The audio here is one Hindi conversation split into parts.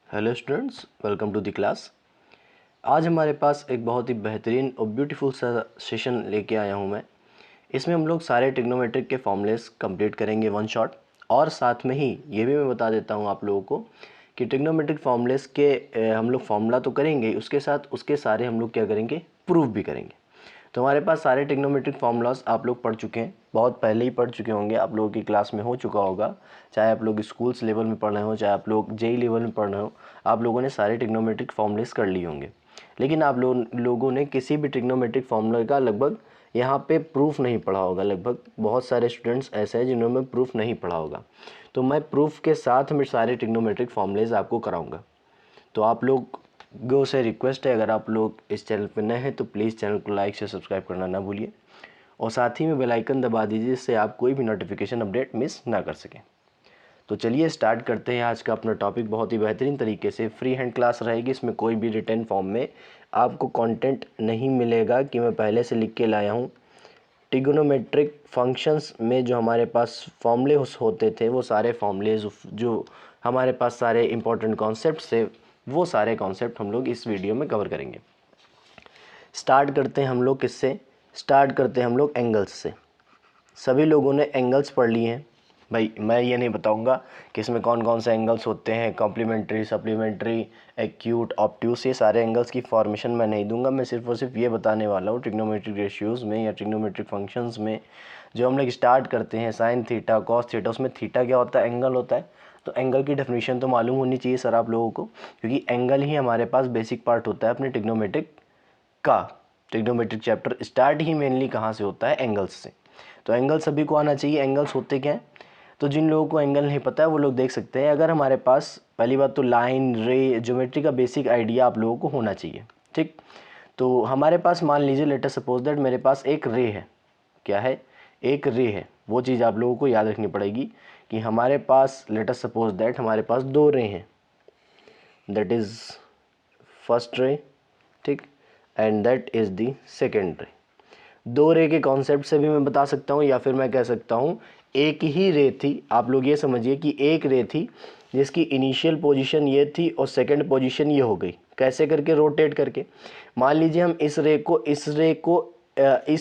Hello students, welcome to the class. आज हमारे पास एक बहुत ही बेहतरीन और ब्यूटीफुल सा सेशन लेके आया हूँ मैं। इसमें हम लोग सारे ट्रिग्नोमेट्रिक के फॉर्मूलेस कंप्लीट करेंगे वन शॉट, और साथ में ही ये भी मैं बता देता हूँ आप लोगों को कि ट्रिग्नोमेट्रिक फॉर्मूलेस के हम लोग फॉर्मूला तो करेंगे, उसके साथ उसके सारे हम लोग क्या करेंगे, प्रूफ भी करेंगे। तो हमारे पास सारे ट्रिग्नोमेट्रिक फार्मूलाज आप लोग पढ़ चुके हैं, बहुत पहले ही पढ़ चुके होंगे, आप लोगों की क्लास में हो चुका होगा। चाहे आप लोग स्कूल्स लेवल में पढ़ रहे हो, चाहे आप लोग जेई लेवल में पढ़ रहे हो, आप लोगों ने सारे ट्रिग्नोमेट्रिक फॉर्मूलेस कर लिए होंगे। लेकिन आप लोगों ने किसी भी ट्रिग्नोमेट्रिक फार्मूला का लगभग यहाँ पे प्रूफ नहीं पढ़ा होगा। लगभग बहुत सारे स्टूडेंट्स ऐसे हैं जिन्होंने प्रूफ नहीं पढ़ा होगा। तो मैं प्रूफ के साथ में सारे ट्रिग्नोमेट्रिक फॉर्मूलेज आपको कराऊँगा। तो आप लोग गो से रिक्वेस्ट है, अगर आप लोग इस चैनल पर नए हैं तो प्लीज़ चैनल को लाइक से सब्सक्राइब करना ना भूलिए, और साथ ही में बेल आइकन दबा दीजिए जिससे आप कोई भी नोटिफिकेशन अपडेट मिस ना कर सकें। तो चलिए स्टार्ट करते हैं आज का अपना टॉपिक। बहुत ही बेहतरीन तरीके से फ्री हैंड क्लास रहेगी, इसमें कोई भी रिटर्न फॉर्म में आपको कंटेंट नहीं मिलेगा कि मैं पहले से लिख के लाया हूँ। ट्रिग्नोमेट्रिक फंक्शंस में जो हमारे पास फॉर्मूले होते थे, वो सारे फॉर्मूले जो हमारे पास सारे इंपॉर्टेंट कॉन्सेप्ट थे, वो सारे कॉन्सेप्ट हम लोग इस वीडियो में कवर करेंगे। स्टार्ट करते हैं हम लोग किससे, स्टार्ट करते हैं हम लोग एंगल्स से। सभी लोगों ने एंगल्स पढ़ लिए हैं भाई। मैं ये नहीं बताऊंगा कि इसमें कौन कौन से एंगल्स होते हैं, कॉम्प्लीमेंट्री, सप्लीमेंट्री, एक्यूट, ऑब्ट्यूस, ये सारे एंगल्स की फॉर्मेशन मैं नहीं दूंगा। मैं सिर्फ और सिर्फ ये बताने वाला हूँ ट्रिग्नोमेट्रिक रेशियोज़ में या ट्रिग्नोमेट्रिक फंक्शंस में जो हम लोग स्टार्ट करते हैं, साइन थीटा, कॉस थीटा, उसमें थीटा क्या होता है, एंगल होता है। तो एंगल की डेफिनेशन तो मालूम होनी चाहिए सर आप लोगों को, क्योंकि एंगल ही हमारे पास बेसिक पार्ट होता है अपने ट्रिग्नोमेट्रिक का। ट्रिग्नोमेट्रिक चैप्टर स्टार्ट ही मेनली कहाँ से होता है, एंगल्स से। तो एंगल सभी को आना चाहिए। एंगल्स होते क्या हैं, तो जिन लोगों को एंगल नहीं पता है वो लोग देख सकते हैं। अगर हमारे पास पहली बात तो लाइन, रे, ज्योमेट्री का बेसिक आइडिया आप लोगों को होना चाहिए, ठीक। तो हमारे पास मान लीजिए लेट अस सपोज दैट मेरे पास एक रे है। क्या है, एक रे है। वो चीज़ आप लोगों को याद रखनी पड़ेगी कि हमारे पास लेट अस सपोज दैट हमारे पास दो रे हैं, दैट इज़ फर्स्ट रे, ठीक, and that is the second रे। दो रे के कॉन्सेप्ट से भी मैं बता सकता हूँ, या फिर मैं कह सकता हूँ एक ही रे थी। आप लोग ये समझिए कि एक रे थी जिसकी इनिशियल पोजीशन ये थी और सेकंड पोजीशन ये हो गई। कैसे करके, रोटेट करके। मान लीजिए हम इस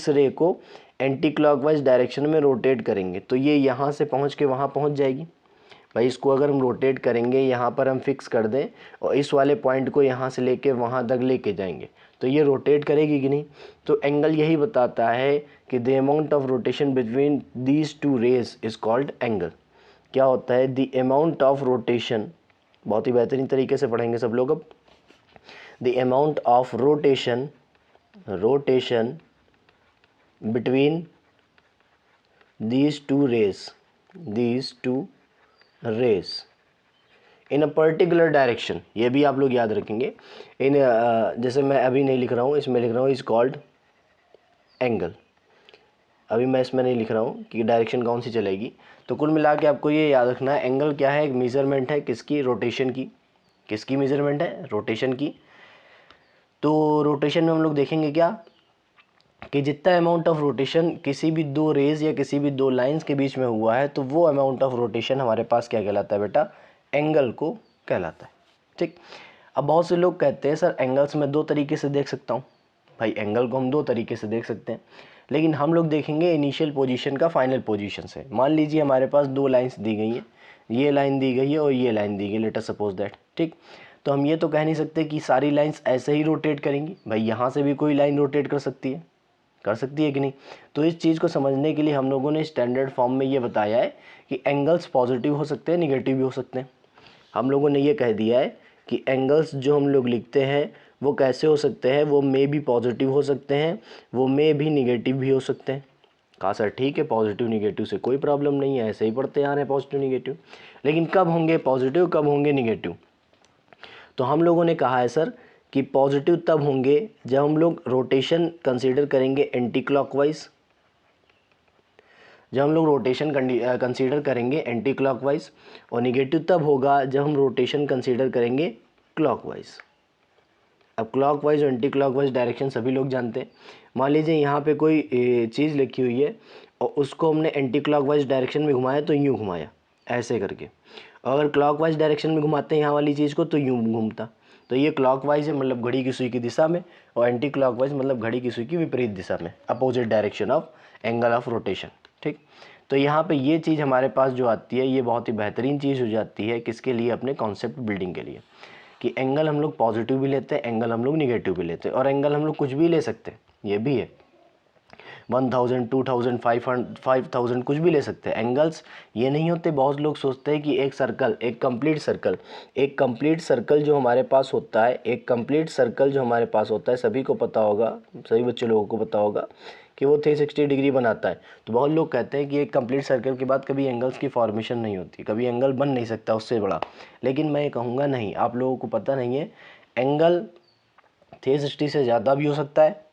रे को एंटी क्लॉकवाइज डायरेक्शन में रोटेट करेंगे तो ये यहाँ से पहुँच के वहाँ पहुँच जाएगी। भाई इसको अगर हम रोटेट करेंगे, यहाँ पर हम फिक्स कर दें और इस वाले पॉइंट को यहाँ से लेके वहाँ तक लेके जाएंगे तो ये रोटेट करेगी कि नहीं। तो एंगल यही बताता है कि the amount of rotation between these two rays is called angle. क्या होता है, द अमाउंट ऑफ रोटेशन, बहुत ही बेहतरीन तरीके से पढ़ेंगे सब लोग अब। The amount of rotation between these two rays in a particular direction, ये भी आप लोग याद रखेंगे। इन जैसे मैं अभी नहीं लिख रहा हूँ, इसमें लिख रहा हूँ इज कॉल्ड एंगल। अभी मैं इसमें नहीं लिख रहा हूँ कि डायरेक्शन कौन सी चलेगी। तो कुल मिला के आपको ये याद रखना है, एंगल क्या है, एक मेजरमेंट है किसकी, रोटेशन की। किसकी मेजरमेंट है, रोटेशन की। तो रोटेशन में हम लोग देखेंगे क्या कि जितना अमाउंट ऑफ रोटेशन किसी भी दो रेज या किसी भी दो लाइंस के बीच में हुआ है तो वो अमाउंट ऑफ रोटेशन हमारे पास क्या कहलाता है बेटा, एंगल को कहलाता है, ठीक। अब बहुत से लोग कहते हैं सर एंगल्स में दो तरीके से देख सकता हूँ। भाई एंगल को हम दो तरीके से देख सकते हैं, लेकिन हम लोग देखेंगे इनिशियल पोजीशन का फाइनल पोजीशन से। मान लीजिए हमारे पास दो लाइंस दी गई हैं, ये लाइन दी गई है और ये लाइन दी गई, लेट अस सपोज दैट, ठीक। तो हम ये तो कह नहीं सकते कि सारी लाइंस ऐसे ही रोटेट करेंगी। भाई यहाँ से भी कोई लाइन रोटेट कर सकती है कि नहीं। तो इस चीज़ को समझने के लिए हम लोगों ने स्टैंडर्ड फॉर्म में ये बताया है कि एंगल्स पॉजिटिव हो सकते हैं, निगेटिव भी हो सकते हैं। हम लोगों ने ये कह दिया है कि एंगल्स जो हम लोग लिखते हैं वो कैसे हो सकते हैं, वो मे भी पॉजिटिव हो सकते हैं, वो मे भी निगेटिव भी हो सकते हैं। कहा सर ठीक है, पॉजिटिव निगेटिव से कोई प्रॉब्लम नहीं है, ऐसे ही पढ़ते आ रहे हैं पॉजिटिव निगेटिव, लेकिन कब होंगे पॉजिटिव, कब होंगे निगेटिव। तो हम लोगों ने कहा है सर कि पॉजिटिव तब होंगे जब हम लोग रोटेशन कंसीडर करेंगे एंटी क्लॉकवाइज। जब हम लोग रोटेशन कंसीडर करेंगे एंटी क्लॉकवाइज, और निगेटिव तब होगा जब हम रोटेशन कंसीडर करेंगे क्लॉकवाइज। अब क्लॉकवाइज और एंटी क्लॉकवाइज डायरेक्शन सभी लोग जानते हैं। मान लीजिए यहाँ पे कोई चीज़ लिखी हुई है और उसको हमने एंटी क्लॉकवाइज डायरेक्शन में घुमाया तो यूँ घुमाया ऐसे करके, और अगर क्लॉकवाइज डायरेक्शन में घुमाते हैं यहाँ वाली चीज़ को तो यूँ घूमता। तो ये क्लॉकवाइज है मतलब घड़ी की सुई की दिशा में, और एंटी क्लॉकवाइज मतलब घड़ी की सुई की विपरीत दिशा में, opposite direction of angle of rotation. ठीक, तो यहाँ पे ये चीज़ हमारे पास जो आती है ये बहुत ही बेहतरीन चीज़ हो जाती है किसके लिए, अपने कॉन्सेप्ट बिल्डिंग के लिए, कि एंगल हम लोग पॉजिटिव भी लेते हैं, एंगल हम लोग निगेटिव भी लेते हैं, और एंगल हम लोग कुछ भी ले सकते हैं, ये भी है 1000, 2000, 5000 कुछ भी ले सकते हैं। एंगल्स ये नहीं होते, बहुत लोग सोचते हैं कि एक सर्कल, एक कंप्लीट सर्कल जो हमारे पास होता है, सभी को पता होगा, सभी बच्चे लोगों को पता होगा कि वो 360 डिग्री बनाता है। तो बहुत लोग कहते हैं कि एक कंप्लीट सर्कल के बाद कभी एंगल्स की फॉर्मेशन नहीं होती, कभी एंगल बन नहीं सकता उससे बड़ा। लेकिन मैं ये कहूँगा नहीं, आप लोगों को पता नहीं है, एंगल 360 से ज़्यादा भी हो सकता है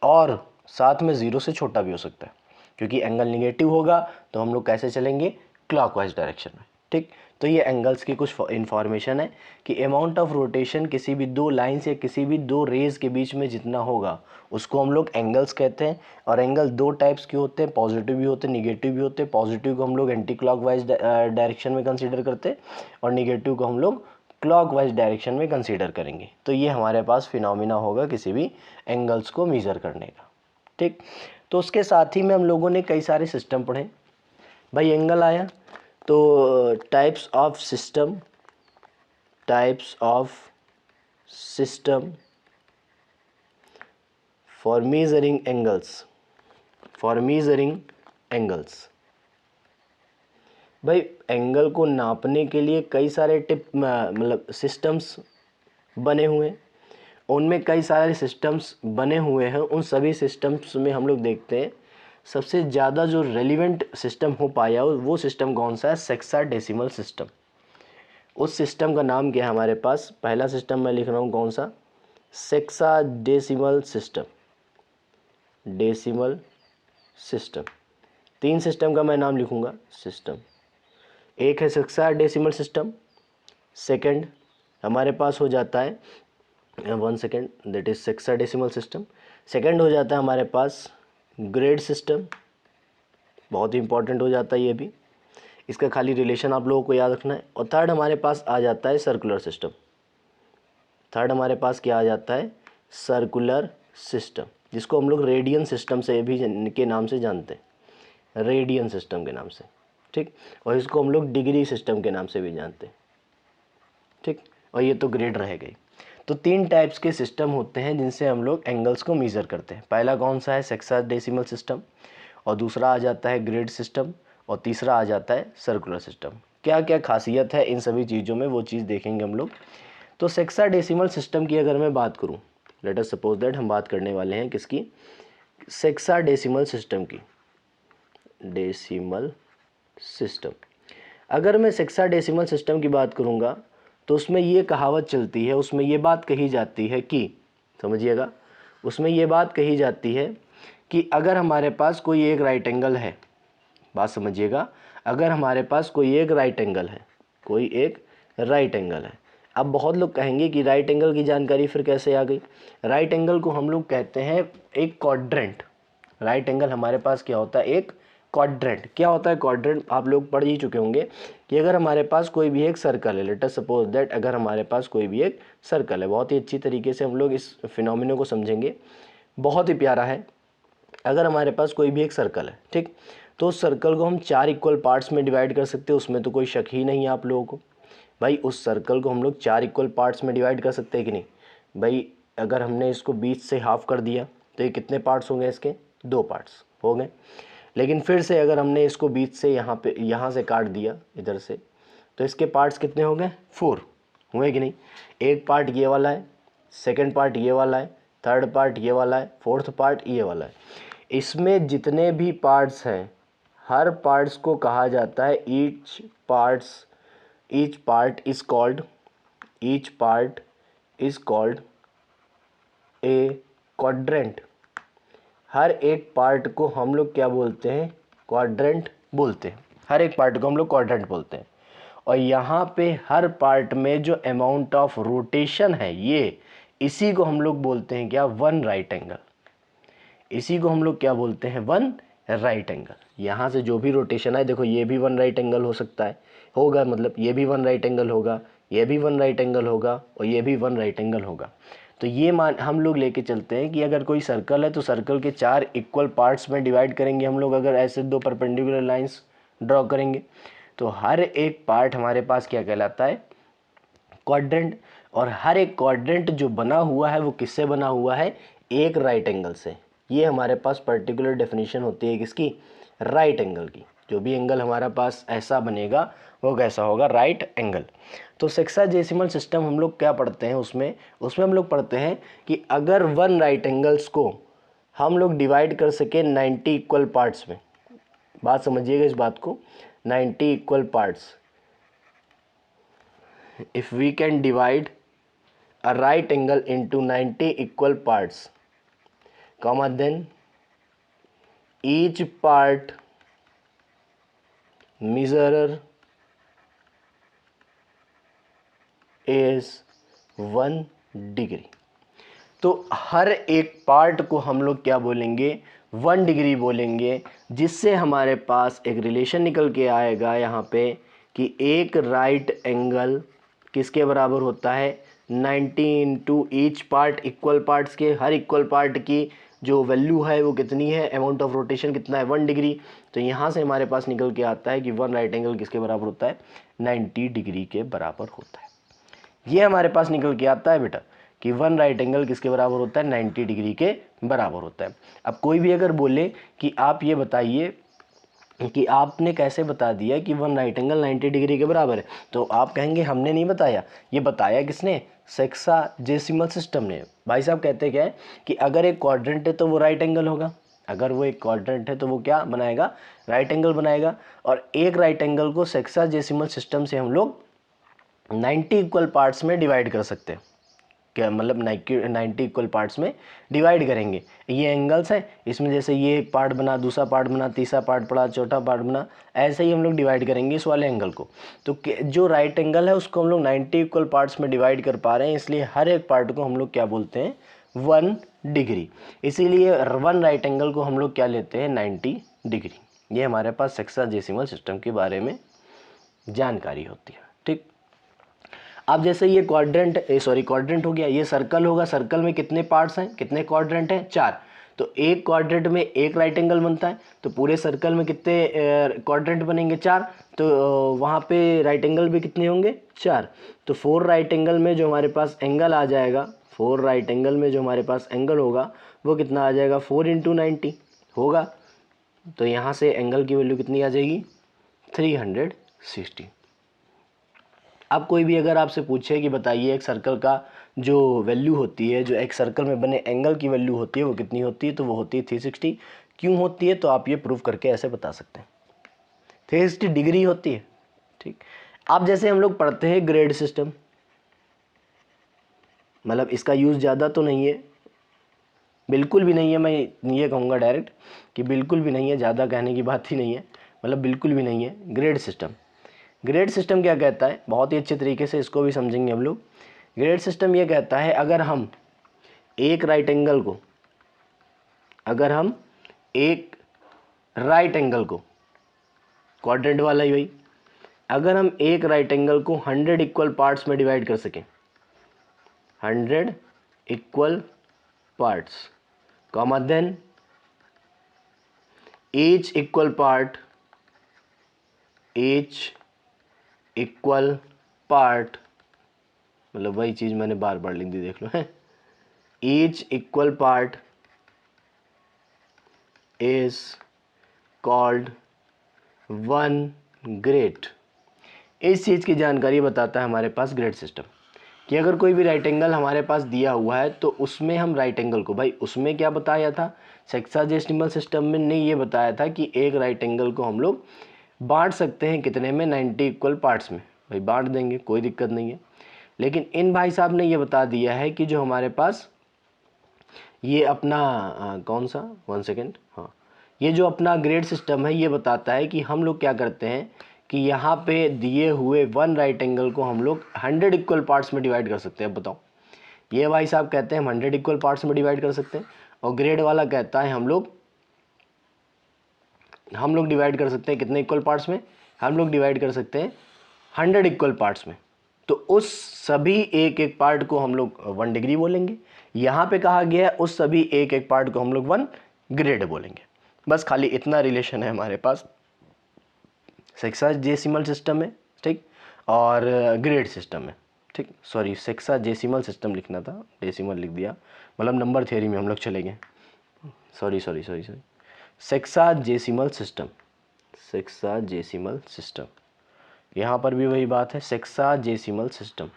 और साथ में 0 से छोटा भी हो सकता है, क्योंकि एंगल निगेटिव होगा तो हम लोग कैसे चलेंगे, क्लॉकवाइज डायरेक्शन में। ठीक, तो ये एंगल्स की कुछ इन्फॉर्मेशन है कि अमाउंट ऑफ रोटेशन किसी भी दो लाइन्स या किसी भी दो रेज के बीच में जितना होगा उसको हम लोग एंगल्स कहते हैं। और एंगल दो टाइप्स के होते हैं, पॉजिटिव भी होते हैं, निगेटिव भी होते हैं। पॉजिटिव को हम लोग एंटी क्लॉकवाइज डायरेक्शन में कंसिडर करते हैं और निगेटिव को हम लोग क्लॉकवाइज डायरेक्शन में कंसीडर करेंगे। तो ये हमारे पास फिनोमिना होगा किसी भी एंगल्स को मेज़र करने का। ठीक, तो उसके साथ ही में हम लोगों ने कई सारे सिस्टम पढ़े। भाई एंगल आया तो types of system for measuring angles. भाई एंगल को नापने के लिए कई सारे मतलब सिस्टम्स बने हुए हैं, उनमें कई सारे सिस्टम्स बने हुए हैं। उन सभी सिस्टम्स में हम लोग देखते हैं सबसे ज़्यादा जो रेलिवेंट सिस्टम हो पाया वो सिस्टम कौन सा है, सेक्साडेसिमल सिस्टम। उस सिस्टम का नाम क्या है हमारे पास, पहला सिस्टम मैं लिख रहा हूँ कौन सा, सेक्साडेसिमल सिस्टम। तीन सिस्टम का मैं नाम लिखूँगा सिस्टम। एक है सेक्साडेसिमल सिस्टम, सेकंड हमारे पास हो जाता है 1 second, that is sexagesimal system. Second हो जाता है हमारे पास ग्रेड सिस्टम, बहुत ही इंपॉर्टेंट हो जाता है ये भी, इसका खाली रिलेशन आप लोगों को याद रखना है। और थर्ड हमारे पास आ जाता है सर्कुलर सिस्टम। थर्ड हमारे पास क्या आ जाता है, सर्कुलर सिस्टम, जिसको हम लोग रेडियन सिस्टम से भी के नाम से जानते हैं, रेडियन सिस्टम के नाम से। ठीक, और इसको हम लोग डिग्री सिस्टम के नाम से भी जानते हैं। ठीक, और ये तो ग्रेड रह गई। तो तीन टाइप्स के सिस्टम होते हैं जिनसे हम लोग एंगल्स को मेज़र करते हैं। पहला कौन सा है, सेक्साडेसिमल सिस्टम, और दूसरा आ जाता है ग्रेड सिस्टम, और तीसरा आ जाता है सर्कुलर सिस्टम। क्या क्या खासियत है इन सभी चीज़ों में वो चीज़ देखेंगे हम लोग। तो सेक्साडेसिमल सिस्टम की अगर मैं बात करूँ, लेट अस सपोज दैट हम बात करने वाले हैं किसकी, सेक्साडेसिमल सिस्टम की, डेसिमल सिस्टम। अगर मैं सेक्साडेसिमल सिस्टम की बात करूँगा तो उसमें ये कहावत चलती है, उसमें ये बात कही जाती है कि, समझिएगा, उसमें ये बात कही जाती है कि अगर हमारे पास कोई एक राइट एंगल है, बात समझिएगा, अगर हमारे पास कोई एक राइट एंगल है, अब बहुत लोग कहेंगे कि राइट एंगल की जानकारी फिर कैसे आ गई। राइट एंगल को हम लोग कहते हैं एक क्वाड्रेंट। राइट एंगल हमारे पास क्या होता है, एक क्वाड्रेंट। क्या होता है क्वाड्रेंट, आप लोग पढ़ ही चुके होंगे कि अगर हमारे पास कोई भी एक सर्कल है, लेट अस सपोज दैट अगर हमारे पास कोई भी एक सर्कल है, बहुत ही अच्छी तरीके से हम लोग इस फिनोमिना को समझेंगे, बहुत ही प्यारा है। अगर हमारे पास कोई भी एक सर्कल है, ठीक, तो उस सर्कल को हम 4 इक्वल पार्ट्स में डिवाइड कर सकते हैं, उसमें तो कोई शक ही नहीं है आप लोगों को। भाई उस सर्कल को हम लोग 4 इक्वल पार्ट्स में डिवाइड कर सकते हैं कि नहीं। भाई अगर हमने इसको बीच से हाफ कर दिया तो ये कितने पार्ट्स होंगे, इसके 2 पार्ट्स हो गए। लेकिन फिर से अगर हमने इसको बीच से यहाँ से काट दिया इधर से, तो इसके पार्ट्स कितने हो गए, 4 हुए कि नहीं। एक पार्ट ये वाला है, सेकंड पार्ट ये वाला है, थर्ड पार्ट ये वाला है, फोर्थ पार्ट ये वाला है। इसमें जितने भी पार्ट्स हैं हर पार्ट्स को कहा जाता है each part is called a quadrant. हर एक पार्ट को हम लोग क्या बोलते हैं, क्वाड्रेंट बोलते हैं। हर एक पार्ट को हम लोग क्वाड्रेंट बोलते हैं। और यहाँ पे हर पार्ट में जो अमाउंट ऑफ रोटेशन है ये, इसी को हम लोग बोलते हैं क्या, 1 राइट एंगल। इसी को हम लोग क्या बोलते हैं, 1 राइट एंगल। यहाँ से जो भी रोटेशन है, देखो ये भी 1 राइट एंगल हो सकता है, होगा, मतलब ये भी वन राइट एंगल होगा, ये भी वन राइट एंगल होगा और ये भी वन राइट एंगल होगा। तो ये मान हम लोग लेके चलते हैं कि अगर कोई सर्कल है तो सर्कल के 4 इक्वल पार्ट्स में डिवाइड करेंगे हम लोग। अगर ऐसे 2 परपेंडिकुलर लाइंस ड्रॉ करेंगे तो हर एक पार्ट हमारे पास क्या कहलाता है, क्वाड्रेंट। और हर एक क्वाड्रेंट जो बना हुआ है वो किससे बना हुआ है, एक राइट एंगल से। ये हमारे पास पर्टिकुलर डेफिनेशन होती है किसकी, राइट एंगल की। जो भी एंगल हमारा पास ऐसा बनेगा वो कैसा होगा, राइट एंगल। तो सेक्साडेसिमल सिस्टम हम लोग क्या पढ़ते हैं उसमें हम लोग पढ़ते हैं कि अगर वन राइट एंगल्स को हम लोग डिवाइड कर सके 90 इक्वल पार्ट्स में, बात समझिएगा इस बात को, 90 equal parts, if we can divide a right angle into 90 equal parts, comma, then each part measure is 1 degree. तो हर एक पार्ट को हम लोग क्या बोलेंगे, 1 डिग्री बोलेंगे, जिससे हमारे पास एक रिलेशन निकल के आएगा यहाँ पे कि एक राइट एंगल किसके बराबर होता है, 90 into each part, equal parts के हर इक्वल पार्ट की जो वैल्यू है वो कितनी है, अमाउंट ऑफ रोटेशन कितना है, 1 डिग्री। तो यहाँ से हमारे पास निकल के आता है कि वन राइट एंगल किसके बराबर होता है, 90 डिग्री के बराबर होता है। ये हमारे पास निकल के आता है बेटा कि वन राइट एंगल किसके बराबर होता है, 90 डिग्री के बराबर होता है। अब कोई भी अगर बोले कि आप ये बताइए कि आपने कैसे बता दिया कि वन राइट एंगल 90 डिग्री के बराबर है, तो आप कहेंगे हमने नहीं बताया, ये बताया किसने, सेक्साडेसिमल सिस्टम ने। भाई साहब कहते क्या है कि अगर एक क्वाड्रेंट है तो वो राइट एंगल होगा, अगर वो एक क्वाड्रेंट है तो वो क्या बनाएगा, राइट एंगल बनाएगा। और एक राइट एंगल को सेक्साडेसिमल सिस्टम से हम लोग 90 इक्वल पार्ट्स में डिवाइड कर सकते हैं। क्या मतलब 90 इक्वल पार्ट्स में डिवाइड करेंगे। ये एंगल्स हैं, इसमें जैसे ये एक पार्ट बना, दूसरा पार्ट बना, तीसरा पार्ट पड़ा, चौथा पार्ट बना, ऐसे ही हम लोग डिवाइड करेंगे इस वाले एंगल को। तो जो राइट एंगल है उसको हम लोग 90 इक्वल पार्ट्स में डिवाइड कर पा रहे हैं, इसलिए हर एक पार्ट को हम लोग क्या बोलते हैं, 1 डिग्री। इसीलिए वन राइट एंगल को हम लोग क्या लेते हैं, 90 डिग्री। ये हमारे पास सेक्साडेसिमल सिस्टम के बारे में जानकारी होती है। ठीक, अब जैसे ये क्वाड्रेंट हो गया, ये सर्कल होगा, सर्कल में कितने पार्ट्स हैं, कितने क्वाड्रेंट हैं, 4। तो एक क्वाड्रेंट में एक राइट एंगल बनता है, तो पूरे सर्कल में कितने क्वाड्रेंट बनेंगे, 4। तो वहाँ पे राइट एंगल भी कितने होंगे, 4। तो 4 राइट एंगल में जो हमारे पास एंगल आ जाएगा, 4 राइट एंगल में जो हमारे पास एंगल होगा वो कितना आ जाएगा, 4 इंटू 90 होगा। तो यहाँ से एंगल की वैल्यू कितनी आ जाएगी, 360। अब कोई भी अगर आपसे पूछे कि बताइए एक सर्कल का जो वैल्यू होती है, जो एक सर्कल में बने एंगल की वैल्यू होती है वो कितनी होती है, तो वो होती है 360। क्यों होती है, तो आप ये प्रूव करके ऐसे बता सकते हैं, 360 डिग्री होती है। ठीक, अब जैसे हम लोग पढ़ते हैं ग्रेड सिस्टम, मतलब इसका यूज़ ज़्यादा तो नहीं है, बिल्कुल भी नहीं है, मैं ये कहूँगा डायरेक्ट कि बिल्कुल भी नहीं है, ज़्यादा कहने की बात ही नहीं है, मतलब बिल्कुल भी नहीं है। ग्रेड सिस्टम, ग्रेड सिस्टम क्या कहता है, बहुत ही अच्छे तरीके से इसको भी समझेंगे हम लोग। ग्रेड सिस्टम ये कहता है अगर हम एक राइट एंगल को, अगर हम एक राइट एंगल को, क्वाड्रेंट वाला ही वही, अगर हम एक राइट एंगल को 100 इक्वल पार्ट्स में डिवाइड कर सकें, 100 equal parts, comma, then each equal part, each equal part, मतलब वही चीज़ मैंने बार बार लिख दी, देख लो है, each equal part is called one grade. इस चीज़ की जानकारी बताता है हमारे पास ग्रेड सिस्टम, कि अगर कोई भी राइट एंगल हमारे पास दिया हुआ है तो उसमें हम राइट एंगल को, भाई उसमें क्या बताया था, सेक्साडेसिमल सिस्टम में ने ये बताया था कि एक राइट एंगल को हम लोग बांट सकते हैं कितने में, 90 इक्वल पार्ट्स में। भाई बांट देंगे, कोई दिक्कत नहीं है। लेकिन इन भाई साहब ने ये बता दिया है कि जो हमारे पास ये अपना कौन सा, 1 सेकेंड, हाँ, ये जो अपना ग्रेड सिस्टम है ये बताता है कि हम लोग क्या करते हैं कि यहाँ पे दिए हुए वन राइट एंगल को हम लोग 100 इक्वल पार्ट्स में डिवाइड कर सकते हैं। अब बताओ, ये भाई साहब कहते हैं हम 100 इक्वल पार्ट्स में डिवाइड कर सकते हैं, और ग्रेड वाला कहता है हम लोग डिवाइड कर सकते हैं कितने इक्वल पार्ट्स में, हम लोग डिवाइड कर सकते हैं 100 इक्वल पार्ट्स में, तो उस सभी एक एक पार्ट को हम लोग 1 डिग्री बोलेंगे। यहाँ पे कहा गया है उस सभी एक एक पार्ट को हम लोग 1 ग्रेड बोलेंगे। बस खाली इतना रिलेशन है हमारे पास सेक्साडेसिमल सिस्टम में, ठीक, और ग्रेड सिस्टम में, ठीक। सॉरी, सेक्साडेसिमल सिस्टम लिखना था, डेसिमल लिख दिया, मतलब नंबर थ्योरी में हम लोग चले गए। Sorry, sexagesimal system, sexagesimal system, यहाँ पर भी वही बात है, सेक्साडेसिमल सिस्टम,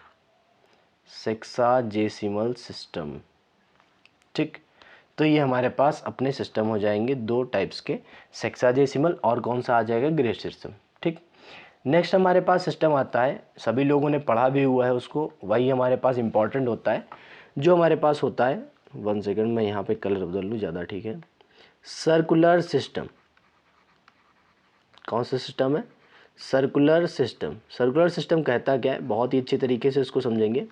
सेक्साडेसिमल सिस्टम, ठीक। तो ये हमारे पास अपने सिस्टम हो जाएंगे 2 टाइप्स के, सेक्साडेसिमल और कौन सा आ जाएगा, ग्रेड सिस्टम, ठीक। नेक्स्ट हमारे पास सिस्टम आता है, सभी लोगों ने पढ़ा भी हुआ है उसको, वही हमारे पास इंपॉर्टेंट होता है, जो हमारे पास होता है, 1 सेकेंड मैं यहाँ पे कलर बदल लूँ, ज़्यादा ठीक है। सर्कुलर सिस्टम, कौन सा सिस्टम है, सर्कुलर सिस्टम। सर्कुलर सिस्टम कहता क्या है, बहुत ही अच्छे तरीके से इसको समझेंगे।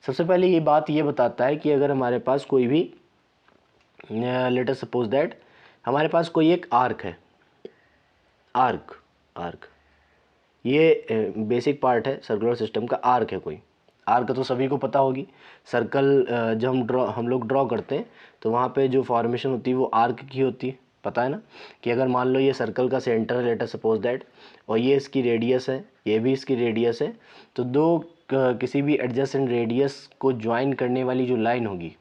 सबसे पहले ये बात ये बताता है कि अगर हमारे पास कोई भी, लेट अस सपोज दैट हमारे पास कोई एक आर्क है, आर्क ये बेसिक पार्ट है सर्कुलर सिस्टम का, आर्क है कोई, आर्क तो सभी को पता होगी। सर्कल जब हम लोग ड्रॉ करते हैं तो वहाँ पे जो फॉर्मेशन होती है वो आर्क की होती है, पता है ना। कि अगर मान लो ये सर्कल का सेंटर है, लेट अस सपोज दैट, और ये इसकी रेडियस है, ये भी इसकी रेडियस है, तो दो किसी भी एडजेसेंट रेडियस को ज्वाइन करने वाली जो लाइन होगी,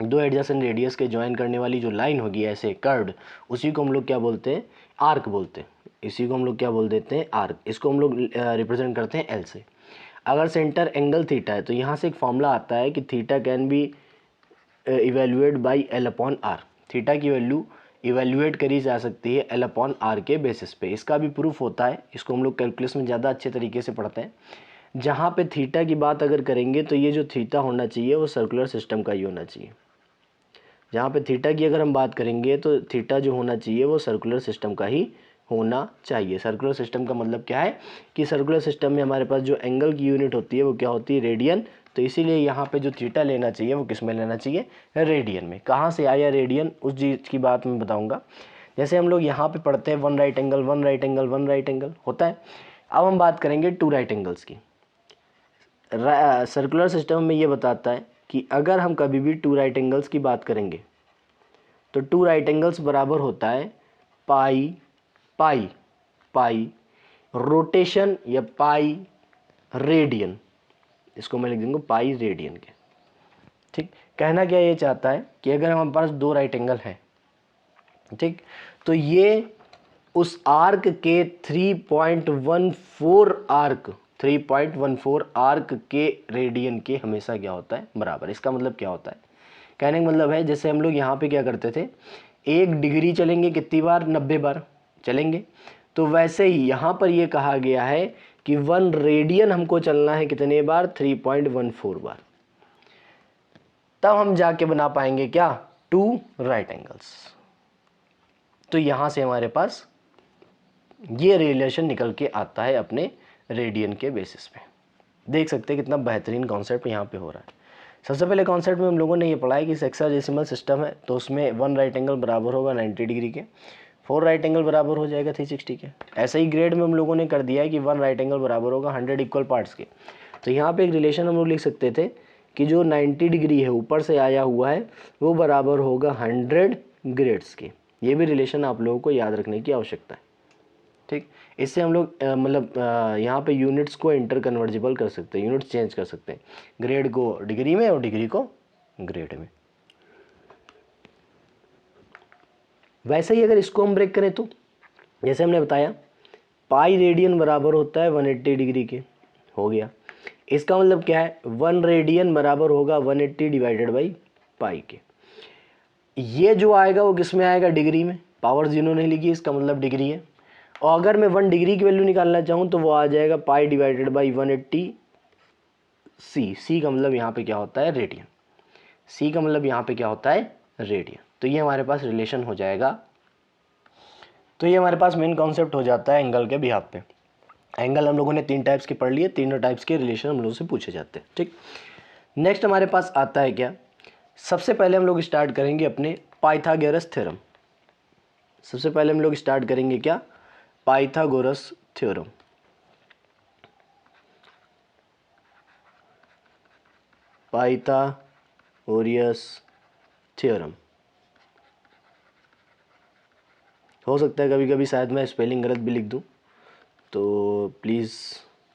दो एडजेसेंट रेडियस के ज्वाइन करने वाली जो लाइन होगी ऐसे कर्व्ड, उसी को हम लोग क्या बोलते हैं, आर्क बोलते हैं। इसी को हम लोग क्या बोल देते हैं, आर्क। इसको हम लोग रिप्रेजेंट करते हैं एल से। अगर सेंटर एंगल थीटा है तो यहाँ से एक फॉर्मूला आता है कि theta can be evaluate by L upon R. Theta की वैल्यू इवेल्युएट करी जा सकती है एल अपॉन आर के बेसिस पे। इसका भी प्रूफ होता है, इसको हम लोग कैलकुलस में ज़्यादा अच्छे तरीके से पढ़ते हैं। जहाँ पे थीटा की बात अगर करेंगे तो ये जो थीटा होना चाहिए वो सर्कुलर सिस्टम का ही होना चाहिए। जहाँ पे थीटा की अगर हम बात करेंगे तो थीटा जो होना चाहिए वो सर्कुलर सिस्टम का ही होना चाहिए। सर्कुलर सिस्टम का मतलब क्या है कि सर्कुलर सिस्टम में हमारे पास जो एंगल की यूनिट होती है वो क्या होती है, रेडियन। तो इसीलिए यहाँ पे जो थीटा लेना चाहिए वो किस में लेना चाहिए, रेडियन में। कहाँ से आया रेडियन, उस चीज़ की बात मैं बताऊँगा। जैसे हम लोग यहाँ पे पढ़ते हैं 1 right angle 1 right angle 1 right angle होता है। अब हम बात करेंगे 2 राइट एंगल्स की। सर्कुलर सिस्टम में ये बताता है कि अगर हम कभी भी 2 राइट एंगल्स की बात करेंगे तो 2 राइट एंगल्स बराबर होता है पाई पाई पाई रोटेशन या पाई रेडियन। इसको मैं लिख दूंगा पाई रेडियन के, ठीक। कहना क्या ये चाहता है कि अगर हमारे पास 2 राइट एंगल हैं, ठीक, तो ये उस आर्क के 3.14 आर्क के रेडियन के हमेशा क्या होता है, बराबर। इसका मतलब क्या होता है, कहने का मतलब है जैसे हम लोग यहाँ पे क्या करते थे, 1 डिग्री चलेंगे कितनी बार, 90 बार चलेंगे। तो वैसे ही यहाँ पर ये कहा गया है कि 1 रेडियन हमको चलना है कितने बार, 3.14 बार। तब हम जाके बना पाएंगे क्या, 2 राइट एंगल्स। तो यहाँ से हमारे पास ये रिलेशन निकल के आता है अपने रेडियन के बेसिस पे। देख सकते हैं कितना बेहतरीन कॉन्सेप्ट यहाँ पे हो रहा है। सबसे पहले कॉन्सेप्ट में हम लोगों ने ये पढ़ा है कि सेक्साडेसिमल सिस्टम है तो उसमें 1 राइट एंगल बराबर होगा 90 डिग्री के, 4 राइट एंगल बराबर हो जाएगा 360 के। ऐसे ही ग्रेड में हम लोगों ने कर दिया है कि 1 राइट एंगल बराबर होगा 100 इक्वल पार्ट्स के। तो यहाँ पे एक रिलेशन हम लोग लिख सकते थे कि जो 90 डिग्री है ऊपर से आया हुआ है वो बराबर होगा 100 ग्रेड्स के। ये भी रिलेशन आप लोगों को याद रखने की आवश्यकता है, ठीक। इससे हम लोग मतलब यहाँ पे यूनिट्स को इंटर कन्वर्जिबल कर सकते हैं, यूनिट्स चेंज कर सकते हैं, ग्रेड को डिग्री में और डिग्री को ग्रेड में। वैसे ही अगर इसको हम ब्रेक करें तो जैसे हमने बताया पाई रेडियन बराबर होता है 180 डिग्री के, हो गया। इसका मतलब क्या है, 1 रेडियन बराबर होगा 180 डिवाइडेड बाई पाई के। ये जो आएगा वो किस में आएगा, डिग्री में। पावर जिन्होंने लिखी इसका मतलब डिग्री है। और अगर मैं 1 डिग्री की वैल्यू निकालना चाहूँ तो वो आ जाएगा पाई डिवाइडेड बाई 180 सी। सी का मतलब यहाँ पे क्या होता है, रेडियन। सी का मतलब यहाँ पे क्या होता है, रेडियन। तो ये हमारे पास रिलेशन हो जाएगा। तो ये हमारे पास मेन कॉन्सेप्ट हो जाता है एंगल के बिहाफ पे। एंगल हम लोगों ने 3 टाइप्स के पढ़ लिए, तीनों टाइप्स के रिलेशन हम लोगों से पूछे जाते हैं, ठीक। नेक्स्ट हमारे पास आता है क्या, सबसे पहले हम लोग स्टार्ट करेंगे अपने पाइथागोरस थ्योरम। सबसे पहले हम लोग स्टार्ट करेंगे क्या, पाइथागोरस थ्योरम। Pythagoras theorem. हो सकता है कभी कभी शायद मैं स्पेलिंग गलत भी लिख दूं, तो प्लीज़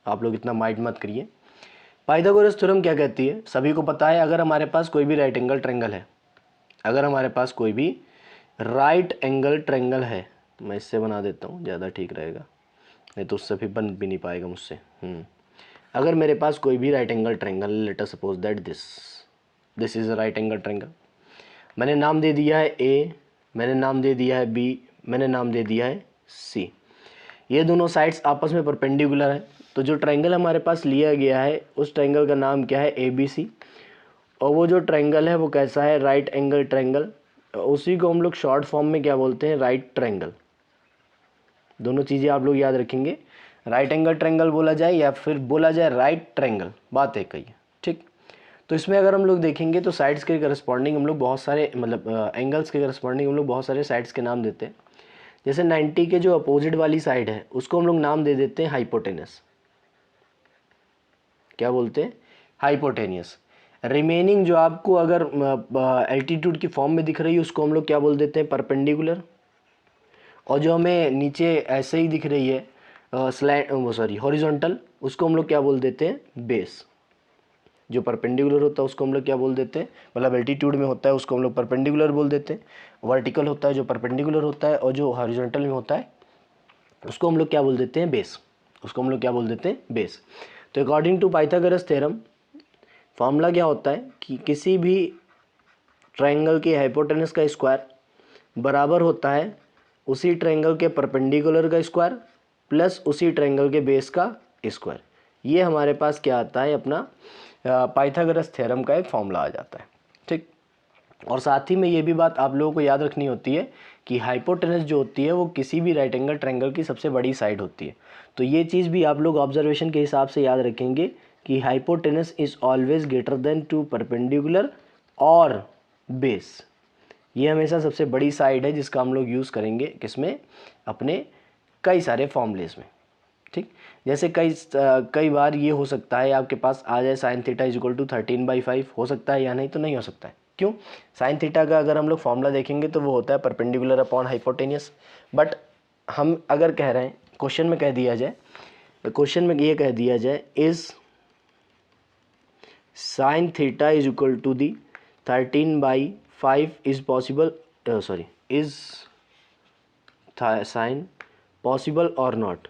आप लोग इतना माइंड मत करिए। पाइथागोरस थ्योरम क्या कहती है, सभी को पता है, अगर हमारे पास कोई भी राइट एंगल ट्रायंगल है, अगर हमारे पास कोई भी राइट एंगल ट्रायंगल है, मैं इससे बना देता हूँ, ज़्यादा ठीक रहेगा, नहीं तो उससे फिर बन भी नहीं पाएगा मुझसे। अगर मेरे पास कोई भी right angle triangle, late us suppose that this is a right angle triangle, मैंने नाम दे दिया है ए, मैंने नाम दे दिया है बी, मैंने नाम दे दिया है सी। ये दोनों साइड्स आपस में परपेंडिकुलर है, तो जो ट्रायंगल हमारे पास लिया गया है उस ट्रायंगल का नाम क्या है, ए बी सी। और वो जो ट्रायंगल है वो कैसा है, राइट एंगल ट्रायंगल, उसी को हम लोग शॉर्ट फॉर्म में क्या बोलते हैं, राइट ट्रायंगल। दोनों चीज़ें आप लोग याद रखेंगे, राइट एंगल ट्रायंगल बोला जाए या फिर बोला जाए राइट ट्रायंगल, बात एक ही है, ठीक। तो इसमें अगर हम लोग देखेंगे तो साइड्स के करस्पॉन्डिंग हम लोग बहुत सारे, मतलब एंगल्स के करस्पॉन्डिंग हम लोग बहुत सारे साइड्स के नाम देते हैं। जैसे 90 के जो अपोजिट वाली साइड है उसको हम लोग नाम दे देते हैं हाइपोटेनस। क्या बोलते हैं, हाइपोटेनियस। रिमेनिंग जो आपको अगर एल्टीट्यूड की फॉर्म में दिख रही है उसको हम लोग क्या बोल देते हैं, परपेंडिकुलर। और जो हमें नीचे ऐसे ही दिख रही है हॉरिजॉन्टल, उसको हम लोग क्या बोल देते हैं, बेस। जो परपेंडिकुलर होता है उसको हम लोग क्या बोल देते हैं, मतलब एल्टीट्यूड में होता है उसको हम लोग परपेंडिकुलर बोल देते हैं। वर्टिकल होता है जो परपेंडिकुलर होता है, और जो हॉरिजॉन्टल में होता है उसको हम लोग क्या बोल देते हैं, बेस। उसको हम लोग क्या बोल देते हैं, बेस। तो according to Pythagoras theorem formula क्या होता है कि किसी भी ट्रायंगल के हाइपोटेनस का स्क्वायर बराबर होता है उसी ट्रायंगल के परपेंडिकुलर का स्क्वायर प्लस उसी ट्रायंगल के बेस का स्क्वायर। ये हमारे पास क्या आता है, अपना पाइथागोरस थ्योरम का एक फॉर्मूला आ जाता है, ठीक। और साथ ही में ये भी बात आप लोगों को याद रखनी होती है कि हाइपोटेनस जो होती है वो किसी भी राइट एंगल ट्रायंगल की सबसे बड़ी साइड होती है। तो ये चीज़ भी आप लोग ऑब्जर्वेशन के हिसाब से याद रखेंगे कि hypotenuse is always greater than to perpendicular और बेस। ये हमेशा सबसे बड़ी साइड है जिसका हम लोग यूज़ करेंगे किसमें, अपने कई सारे फॉर्मूलेस में, ठीक। जैसे कई बार ये हो सकता है आपके पास आ जाए sine theta is equal to 13/5, हो सकता है या नहीं, तो नहीं हो सकता है। क्यों, साइन थीटा का अगर हम लोग फॉर्मूला देखेंगे तो वो होता है परपेंडिकुलर अपॉन हाइपोटेनियस। बट हम अगर कह रहे हैं, क्वेश्चन में कह दिया जाए, क्वेश्चन में ये कह दिया जाए is sine theta is equal to the 13/5 is possible, sorry, is sine possible और नॉट,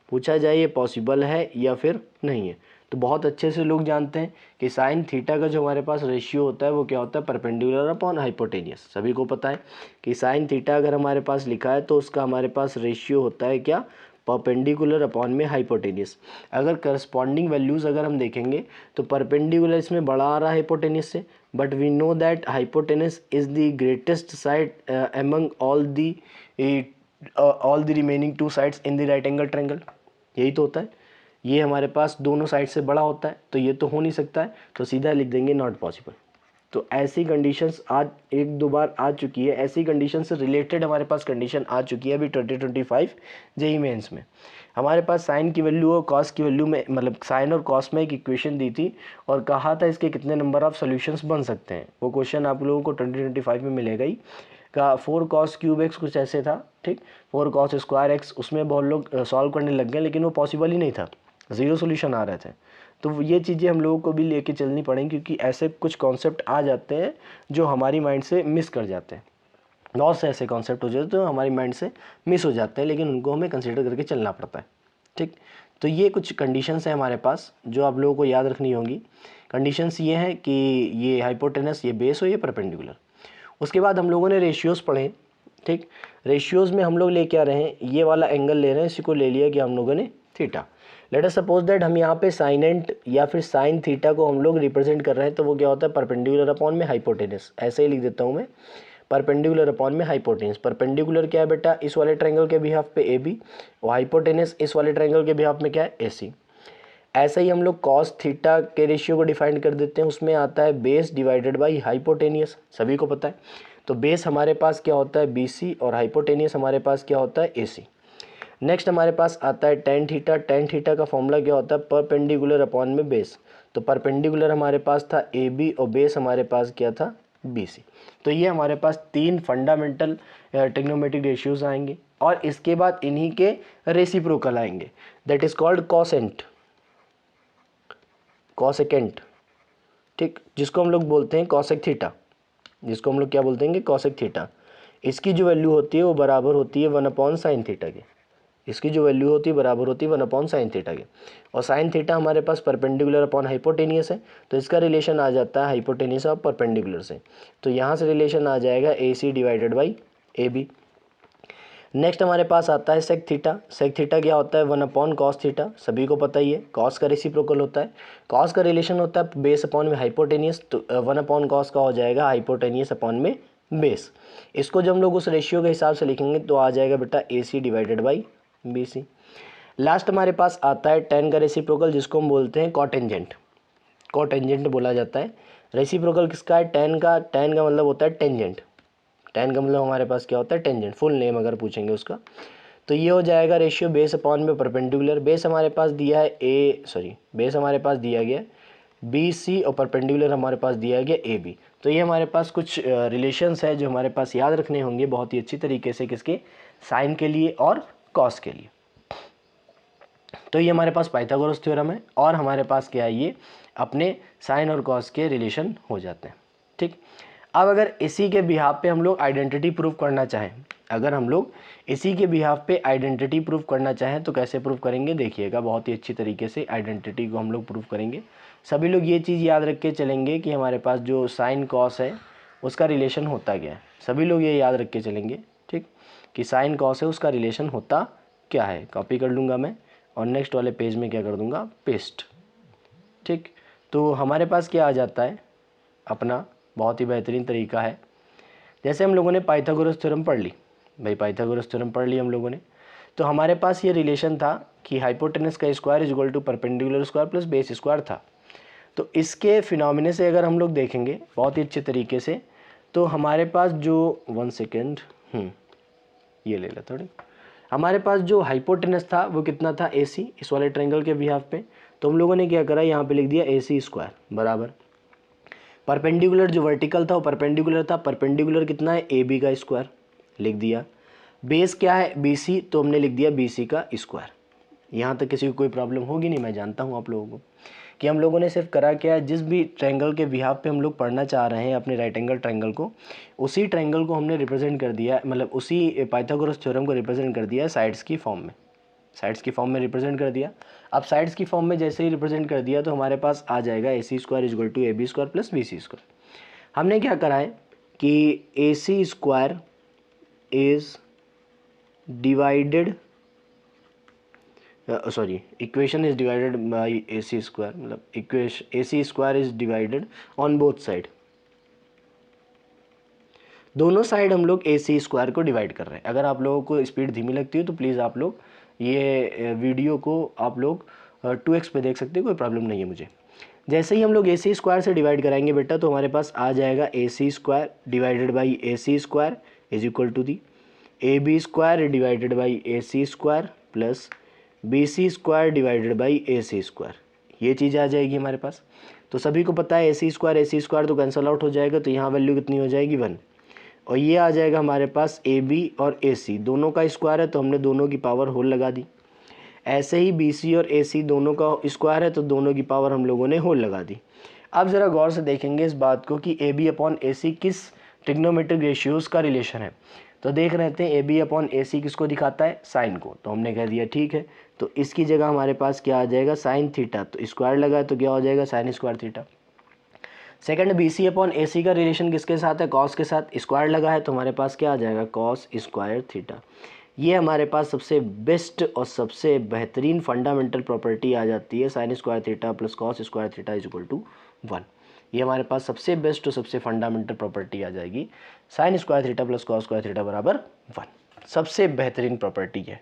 पूछा जाए ये पॉसिबल है या फिर नहीं है। तो बहुत अच्छे से लोग जानते हैं कि साइन थीटा का जो हमारे पास रेशियो होता है वो क्या होता है, परपेंडिकुलर अपॉन हाइपोटेनियस। सभी को पता है कि साइन थीटा अगर हमारे पास लिखा है तो उसका हमारे पास रेशियो होता है क्या, परपेंडिकुलर अपॉन में हाइपोटेनियस। अगर करस्पॉन्डिंग वैल्यूज़ अगर हम देखेंगे तो परपेंडिकुलर इसमें बड़ा आ रहा है हाइपोटेनियस से, but we know that hypotenuse is the greatest side among all the remaining two sides in the right angle triangle. यही तो होता है, ये हमारे पास दोनों साइड से बड़ा होता है, तो ये तो हो नहीं सकता है, तो सीधा लिख देंगे नॉट पॉसिबल। तो ऐसी कंडीशंस आज एक दो बार आ चुकी है, ऐसी कंडीशन से रिलेटेड हमारे पास कंडीशन आ चुकी है अभी 2025 जेई मेंस में। हमारे पास साइन की वैल्यू और कॉस की वैल्यू में, मतलब साइन और कॉस में एक इक्वेशन दी थी और कहा था इसके कितने नंबर ऑफ सॉल्यूशंस बन सकते हैं। वो क्वेश्चन आप लोगों को 2025 में मिलेगा ही, का 4 cos क्यूब एक्स कुछ ऐसे था, ठीक, 4 cos स्क्वायर एक्स। उसमें बहुत लोग सॉल्व करने लग गए लेकिन वो पॉसिबल ही नहीं था, ज़ीरो सोल्यूशन आ रहे थे। तो ये चीज़ें हम लोगों को भी लेके चलनी पड़ेंगी क्योंकि ऐसे कुछ कॉन्सेप्ट आ जाते हैं जो हमारी माइंड से मिस कर जाते हैं। बहुत से ऐसे कॉन्सेप्ट हो जाते हैं तो हमारी माइंड से मिस हो जाते हैं, लेकिन उनको हमें कंसिडर करके चलना पड़ता है, ठीक। तो ये कुछ कंडीशंस हैं हमारे पास जो आप लोगों को याद रखनी होंगी। कंडीशंस ये हैं कि ये हाइपोटेनस, ये बेस हो, ये परपेंडिकुलर। उसके बाद हम लोगों ने रेशियोज़ पढ़े, ठीक। रेशियोज़ में हम लोग ले क्या रहे हैं, ये वाला एंगल ले रहे हैं, इसी को ले लिया कि हम लोगों ने theta. Late us suppose that हम यहाँ पे साइनेंट या फिर साइन थीटा को हम लोग रिप्रेजेंट कर रहे हैं, तो वो क्या होता है, परपेंडिकुलर अपॉन में हाइपोटेनस। ऐसे ही लिख देता हूँ मैं, परपेंडिकुलर अपॉन में हाइपोटेनस। परपेंडिकुलर क्या है बेटा, इस वाले ट्रायंगल के बिहाफ पे ए बी, और हाइपोटेनस इस वाले ट्रायंगल के बिहाफ में क्या है, ए सी। ऐसे ही हम लोग कॉस थीटा के रेशियो को डिफाइन कर देते हैं, उसमें आता है बेस डिवाइडेड बाई हाइपोटेनियस, सभी को पता है। तो बेस हमारे पास क्या होता है, बी सी, और हाइपोटेनियस हमारे पास क्या होता है, ए सी। नेक्स्ट हमारे पास आता है टेन थीटा। टेन थीटा का फॉर्मूला क्या होता है, परपेंडिकुलर अपॉन में बेस। तो परपेंडिकुलर हमारे पास था ए बी और बेस हमारे पास क्या था, बी सी। तो ये हमारे पास तीन फंडामेंटल ट्रिग्नोमेट्रिक रेशियोज आएंगे और इसके बाद इन्हीं के रेसिप्रोकल आएंगे, दैट इज कॉल्ड कॉसेंट, कॉसेकेंट, ठीक, जिसको हम लोग बोलते हैं कॉसेक थीटा, जिसको हम लोग क्या बोलते हैं, कॉसेक थीटा। इसकी जो वैल्यू होती है वो बराबर होती है 1/sin थीटा के। इसकी जो वैल्यू होती है बराबर होती है 1/sin थीटा के। और साइन थीटा हमारे पास परपेंडिकुलर अपॉन हाइपोटेनियस है, तो इसका रिलेशन आ जाता है हाइपोटेनियस और परपेंडिकुलर से। तो यहाँ से रिलेशन आ जाएगा A C divided by A B. Next हमारे पास आता है सेक थीटा। सेक थीटा क्या होता है, 1/cos थीटा, सभी को पता ही है। कॉस का रेसिप्रोकल होता है, कॉस का रिलेशन होता है बेस अपॉन में हाइपोटेनियस, तो 1/cos का हो जाएगा हाइपोटेनियस अपॉन में बेस। इसको जब हम लोग उस रेशियो के हिसाब से लिखेंगे तो आ जाएगा बेटा A C divided by B C. Last हमारे पास आता है टेन का रेसिप्रोकल, जिसको हम बोलते हैं कॉटेंजेंट, कॉटेंजेंट बोला जाता है। रेसिप्रोकल किसका है, टेन का। टेन का मतलब होता है टेंजेंट, टेन का मतलब हमारे पास क्या होता है, टेंजेंट, फुल नेम अगर पूछेंगे उसका। तो ये हो जाएगा रेशियो बेस अपॉन में परपेंडिकुलर। बेस हमारे पास दिया है बेस हमारे पास दिया गया बी सी और परपेंडिकुलर हमारे पास दिया गया ए बी। तो ये हमारे पास कुछ रिलेशंस है जो हमारे पास याद रखने होंगे बहुत ही अच्छी तरीके से, किसके, साइन के लिए और कॉस के लिए। तो ये हमारे पास पाइथागोरस थ्योरम है और हमारे पास क्या है, ये अपने साइन और कॉस के रिलेशन हो जाते हैं, ठीक। अब अगर इसी के बिहाफ पे हम लोग आइडेंटिटी प्रूव करना चाहें, अगर हम लोग इसी के बिहाफ पे आइडेंटिटी प्रूव करना चाहें तो कैसे प्रूव करेंगे, देखिएगा बहुत ही अच्छी तरीके से आइडेंटिटी को हम लोग प्रूव करेंगे। सभी लोग ये चीज़ याद रख के चलेंगे कि हमारे पास जो साइन कॉस है उसका रिलेशन होता क्या है। सभी लोग ये याद रख के चलेंगे, ठीक, कि साइन कॉस है उसका रिलेशन होता क्या है। कॉपी कर लूँगा मैं और नेक्स्ट वाले पेज में क्या कर दूँगा, पेस्ट, ठीक। तो हमारे पास क्या आ जाता है, अपना बहुत ही बेहतरीन तरीका है। जैसे हम लोगों ने पाइथागोरस थ्योरम पढ़ ली, भाई पाइथागोरस थ्योरम पढ़ ली हम लोगों ने, तो हमारे पास ये रिलेशन था कि हाइपोटेनस का square is equal to perpendicular square plus base square था। तो इसके फिनोमिना से अगर हम लोग देखेंगे बहुत ही अच्छे तरीके से, तो हमारे पास जो 1 सेकेंड ये ले लो थोड़ी, हमारे पास जो हाइपोटेनस था वो कितना था, ए सी, इस वाले ट्रायंगल के बिहाफ पे। तो हम लोगों ने क्या करा, यहाँ पे लिख दिया ए सी स्क्वायर बराबर परपेंडिकुलर जो वर्टिकल था वो परपेंडिकुलर था, परपेंडिकुलर कितना है, ए बी का स्क्वायर लिख दिया। बेस क्या है, बी सी, तो हमने लिख दिया बी सी का स्क्वायर। यहाँ तक किसी को कोई प्रॉब्लम होगी नहीं, मैं जानता हूँ आप लोगों को कि हम लोगों ने सिर्फ करा क्या है, जिस भी ट्रायंगल के बिहाफ पे हम लोग पढ़ना चाह रहे हैं अपने राइट एंगल ट्रायंगल को, उसी ट्रायंगल को हमने रिप्रेजेंट कर दिया, मतलब उसी पाइथागोरस थ्योरम को रिप्रेजेंट कर दिया साइड्स की फॉर्म में, साइड्स की फॉर्म में रिप्रेजेंट कर दिया। अब साइड्स की फॉर्म में जैसे ही रिप्रेजेंट कर दिया तो हमारे पास आ जाएगा A C square is equal to A B square plus B C square. हमने क्या करा है कि A C square is divided, equation is divided by A C square, मतलब equation A C square is divided on both side, दोनों साइड हम लोग ए सी स्क्वायर को डिवाइड कर रहे हैं। अगर आप लोगों को स्पीड धीमी लगती है तो प्लीज़ आप लोग ये वीडियो को आप लोग 2x पे देख सकते हैं, कोई प्रॉब्लम नहीं है मुझे। जैसे ही हम लोग ए सी स्क्वायर से डिवाइड कराएंगे बेटा तो हमारे पास आ जाएगा A C square divided by A C square is equal to the A B square divided by A C square plus B C square divided by A C square, ये चीज़ आ जाएगी हमारे पास। तो सभी को पता है ए सी स्क्वायर तो कैंसल आउट हो जाएगा, तो यहाँ वैल्यू कितनी हो जाएगी 1, और ये आ जाएगा हमारे पास ए बी और ए सी दोनों का स्क्वायर है तो हमने दोनों की पावर होल लगा दी। ऐसे ही बी सी और ए सी दोनों का स्क्वायर है तो दोनों की पावर हम लोगों ने होल लगा दी। अब ज़रा गौर से देखेंगे इस बात को कि ए बी अपॉन ए सी किस ट्रिग्नोमेट्रिक रेशियोज़ का रिलेशन है। तो देख रहे थे ए बी अपॉन ए सी किसको दिखाता है, साइन को, तो हमने कह दिया ठीक है। तो इसकी जगह हमारे पास क्या आ जाएगा, साइन थीटा, तो स्क्वायर लगा तो क्या हो जाएगा, sine square theta. Second B C upon A C का रिलेशन किसके साथ है, कॉस के साथ, स्क्वायर लगा है तो हमारे पास क्या आ जाएगा, कॉस स्क्वायर थीटा। ये हमारे पास सबसे बेस्ट और सबसे बेहतरीन फंडामेंटल प्रॉपर्टी आ जाती है, sine square theta plus cos square theta is equal to 1। ये हमारे पास सबसे बेस्ट और सबसे फंडामेंटल प्रॉपर्टी आ जाएगी, sign square theta plus cos square theta बराबर 1, सबसे बेहतरीन प्रॉपर्टी है।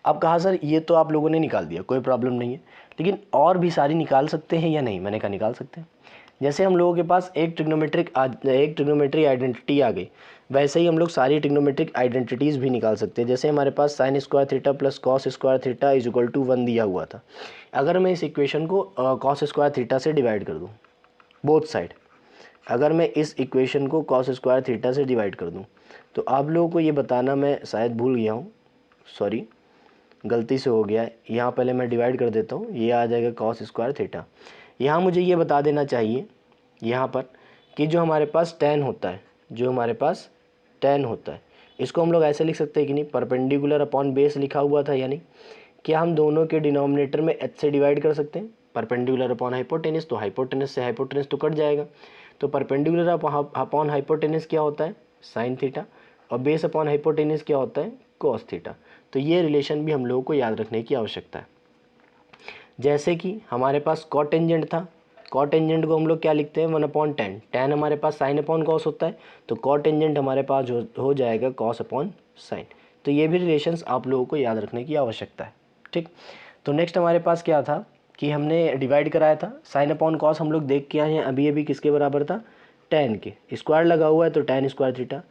अब कहा सर ये तो आप लोगों ने निकाल दिया, कोई प्रॉब्लम नहीं है, लेकिन और भी सारी निकाल सकते हैं या नहीं, मैंने कहा निकाल सकते हैं। जैसे हम लोगों के पास एक ट्रिग्नोमेट्री आइडेंटिटी आ गई, वैसे ही हम लोग सारी ट्रिग्नोमेट्रिक आइडेंटिटीज़ भी निकाल सकते हैं। जैसे हमारे पास sine square theta plus cos square theta is equal to 1 दिया हुआ था। अगर मैं इस इक्वेशन को कॉस स्क्वायर थीटा से डिवाइड कर दूँ बोथ साइड, अगर मैं इस इक्वेशन को कॉस स्क्वायर थीटा से डिवाइड कर दूं, तो आप लोगों को ये बताना मैं शायद भूल गया हूँ, सॉरी गलती से हो गया है। यहाँ पहले मैं डिवाइड कर देता हूँ, ये आ जाएगा कॉस स्क्वायर थीटा। यहाँ मुझे ये बता देना चाहिए यहाँ पर कि जो हमारे पास tan होता है, जो हमारे पास tan होता है, इसको हम लोग ऐसे लिख सकते हैं कि नहीं, परपेंडिकुलर अपॉन बेस लिखा हुआ था, यानी क्या हम दोनों के डिनोमिनेटर में h से डिवाइड कर सकते हैं। परपेंडिकुलर अपॉन हाइपोटेनस, तो हाइपोटेनस से हाइपोटेनस तो कट जाएगा, तो परपेंडिकुलर अपॉन हाइपोटेनस क्या होता है, साइन थीटा, और बेस अपॉन हाइपोटेनस क्या होता है, कॉस थीटा। तो ये रिलेशन भी हम लोगों को याद रखने की आवश्यकता है। जैसे कि हमारे पास कॉट टेंजेंट था, कॉट टेंजेंट को हम लोग क्या लिखते हैं, 1/tan, tan हमारे पास साइन अपॉन कॉस होता है, तो कॉट टेंजेंट हमारे पास हो जाएगा कॉस अपॉन साइन। तो ये भी रिलेशंस आप लोगों को याद रखने की आवश्यकता है, ठीक। तो नेक्स्ट हमारे पास क्या था कि हमने डिवाइड कराया था, साइन अपॉन कॉस हम लोग देख के आए हैं अभी अभी किसके बराबर था, tan के, स्क्वायर लगा हुआ है तो tan स्क्वायर थीटा,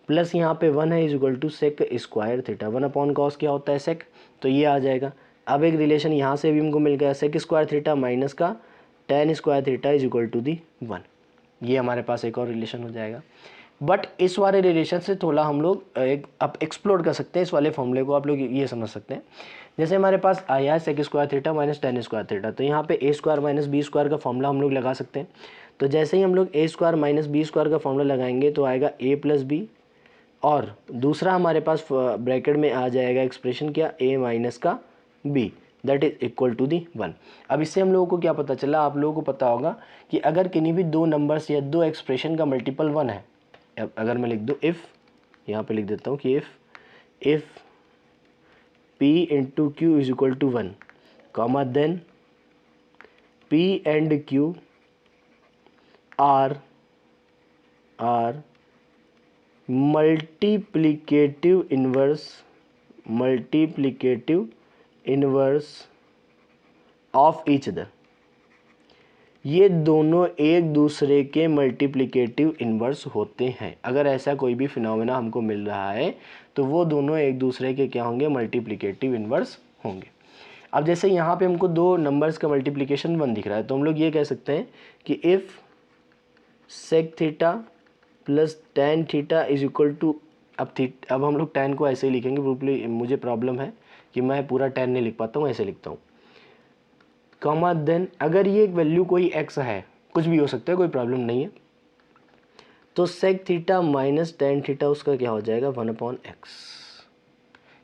प्लस यहाँ पे 1 है is equal to sec square theta, 1 upon cos क्या होता है, सेक, तो ये आ जाएगा। अब एक रिलेशन यहाँ से भी हमको मिल गया, सेक स्क्वायर थीटा माइनस का tan square theta is equal to the 1, ये हमारे पास एक और रिलेशन हो जाएगा। बट इस वाले रिलेशन से थोड़ा हम लोग अब एक्सप्लोर कर सकते हैं इस वाले फॉर्मूले को, आप लोग ये समझ सकते हैं। जैसे हमारे पास आया है sec square theta minus tan square theta, तो यहाँ पे a square minus B square का फॉर्मूला हम लोग लगा सकते हैं। तो जैसे ही हम लोग a square minus B square का फॉर्मूला लगाएंगे तो आएगा a प्लस बी, और दूसरा हमारे पास ब्रैकेट में आ जाएगा एक्सप्रेशन क्या, a माइनस का b, that is equal to the 1। अब इससे हम लोगों को क्या पता चला, आप लोगों को पता होगा कि अगर किन्हीं भी दो नंबर्स या दो एक्सप्रेशन का मल्टीपल 1 है, अगर मैं लिख दूँ इफ़, यहाँ पे लिख देता हूँ कि if p into Q is equal to 1, comma then p and q are multiplicative inverse of each other, ये दोनों एक दूसरे के मल्टीप्लिकेटिव इनवर्स होते हैं। अगर ऐसा कोई भी फिनोमेना हमको मिल रहा है तो वो दोनों एक दूसरे के क्या होंगे, मल्टीप्लिकेटिव इनवर्स होंगे। अब जैसे यहाँ पे हमको दो नंबर्स का मल्टीप्लिकेशन 1 दिख रहा है, तो हम लोग ये कह सकते हैं कि if sec theta plus tan theta is equal to, अब हम लोग tan को ऐसे ही लिखेंगे, प्रूफली मुझे प्रॉब्लम है कि मैं पूरा tan नहीं लिख पाता हूँ, ऐसे लिखता हूँ, कॉमा देन अगर ये एक वैल्यू कोई x है, कुछ भी हो सकता है, कोई प्रॉब्लम नहीं है, तो sec theta minus tan theta उसका क्या हो जाएगा, 1/x,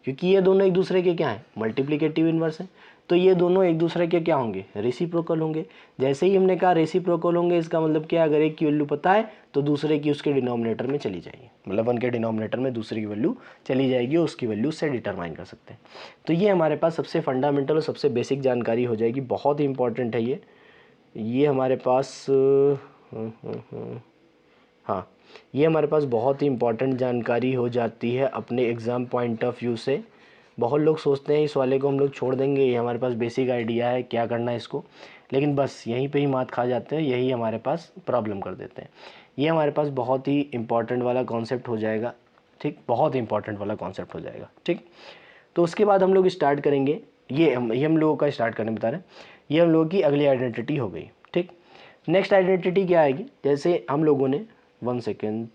क्योंकि ये दोनों एक दूसरे के क्या हैं, मल्टीप्लिकेटिव इनवर्स हैं, तो ये दोनों एक दूसरे के क्या होंगे, रेसिप्रोकल होंगे। जैसे ही हमने कहा रेसिप्रोकल होंगे, इसका मतलब क्या, अगर एक की वैल्यू पता है तो दूसरे की उसके डिनोमिनेटर में चली जाएगी, मतलब 1 के डिनोमिनेटर में दूसरे की वैल्यू चली जाएगी, उसकी वैल्यू से डिटरमाइन कर सकते हैं। तो ये हमारे पास सबसे फंडामेंटल और सबसे बेसिक जानकारी हो जाएगी, बहुत ही इंपॉर्टेंट है ये हमारे पास हाँ, ये हमारे पास बहुत ही इंपॉर्टेंट जानकारी हो जाती है अपने एग्ज़ाम पॉइंट ऑफ व्यू से। बहुत लोग सोचते हैं इस वाले को हम लोग छोड़ देंगे, ये हमारे पास बेसिक आइडिया है, क्या करना है इसको, लेकिन बस यहीं पे ही मात खा जाते हैं, यही हमारे पास प्रॉब्लम कर देते हैं। ये हमारे पास बहुत ही इंपॉर्टेंट वाला कॉन्सेप्ट हो जाएगा, ठीक, बहुत ही इंपॉर्टेंट वाला कॉन्सेप्ट हो जाएगा, ठीक। तो उसके बाद हम लोग स्टार्ट करेंगे, ये हम लोगों का स्टार्ट करने बता रहे हैं, ये हम लोगों की अगली आइडेंटिटी हो गई, ठीक। नेक्स्ट आइडेंटिटी क्या आएगी, जैसे हम लोगों ने 1 सेकेंड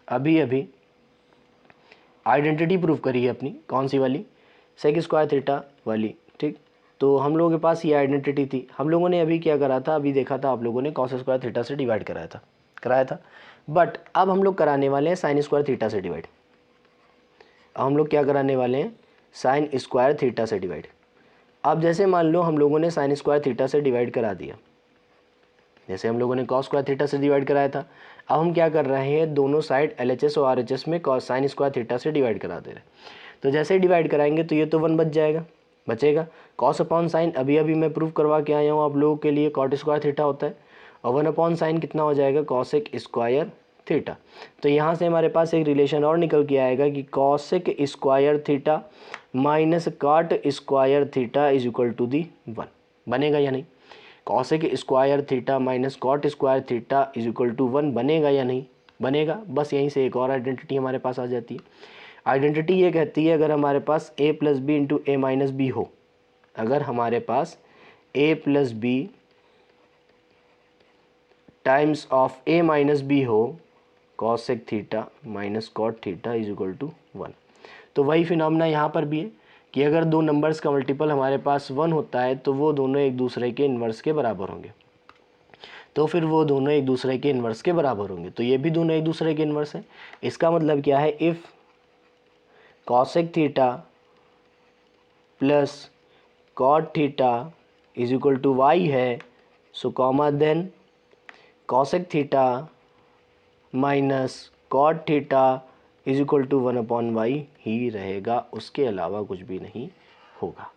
अभी आइडेंटिटी प्रूव करी है अपनी, कौन सी वाली, सेक स्क्वायर थीटा वाली, ठीक। तो हम लोगों के पास ये आइडेंटिटी थी, हम लोगों ने अभी क्या करा था, अभी देखा था आप लोगों ने कॉस स्क्वायर थीटा से डिवाइड कराया था, बट अब हम लोग कराने वाले हैं साइन स्क्वायर थीटा से डिवाइड। अब हम लोग क्या कराने वाले हैं, साइन स्क्वायर थीटा से डिवाइड। अब जैसे मान लो हम लोगों ने साइन स्क्वायर थीटा से डिवाइड करा दिया, जैसे हम लोगों ने कॉस स्क्वायर थीटा से डिवाइड कराया था, अब हम क्या कर रहे हैं, दोनों साइड LHS और RHS में कॉस साइन स्क्वायर थीटा से डिवाइड करा दे रहे हैं। तो जैसे ही डिवाइड कराएंगे तो ये तो 1 बचेगा, कॉस अपॉन साइन अभी मैं प्रूव करवा के आया हूँ आप लोगों के लिए, कॉट स्क्वायर थीटा होता है, और 1 अपॉन साइन कितना हो जाएगा, कॉसेक स्क्वायर थीटा। तो यहाँ से हमारे पास एक रिलेशन और निकल के आएगा कि cosec square theta minus cot square theta is equal to the 1, बनेगा या नहीं। Cosec square theta minus cot square theta is equal to 1 बनेगा या नहीं बनेगा। बस यहीं से एक और आइडेंटिटी हमारे पास आ जाती है। आइडेंटिटी ये कहती है अगर हमारे पास a plus b into a minus b हो, अगर हमारे पास a plus b times of a minus b हो, cosec theta minus cot theta is equal to 1। तो वही फिनोमेना यहाँ पर भी है कि अगर दो नंबर्स का मल्टीपल हमारे पास 1 होता है तो वो दोनों एक दूसरे के इन्वर्स के बराबर होंगे। तो फिर वो दोनों एक दूसरे के इन्वर्स के बराबर होंगे, तो ये भी दोनों एक दूसरे के इन्वर्स हैं। इसका मतलब क्या है, if cosec theta plus cot theta is equal to y है, so comma then cosec theta minus cot theta is equal to 1/y ही रहेगा, उसके अलावा कुछ भी नहीं होगा।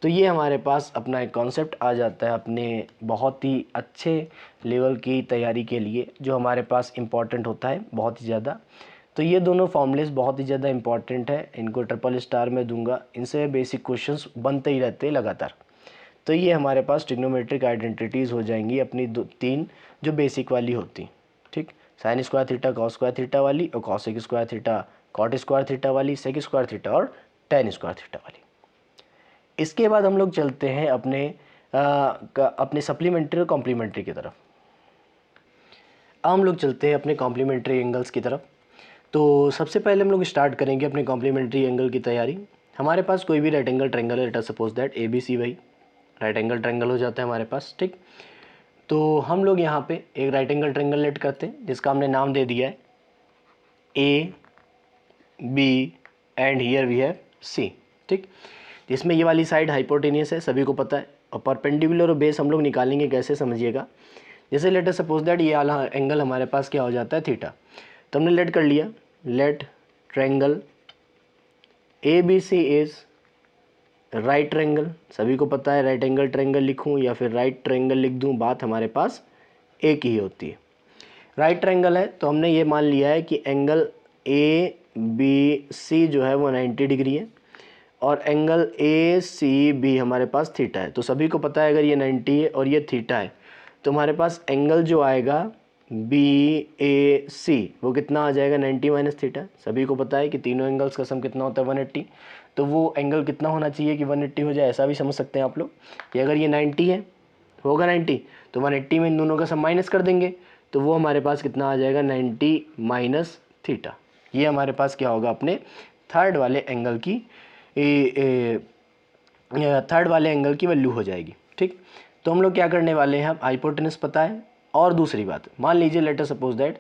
तो ये हमारे पास अपना एक कॉन्सेप्ट आ जाता है अपने बहुत ही अच्छे लेवल की तैयारी के लिए, जो हमारे पास इम्पॉर्टेंट होता है बहुत ही ज़्यादा। तो ये दोनों फॉर्मूलेस बहुत ही ज़्यादा इंपॉर्टेंट है, इनको ट्रिपल स्टार में दूंगा, इनसे बेसिक क्वेश्चंस बनते ही रहते हैं लगातार। तो ये हमारे पास ट्रिग्नोमेट्रिक आइडेंटिटीज़ हो जाएंगी अपनी तीन जो बेसिक वाली होती, ठीक, sine square theta cos square theta वाली, और cosec square theta cot square theta वाली, सेक स्क्वायर थीटा और टेन स्क्वायर थीटा वाली। इसके बाद हम लोग चलते हैं अपने सप्लीमेंट्री और कॉम्प्लीमेंट्री की तरफ। अब हम लोग चलते हैं अपने कॉम्प्लीमेंट्री एंगल्स की तरफ। तो सबसे पहले हम लोग स्टार्ट करेंगे अपने कॉम्प्लीमेंट्री एंगल की तैयारी। हमारे पास कोई भी राइट एंगल ट्रायंगल है, let us suppose that A B C Y right angle triangle हो जाता है हमारे पास, ठीक। तो हम लोग यहाँ पे एक राइट एंगल ट्रायंगल लेट करते हैं जिसका हमने नाम दे दिया है A B and here we have C, ठीक। इसमें ये वाली साइड हाइपोटेनियस है, सभी को पता है, और परपेंडिकुलर और बेस हम लोग निकालेंगे कैसे, समझिएगा। जैसे लेट अस सपोज दैट ये वाला एंगल हमारे पास क्या हो जाता है, थीटा। तो हमने लेट कर लिया, let triangle A B C is right triangle, सभी को पता है राइट एंगल ट्रायंगल लिखूं या फिर राइट ट्रायंगल लिख दूं, बात हमारे पास एक ही होती है। राइट ट्रायंगल है तो हमने ये मान लिया है कि एंगल ए बी सी जो है वो 90 डिग्री है, और एंगल ए सी बी हमारे पास थीटा है। तो सभी को पता है अगर ये 90 है और ये थीटा है तो हमारे पास एंगल जो आएगा बी ए सी वो कितना आ जाएगा, 90 माइनस थीटा। सभी को पता है कि तीनों एंगल्स का सम कितना होता है, 180। तो वो एंगल कितना होना चाहिए कि 180 हो जाए, ऐसा भी समझ सकते हैं आप लोग कि अगर ये 90 है होगा 90 तो 180 में इन दोनों का सम माइनस कर देंगे, तो वो हमारे पास कितना आ जाएगा, 90 माइनस थीटा। ये हमारे पास क्या होगा, अपने थर्ड वाले एंगल की वैल्यू हो जाएगी, ठीक। तो हम लोग क्या करने वाले हैं, अब हाइपोटेनस पता है। और दूसरी बात, मान लीजिए लेट अस सपोज दैट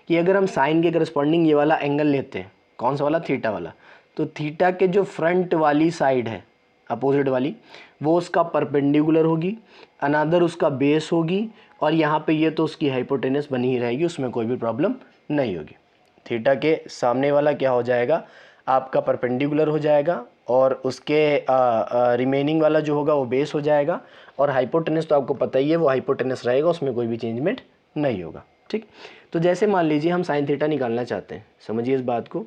कि अगर हम साइन के करस्पॉन्डिंग ये वाला एंगल लेते हैं, कौन सा वाला, थीटा वाला, तो थीटा के जो फ्रंट वाली साइड है अपोजिट वाली वो उसका परपेंडिकुलर होगी, अनदर उसका बेस होगी, और यहाँ पे ये तो उसकी हाइपोटेनस बनी ही रहेगी, उसमें कोई भी प्रॉब्लम नहीं होगी। थीटा के सामने वाला क्या हो जाएगा, आपका परपेंडिकुलर हो जाएगा, और उसके रिमेनिंग वाला जो होगा वो बेस हो जाएगा, और हाइपोटेनस तो आपको पता ही है वो हाइपोटेनस रहेगा, उसमें कोई भी चेंजमेंट नहीं होगा, ठीक। तो जैसे मान लीजिए हम साइन थीटा निकालना चाहते हैं, समझिए इस बात को,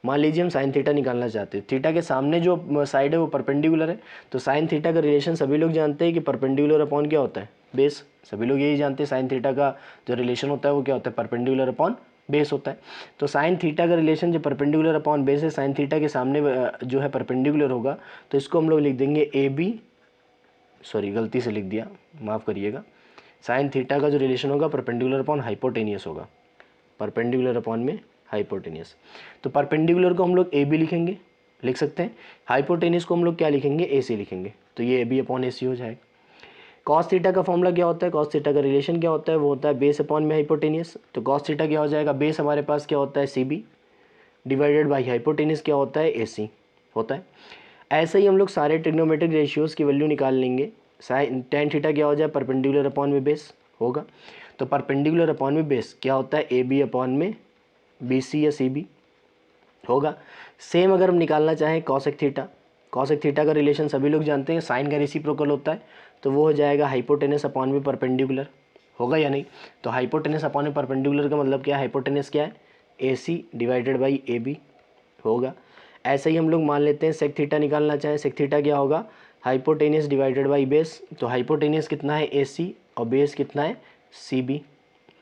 मान लीजिए हम साइन थीटा निकालना चाहते हैं, थीटा के सामने जो साइड है वो परपेंडिकुलर है, तो साइन थीटा का रिलेशन सभी लोग जानते हैं कि परपेंडिकुलर अपॉन क्या होता है, बेस। सभी लोग यही जानते हैं साइन थीटा का जो रिलेशन होता है वो क्या होता है, परपेंडिकुलर अपॉन बेस होता है। तो साइन थीटा का रिलेशन जो परपेंडिकुलर अपॉन बेस है, साइन थीटा के सामने जो है परपेंडिकुलर होगा, तो इसको हम लोग लिख देंगे ए बी, सॉरी गलती से लिख दिया, माफ़ करिएगा। साइन थीटा का जो रिलेशन होगा परपेंडिकुलर अपॉन हाइपोटेनियस होगा, परपेंडिकुलर अपॉन में हाइपोटेनियस। तो परपेंडिकुलर को हम लोग ए बी लिखेंगे, लिख सकते हैं, हाइपोटेनियस को हम लोग क्या लिखेंगे, ए सी लिखेंगे, तो ये ए बी अपॉन ए सी हो जाएगा। कॉस थीटा का फॉर्मूला क्या होता है, कॉस थीटा का रिलेशन क्या होता है, वो होता है बेस अपॉन में हाइपोटेनियस। तो कॉस थीटा क्या हो जाएगा, बेस हमारे पास क्या होता है, C B divided by hypotenuse क्या होता है, ए सी होता है। ऐसे ही हम लोग सारे ट्रिग्नोमेट्रिक रेशियोज़ की वैल्यू निकाल लेंगे। साइन टेन थीटा क्या हो जाए, परपेंडिकुलर अपॉन में बेस होगा, तो परपेंडिकुलर अपॉन में बेस क्या होता है, ए बी अपॉन में बी सी या सी बी होगा। सेम अगर हम निकालना चाहें कॉसेक थीटा, कॉसेक थीटा का रिलेशन सभी लोग जानते हैं, साइन का रेसिप्रोकल होता है, तो वो हो जाएगा हाइपोटेनस अपॉन में परपेंडिकुलर, होगा या नहीं। तो हाइपोटेनस अपॉन में परपेंडिकुलर का मतलब क्या है, हाइपोटेनस क्या है, A C divided by A B होगा। ऐसे ही हम लोग मान लेते हैं सेक थीटा निकालना चाहें, सेक थीटा क्या होगा, हाइपोटेनियस डिवाइडेड बाई बेस, तो हाइपोटेनियस कितना है AC और बेस कितना है CB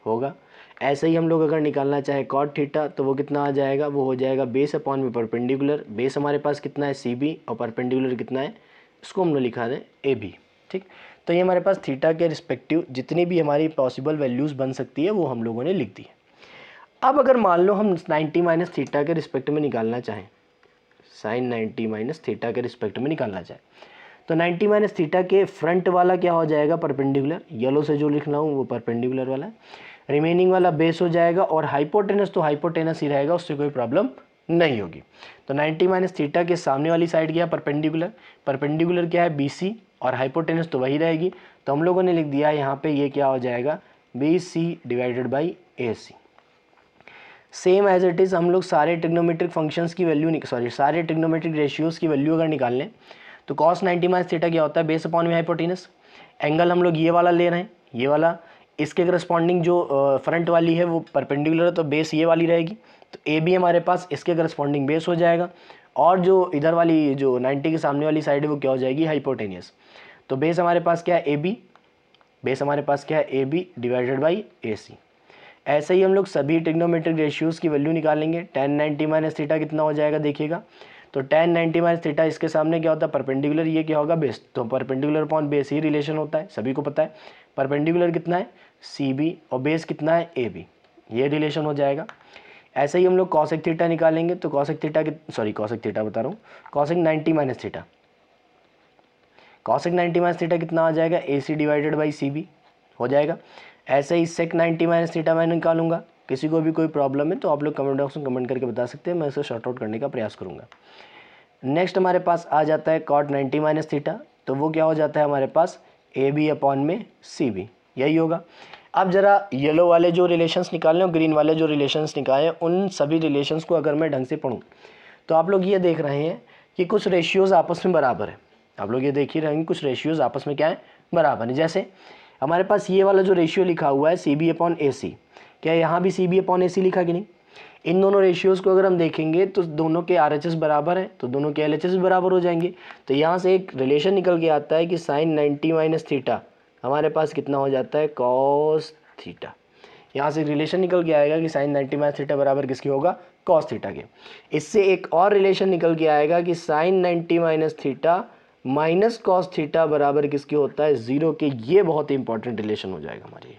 होगा। ऐसे ही हम लोग अगर निकालना चाहे कॉट थीटा तो वो कितना आ जाएगा, वो हो जाएगा बेस अपॉन में परपेंडिकुलर। बेस हमारे पास कितना है CB और परपेंडिकुलर कितना है, इसको हम लोग लिखा दें AB। ठीक, तो ये हमारे पास थीटा के रिस्पेक्टिव जितनी भी हमारी पॉसिबल वैल्यूज़ बन सकती है वो हम लोगों ने लिख दी है। अब अगर मान लो हम 90 माइनस थीटा के रिस्पेक्ट में निकालना चाहें, साइन 90 माइनस थीटा के रिस्पेक्ट में निकालना चाहें, तो 90 माइनस थीटा के फ्रंट वाला क्या हो जाएगा, परपेंडिकुलर, येलो से जो लिख रहा हूँ वो परपेंडिकुलर वाला है, रिमेनिंग वाला बेस हो जाएगा, और हाइपोटेनस तो हाइपोटेनस ही रहेगा, उससे कोई प्रॉब्लम नहीं होगी। तो 90 माइनस थीटा के सामने वाली साइड क्या है, परपेंडिकुलर, परपेंडिकुलर क्या है BC, और हाइपोटेनस तो वही रहेगी। तो हम लोगों ने लिख दिया यहाँ पे ये क्या हो जाएगा, BC divided by AC। Same as it is हम लोग सारे ट्रिग्नोमेट्रिक फंक्शंस की वैल्यू सारे ट्रिग्नोमेट्रिक रेशियोज़ की वैल्यू अगर निकाल लें तो cos 90 माइनस थीटा क्या होता है, बेस अपॉन में हाइपोटेनस। एंगल हम लोग ये वाला ले रहे हैं, ये वाला, इसके करस्पॉन्डिंग जो फ्रंट वाली है वो परपेंडिकुलर है तो बेस ये वाली रहेगी, तो AB हमारे पास इसके करस्पॉन्डिंग बेस हो जाएगा, और जो इधर वाली जो 90 के सामने वाली साइड है वो क्या हो जाएगी, हाइपोटेनियस। तो बेस हमारे पास क्या है AB, बेस हमारे पास क्या है AB डिवाइडेड बाई AC। ऐसे ही हम लोग सभी ट्रिग्नोमेट्रिक रेशियोज़ की वैल्यू निकालेंगे। tan 90 माइनस थीटा कितना हो जाएगा देखिएगा, तो tan 90 माइनस थीटा इसके सामने क्या होता है, परपेंडिकुलर, ये क्या होगा बेस, तो परपेंडिकुलर अपॉन बेस ही रिलेशन होता है, सभी को पता है। परपेंडिकुलर कितना है CB और बेस कितना है AB, ये रिलेशन हो जाएगा। ऐसे ही हम लोग कॉसेक थीटा निकालेंगे, तो कॉसेक थीटा कॉसेक थीटा बता रहा हूँ, cosec 90 minus theta, cosec 90 minus theta कितना आ जाएगा, AC डिवाइडेड बाई CB हो जाएगा। ऐसे ही सेक 90 माइनस थीटा मैं निकालूंगा। किसी को भी कोई प्रॉब्लम है तो आप लोग कमेंट बॉक्स में कमेंट करके बता सकते हैं, मैं इसे शॉर्ट आउट करने का प्रयास करूंगा। नेक्स्ट हमारे पास आ जाता है कॉट 90 माइनस थीटा, तो वो क्या हो जाता है हमारे पास AB अपॉन में CB, यही होगा। अब जरा येलो वाले जो रिलेशंस निकालने और ग्रीन वाले जो रिलेशंस निकाले उन सभी रिलेशंस को अगर मैं ढंग से पढ़ूँ तो आप लोग ये देख रहे हैं कि कुछ रेशियोज़ आपस में बराबर है। आप लोग ये देख ही रहे हैं कुछ रेशियोज़ आपस में क्या है, बराबर है। जैसे हमारे पास ये वाला जो रेशियो लिखा हुआ है CB अपॉन AC, क्या यहाँ भी CB अपॉन AC लिखा कि नहीं। इन दोनों रेशियोज़ को अगर हम देखेंगे तो दोनों के RHS बराबर है तो दोनों के LHS भी बराबर हो जाएंगे। तो यहाँ से एक रिलेशन निकल के आता है कि साइन 90 माइनस थीटा हमारे पास कितना हो जाता है, कॉस थीटा। यहाँ से रिलेशन निकल के आएगा कि साइन 90 माइनस थीटा बराबर किसकी होगा, कॉस थीटा के। इससे एक और रिलेशन निकल के आएगा कि sine 90 minus theta minus cos theta बराबर किसकी होता है, 0 के। ये बहुत ही इंपॉर्टेंट रिलेशन हो जाएगा हमारे लिए,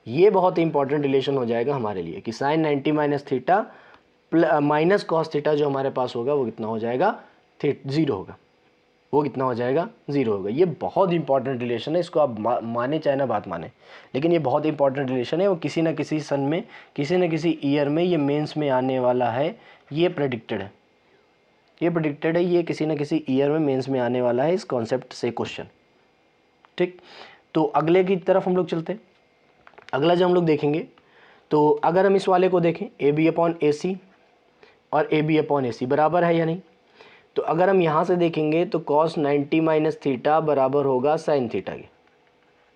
ये बहुत ही इंपॉर्टेंट रिलेशन हो जाएगा हमारे लिए कि sine 90 minus theta minus cos theta जो हमारे पास होगा वो कितना हो जाएगा, 0 होगा, वो कितना हो जाएगा, 0 होगा। ये बहुत इंपॉर्टेंट रिलेशन है, इसको आप माने चाहे ना बात माने, लेकिन ये बहुत इंपॉर्टेंट रिलेशन है। वो किसी ना किसी सन में, किसी न किसी ईयर में ये मेंस में आने वाला है, ये प्रेडिक्टेड है, ये प्रेडिक्टेड है, ये किसी न किसी ईयर में मेंस में आने वाला है इस कॉन्सेप्ट से क्वेश्चन। ठीक, तो अगले की तरफ हम लोग चलते हैं। अगला जो हम लोग देखेंगे तो अगर हम इस वाले को देखें AB अपॉन AC और AB अपॉन AC बराबर है या नहीं, तो अगर हम यहाँ से देखेंगे तो cos 90 माइनस थीटा बराबर होगा साइन थीटा के,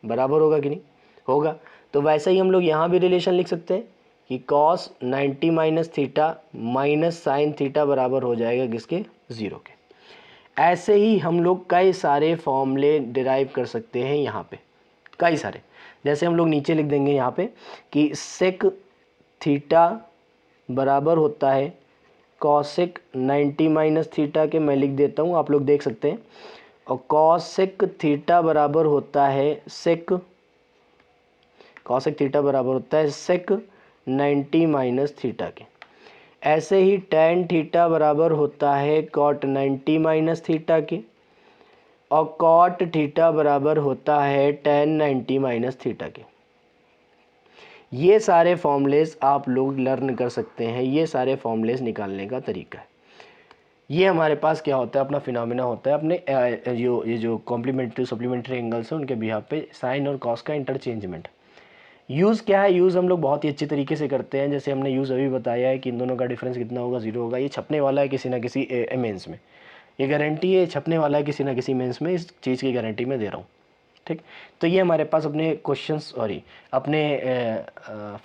बराबर होगा कि नहीं होगा। तो वैसे ही हम लोग यहाँ भी रिलेशन लिख सकते हैं कि cos 90 minus theta minus sine theta बराबर हो जाएगा किसके, 0 के। ऐसे ही हम लोग कई सारे फॉर्मूले डिराइव कर सकते हैं यहाँ पे, कई सारे। जैसे हम लोग नीचे लिख देंगे यहाँ पे कि सेक थीटा बराबर होता है कॉसेक 90 माइनस थीटा के, मैं लिख देता हूँ, आप लोग देख सकते हैं। और कॉसेक थीटा बराबर होता है सेक, कॉसेक थीटा बराबर होता है सेक 90 माइनस थीटा के। ऐसे ही tan थीटा बराबर होता है कॉट 90 माइनस थीटा के, और कॉट थीटा बराबर होता है tan 90 माइनस थीटा के। ये सारे फॉर्मूलेस आप लोग लर्न कर सकते हैं, ये सारे फॉर्मूलेस निकालने का तरीका है। ये हमारे पास क्या होता है, अपना फिनोमेना होता है, अपने ये जो कॉम्प्लीमेंट्री सप्लीमेंट्री एंगल्स हैं उनके बिहाफ पे साइन और कॉस का इंटरचेंजमेंट। यूज़ क्या है, यूज़ हम लोग बहुत ही अच्छी तरीके से करते हैं। जैसे हमने यूज़ अभी बताया है कि इन दोनों का डिफरेंस कितना होगा, 0 होगा। ये छपने वाला है किसी ना किसी मेंस में, ये गारंटी है, छपने वाला है किसी ना किसी मेंस में, इस चीज़ की गारंटी मैं दे रहा हूँ। ठीक, तो ये हमारे पास अपने क्वेश्चंस सॉरी अपने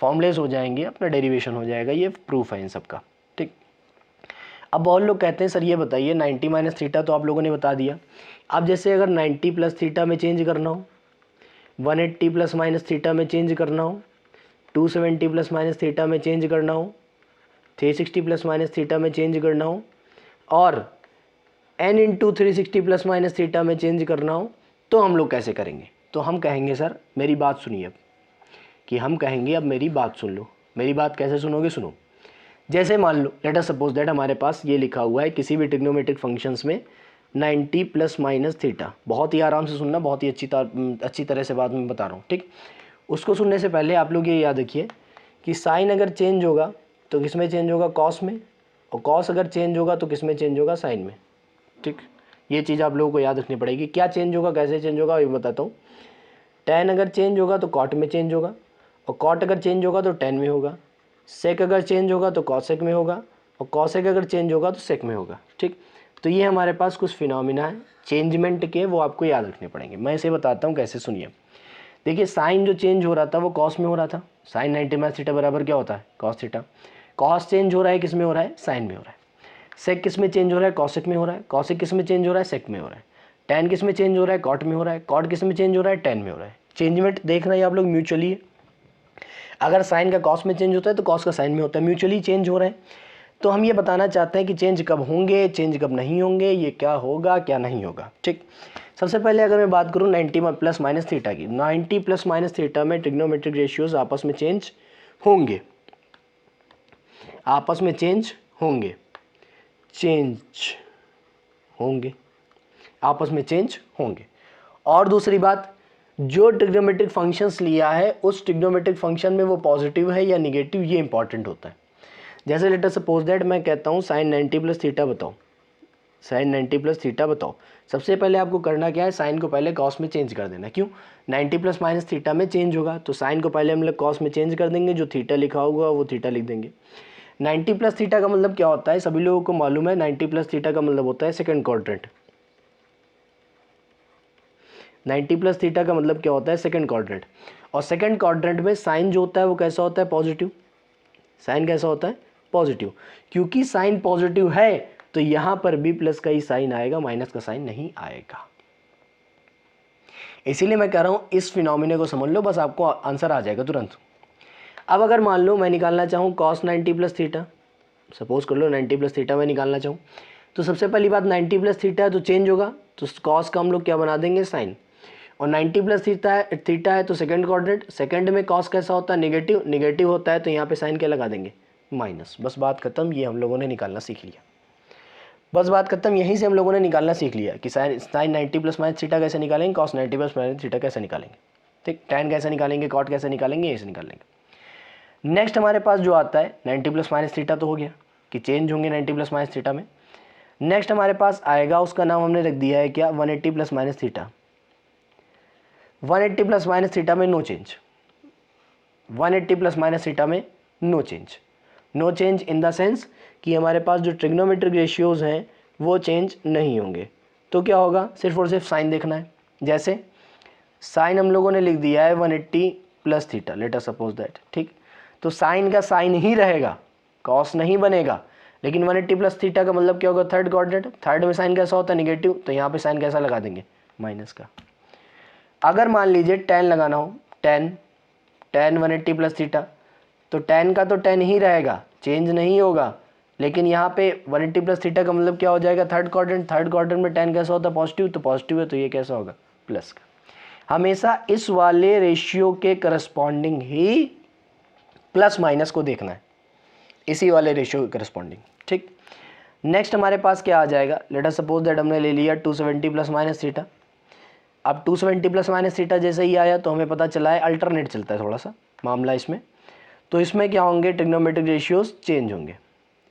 फॉर्मूलेज हो जाएंगे, अपना डेरिवेशन हो जाएगा, ये प्रूफ है इन सब का। ठीक, अब बहुत लोग कहते हैं सर ये बताइए 90 माइनस थीटा तो आप लोगों ने बता दिया, अब जैसे अगर 90 प्लस थीटा में चेंज करना हो, 180 प्लस माइनस थीटा में चेंज करना हो, 270 प्लस माइनस थीटा में चेंज करना हो, 360 प्लस माइनस थीटा में चेंज करना हो, और n into 360 plus minus theta में चेंज करना हो, तो हम लोग कैसे करेंगे? तो हम कहेंगे सर मेरी बात सुनिए अब, कि हम कहेंगे अब मेरी बात सुन लो। मेरी बात कैसे सुनोगे? सुनो, जैसे मान लो लेट अस सपोज दैट हमारे पास ये लिखा हुआ है किसी भी ट्रिग्नोमेट्रिक फंक्शंस में 90 प्लस माइनस थीटा। बहुत ही आराम से सुनना, बहुत ही अच्छी तरह से बात मैं बता रहा हूँ, ठीक। उसको सुनने से पहले आप लोग ये याद रखिए कि साइन अगर चेंज होगा तो किस में चेंज होगा? कॉस में, और कॉस अगर चेंज होगा तो किस में चेंज होगा? साइन में, ठीक। ये चीज़ आप लोगों को याद रखनी पड़ेगी। क्या चेंज होगा, कैसे चेंज होगा, ये बताता हूँ। tan अगर चेंज होगा तो कॉट में चेंज होगा, और कॉट अगर चेंज होगा तो tan में होगा। सेक अगर चेंज होगा तो कॉसेक में होगा, और कॉसेक अगर चेंज होगा तो सेक में होगा, ठीक। तो ये हमारे पास कुछ फिनोमिना है चेंजमेंट के, वो आपको याद रखने पड़ेंगे। मैं इसे बताता हूँ कैसे, सुनिए। देखिए साइन जो चेंज हो रहा था वो कॉस में हो रहा था। साइन 90 माइनस थीटा बराबर क्या होता है? Cos theta. कॉस चेंज हो रहा है किस में हो रहा है? साइन में हो रहा है। सेक किस में चेंज हो रहा है? कॉसेक में हो रहा है। कॉसेक किस में चेंज हो रहा है? सेक में हो रहा है। टैन किस में चेंज हो रहा है? कॉट में हो रहा है। कॉट किस में चेंज हो रहा है? टैन में हो रहा है। चेंजमेंट देख रहे हैं आप लोग म्यूचुअली है। अगर साइन का कॉस में चेंज होता है तो कॉस का साइन में होता है, म्यूचुअली चेंज हो रहे हैं। तो हम ये बताना चाहते हैं कि चेंज कब होंगे, चेंज कब नहीं होंगे, ये क्या होगा क्या नहीं होगा, ठीक। सबसे पहले अगर मैं बात करूँ 90 प्लस माइनस थीटा की, 90 प्लस माइनस थीटा में ट्रिग्नोमेट्रिक रेशियोज आपस में चेंज होंगे, आपस में चेंज होंगे, चेंज होंगे, आपस में चेंज होंगे। और दूसरी बात, जो ट्रिग्नोमेट्रिक फंक्शंस लिया है उस ट्रिग्नोमेट्रिक फंक्शन में वो पॉजिटिव है या निगेटिव, ये इंपॉर्टेंट होता है। जैसे लेट अस सपोज दैट मैं कहता हूँ साइन 90 प्लस थीटा बताओ, साइन 90 प्लस थीटा बताओ। सबसे पहले आपको करना क्या है? साइन को पहले कॉस में चेंज कर देना। क्यों? 90 प्लस माइनस थीटा में चेंज होगा तो साइन को पहले हम लोग कॉस में चेंज कर देंगे, जो थीटा लिखा होगा वो थीटा लिख देंगे। 90 प्लस थीटा का मतलब क्या होता है? सभी लोगों को मालूम है 90 प्लस थीटा का मतलब होता है सेकंड क्वाड्रेंट। 90 प्लस थीटा का मतलब क्या होता है? Second quadrant. और सेकंड क्वाड्रेंट में साइन जो होता है वो कैसा होता है? पॉजिटिव। साइन कैसा होता है? पॉजिटिव। क्योंकि साइन पॉजिटिव है तो यहां पर भी प्लस का ही साइन आएगा, माइनस का साइन नहीं आएगा। इसीलिए मैं कह रहा हूं इस फिनोमिना को समझ लो, बस आपको आंसर आ जाएगा तुरंत। अब अगर मान लो मैं निकालना चाहूँ कॉस 90 प्लस थीटा, सपोज कर लो 90 प्लस थीटा में निकालना चाहूँ, तो सबसे पहली बात 90 प्लस थीटा है तो चेंज होगा, तो कॉस का हम लोग क्या बना देंगे? साइन। और 90 प्लस थीटा है तो सेकंड क्वाड्रेंट, सेकंड में कॉस कैसा होता है? नेगेटिव, नेगेटिव होता है तो यहाँ पे साइन क्या लगा देंगे? माइनस। बस बात खत्म, ये हम लोगों ने निकालना सीख लिया। बस बात खत्म, यहीं से हम लोगों ने निकालना सीख लिया कि साइन 90 प्लस माइनस थीटा कैसे निकालेंगे, कॉस 90 प्लस माइनस थीटा कैसे निकालेंगे, ठीक। टैन कैसे निकालेंगे, कॉट कैसे निकालेंगे, ये से निकालेंगे। नेक्स्ट हमारे पास जो आता है 90 प्लस माइनस थीटा तो हो गया कि चेंज होंगे 90 प्लस माइनस थीटा में। नेक्स्ट हमारे पास आएगा, उसका नाम हमने रख दिया है क्या? 180 plus minus theta. 180 plus minus theta में no change, 180 plus minus theta में no change. No change in the sense कि हमारे पास जो ट्रिग्नोमेट्रिक रेशियोज हैं वो चेंज नहीं होंगे। तो क्या होगा? सिर्फ और सिर्फ साइन देखना है। जैसे साइन हम लोगों ने लिख दिया है 180 plus theta, late us suppose that, ठीक। तो साइन का साइन ही रहेगा, कॉस नहीं बनेगा। लेकिन 180 प्लस थीटा का मतलब क्या होगा? Third quadrant. थर्ड में साइन कैसा होता है? नेगेटिव, तो यहाँ पे साइन कैसा लगा देंगे? माइनस का। अगर मान लीजिए tan लगाना हो, tan 180 प्लस थीटा, तो tan का तो tan ही रहेगा, चेंज नहीं होगा। लेकिन यहाँ पे 180 प्लस थीटा का मतलब क्या हो जाएगा? Third quadrant. थर्ड क्वाड्रेंट में tan कैसा होता है? पॉजिटिव, तो पॉजिटिव है तो ये कैसा होगा? प्लस का। हमेशा इस वाले रेशियो के करस्पॉन्डिंग ही प्लस माइनस को देखना है, इसी वाले रेशियो के करस्पॉन्डिंग, ठीक। नेक्स्ट हमारे पास क्या आ जाएगा? लेट अस सपोज दैट हमने ले लिया 270 प्लस माइनस थीटा। अब 270 प्लस माइनस थीटा जैसे ही आया तो हमें पता चला है अल्टरनेट चलता है थोड़ा सा मामला इसमें। तो इसमें क्या होंगे? ट्रिग्नोमेट्रिक रेशियोज चेंज होंगे।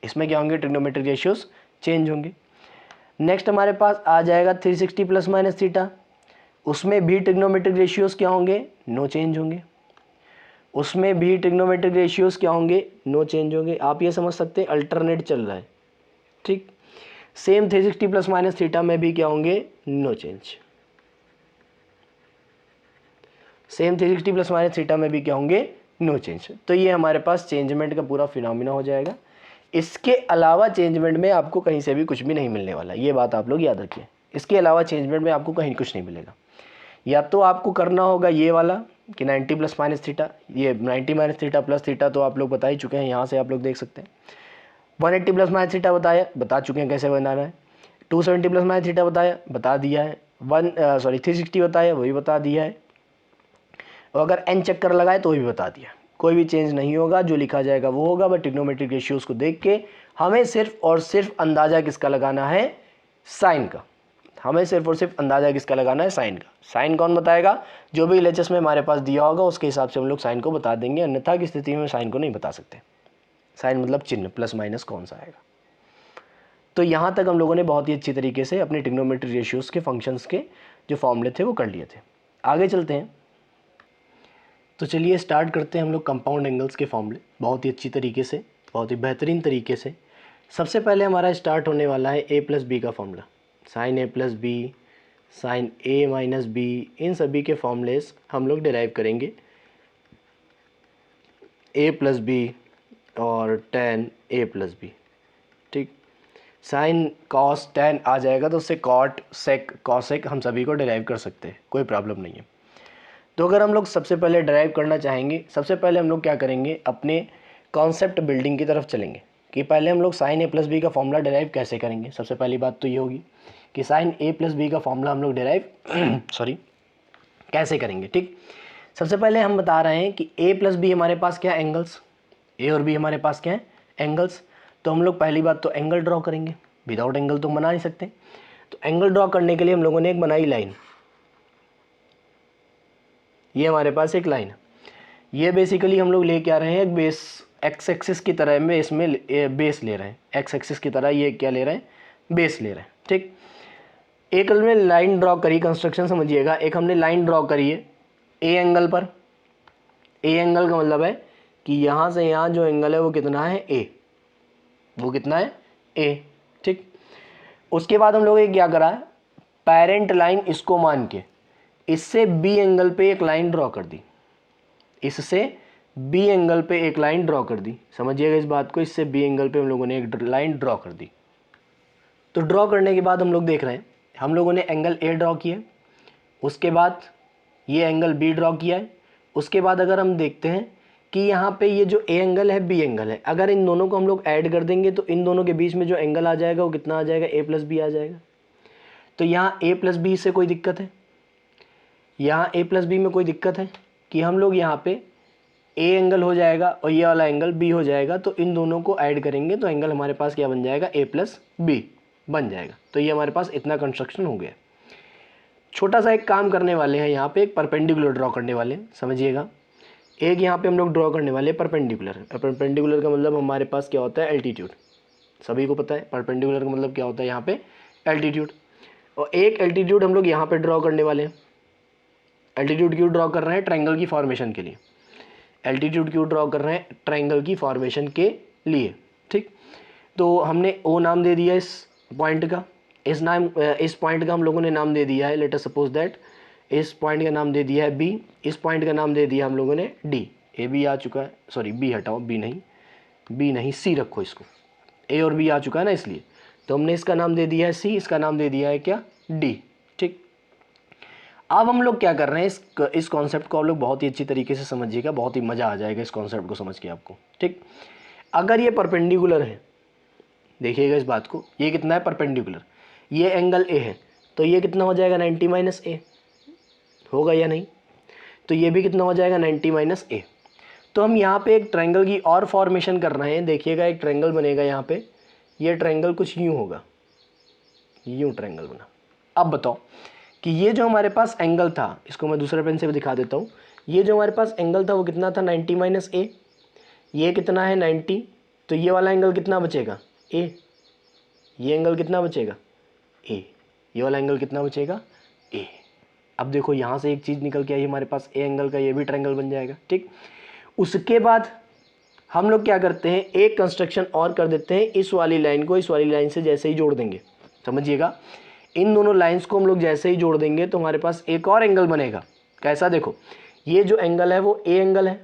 इसमें क्या होंगे? ट्रिग्नोमेट्रिक रेशियोज चेंज होंगे। नेक्स्ट हमारे पास आ जाएगा 360 प्लस माइनस थीटा, उसमें भी ट्रिग्नोमेट्रिक रेशियोज क्या होंगे? नो चेंज होंगे। उसमें भी ट्रिग्नोमेट्रिक रेशियोज क्या होंगे? नो चेंज होंगे। आप ये समझ सकते हैं अल्टरनेट चल रहा है, ठीक। सेम 360 प्लस माइनस थीटा में भी क्या होंगे? No change. Same 360 plus minus theta में भी क्या होंगे? No change. तो ये हमारे पास चेंजमेंट का पूरा फिनोमिना हो जाएगा। इसके अलावा चेंजमेंट में आपको कहीं से भी कुछ भी नहीं मिलने वाला, ये बात आप लोग याद रखिए। इसके अलावा चेंजमेंट में आपको कहीं कुछ नहीं मिलेगा। या तो आपको करना होगा ये वाला कि 90 प्लस माइनस थीटा, ये 90 माइनस थीटा प्लस थीटा तो आप लोग बता ही चुके हैं, यहाँ से आप लोग देख सकते हैं। 180 प्लस माइनस थीटा बता चुके हैं कैसे बनाना है। 270 प्लस माइनस थीटा बता दिया है। 360 बताया, वही बता दिया है। और अगर n चक्कर लगाए तो भी बता दिया। कोई भी चेंज नहीं होगा, जो लिखा जाएगा वो होगा। बट ट्रिग्नोमेट्रिक रेशियोज को देख के हमें सिर्फ और सिर्फ अंदाजा किसका लगाना है, साइन का। हमें सिर्फ और सिर्फ अंदाजा किसका लगाना है, साइन का। साइन कौन बताएगा, जो भी LHS में हमारे पास दिया होगा उसके हिसाब से हम लोग साइन को बता देंगे, अन्यथा की स्थिति में साइन को नहीं बता सकते। साइन मतलब चिन्ह, प्लस माइनस कौन सा आएगा। तो यहाँ तक हम लोगों ने बहुत ही अच्छी तरीके से अपने ट्रिग्नोमेट्रिक रेशियोज के फंक्शंस के जो फॉर्मूले थे वो कर लिए थे। आगे चलते हैं। तो चलिए स्टार्ट करते हैं हम लोग कंपाउंड एंगल्स के फॉर्मूले, बहुत ही अच्छी तरीके से, बहुत ही बेहतरीन तरीके से। सबसे पहले हमारा स्टार्ट होने वाला है a प्लस बी का formula. Sine a plus b, sine a minus b, इन सभी के फॉर्मूलेस हम लोग डिराइव करेंगे। a प्लस बी और tan a प्लस बी, ठीक। साइन कॉस tan आ जाएगा तो उससे कॉट सेक कॉसेक हम सभी को डिराइव कर सकते हैं, कोई प्रॉब्लम नहीं है। तो अगर हम लोग सबसे पहले डिराइव करना चाहेंगे, सबसे पहले हम लोग क्या करेंगे, अपने कॉन्सेप्ट बिल्डिंग की तरफ चलेंगे कि पहले हम लोग साइन a प्लस बी का फॉर्मूला डिराइव कैसे करेंगे। सबसे पहली बात तो ये होगी कि साइन a प्लस बी का फॉर्मूला हम लोग डिराइव कैसे करेंगे, ठीक। सबसे पहले हम बता रहे हैं कि a प्लस बी हमारे पास क्या है, एंगल्स। a और b हमारे पास क्या है, एंगल्स। तो हम लोग पहली बात तो एंगल ड्रॉ करेंगे, विदाउट एंगल तो बना नहीं सकते। तो एंगल ड्रॉ करने के लिए हम लोगों ने एक बनाई लाइन, ये हमारे पास एक लाइन है। ये बेसिकली हम लोग ले क्या रहे हैं, बेस एक्स एक्सिस की तरह में इसमें बेस ले रहे हैं। एक्स एक्सिस की तरह ये क्या ले रहे हैं, बेस ले रहे हैं, ठीक। एक हमने लाइन ड्रॉ करी, कंस्ट्रक्शन समझिएगा। एक हमने लाइन ड्रॉ करी है ए एंगल पर। ए एंगल का मतलब है कि यहाँ से यहाँ जो एंगल है वो कितना है, ए, वो कितना है, ए, ठीक। उसके बाद हम लोग ये क्या करा है, पेरेंट लाइन इसको मान के इससे बी एंगल पे एक लाइन ड्रॉ कर दी, इससे बी एंगल पे एक लाइन ड्रॉ कर दी। समझिएगा इस बात को, इससे बी एंगल पे हम लोगों ने एक लाइन ड्रॉ कर दी। तो ड्रॉ करने के बाद हम लोग देख रहे हैं, हम लोगों ने एंगल ए ड्रॉ किया, उसके बाद ये एंगल बी ड्रॉ किया है। उसके बाद अगर हम देखते हैं कि यहाँ पे ये जो ए एंगल है, बी एंगल है, अगर इन दोनों को हम लोग ऐड कर देंगे तो इन दोनों के बीच में जो एंगल आ जाएगा वो कितना आ जाएगा, ए प्लस बी आ जाएगा। तो यहाँ ए प्लस बी से कोई दिक्कत है, यहाँ ए प्लस बी में कोई दिक्कत है कि हम लोग यहाँ पे ए एंगल हो जाएगा और ये वाला एंगल बी हो जाएगा। तो इन दोनों को ऐड करेंगे तो एंगल हमारे पास क्या बन जाएगा, ए प्लस बी बन जाएगा। तो ये हमारे पास इतना कंस्ट्रक्शन हो गया। छोटा सा एक काम करने वाले हैं, यहाँ पे एक परपेंडिकुलर ड्रॉ करने वाले हैं, समझिएगा। एक यहाँ पे हम लोग ड्रॉ करने वाले परपेंडिकुलर। परपेंडिकुलर का मतलब हमारे पास क्या होता है, एल्टीट्यूड। सभी को पता है परपेंडिकुलर का मतलब क्या होता है, यहाँ पे एल्टीट्यूड। और एक एल्टीट्यूड हम लोग यहाँ पे ड्रॉ करने वाले हैं। एल्टीट्यूड क्यों ड्रॉ कर रहे हैं, ट्रायंगल की फॉर्मेशन के लिए। एल्टीट्यूड क्यों ड्रॉ कर रहे हैं, ट्रायंगल की फॉर्मेशन के लिए, ठीक। तो हमने ओ नाम दे दिया इस पॉइंट का, इस पॉइंट का हम लोगों ने नाम दे दिया है, लेट अस सपोज दैट इस पॉइंट का नाम दे दिया है बी, इस पॉइंट का नाम दे दिया हम लोगों ने डी। ए बी आ चुका है, सॉरी बी हटाओ, बी नहीं सी रखो इसको, ए और बी आ चुका है ना, इसलिए तो हमने इसका नाम दे दिया है सी, इसका नाम दे दिया है क्या, डी, ठीक। अब हम लोग क्या कर रहे हैं, इस कॉन्सेप्ट को आप लोग बहुत ही अच्छी तरीके से समझिएगा, बहुत ही मज़ा आ जाएगा इस कॉन्सेप्ट को समझ के आपको, ठीक। अगर ये परपेंडिकुलर है, देखिएगा इस बात को, ये कितना है परपेंडिकुलर, ये एंगल ए है, तो ये कितना हो जाएगा 90 माइनस ए, होगा या नहीं। तो ये भी कितना हो जाएगा 90 माइनस ए। तो हम यहाँ पे एक ट्रायंगल की और फॉर्मेशन कर रहे हैं। देखिएगा एक ट्रायंगल बनेगा यहाँ पे, ये ट्रायंगल कुछ यूँ होगा, यूँ ट्रायंगल बना। अब बताओ कि ये जो हमारे पास एंगल था, इसको मैं दूसरे पेन से भी दिखा देता हूँ। ये जो हमारे पास एंगल था वो कितना था 90 माइनस ए, ये कितना है 90, तो ये वाला एंगल कितना बचेगा, ए। ये एंगल कितना बचेगा, ए। ये वाला एंगल कितना बचेगा, ए। अब देखो यहाँ से एक चीज़ निकल के आई हमारे पास, ए एंगल का ये भी ट्रायंगल बन जाएगा, ठीक। उसके बाद हम लोग क्या करते हैं, एक कंस्ट्रक्शन और कर देते हैं, इस वाली लाइन को इस वाली लाइन से जैसे ही जोड़ देंगे, समझिएगा, इन दोनों लाइंस को हम लोग जैसे ही जोड़ देंगे तो हमारे पास एक और एंगल बनेगा। कैसा, देखो ये जो एंगल है वो ए एंगल है,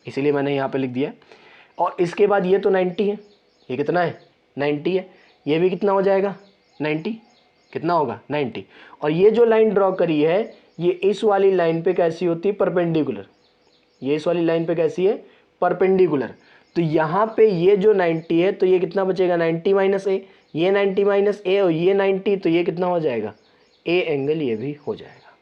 इसीलिए मैंने यहाँ पे लिख दिया। और इसके बाद ये तो 90 है, ये कितना है 90 है, ये भी कितना हो जाएगा 90, कितना होगा 90। और ये जो लाइन ड्रॉ करी है ये इस वाली लाइन पे कैसी होती है परपेंडिकुलर, ये इस वाली लाइन पे कैसी है परपेंडिकुलर। तो यहाँ पे ये जो 90 है तो ये कितना बचेगा 90 माइनस ए, ये 90 माइनस ए और ये 90, तो ये कितना हो जाएगा ए एंगल, ये भी हो जाएगा।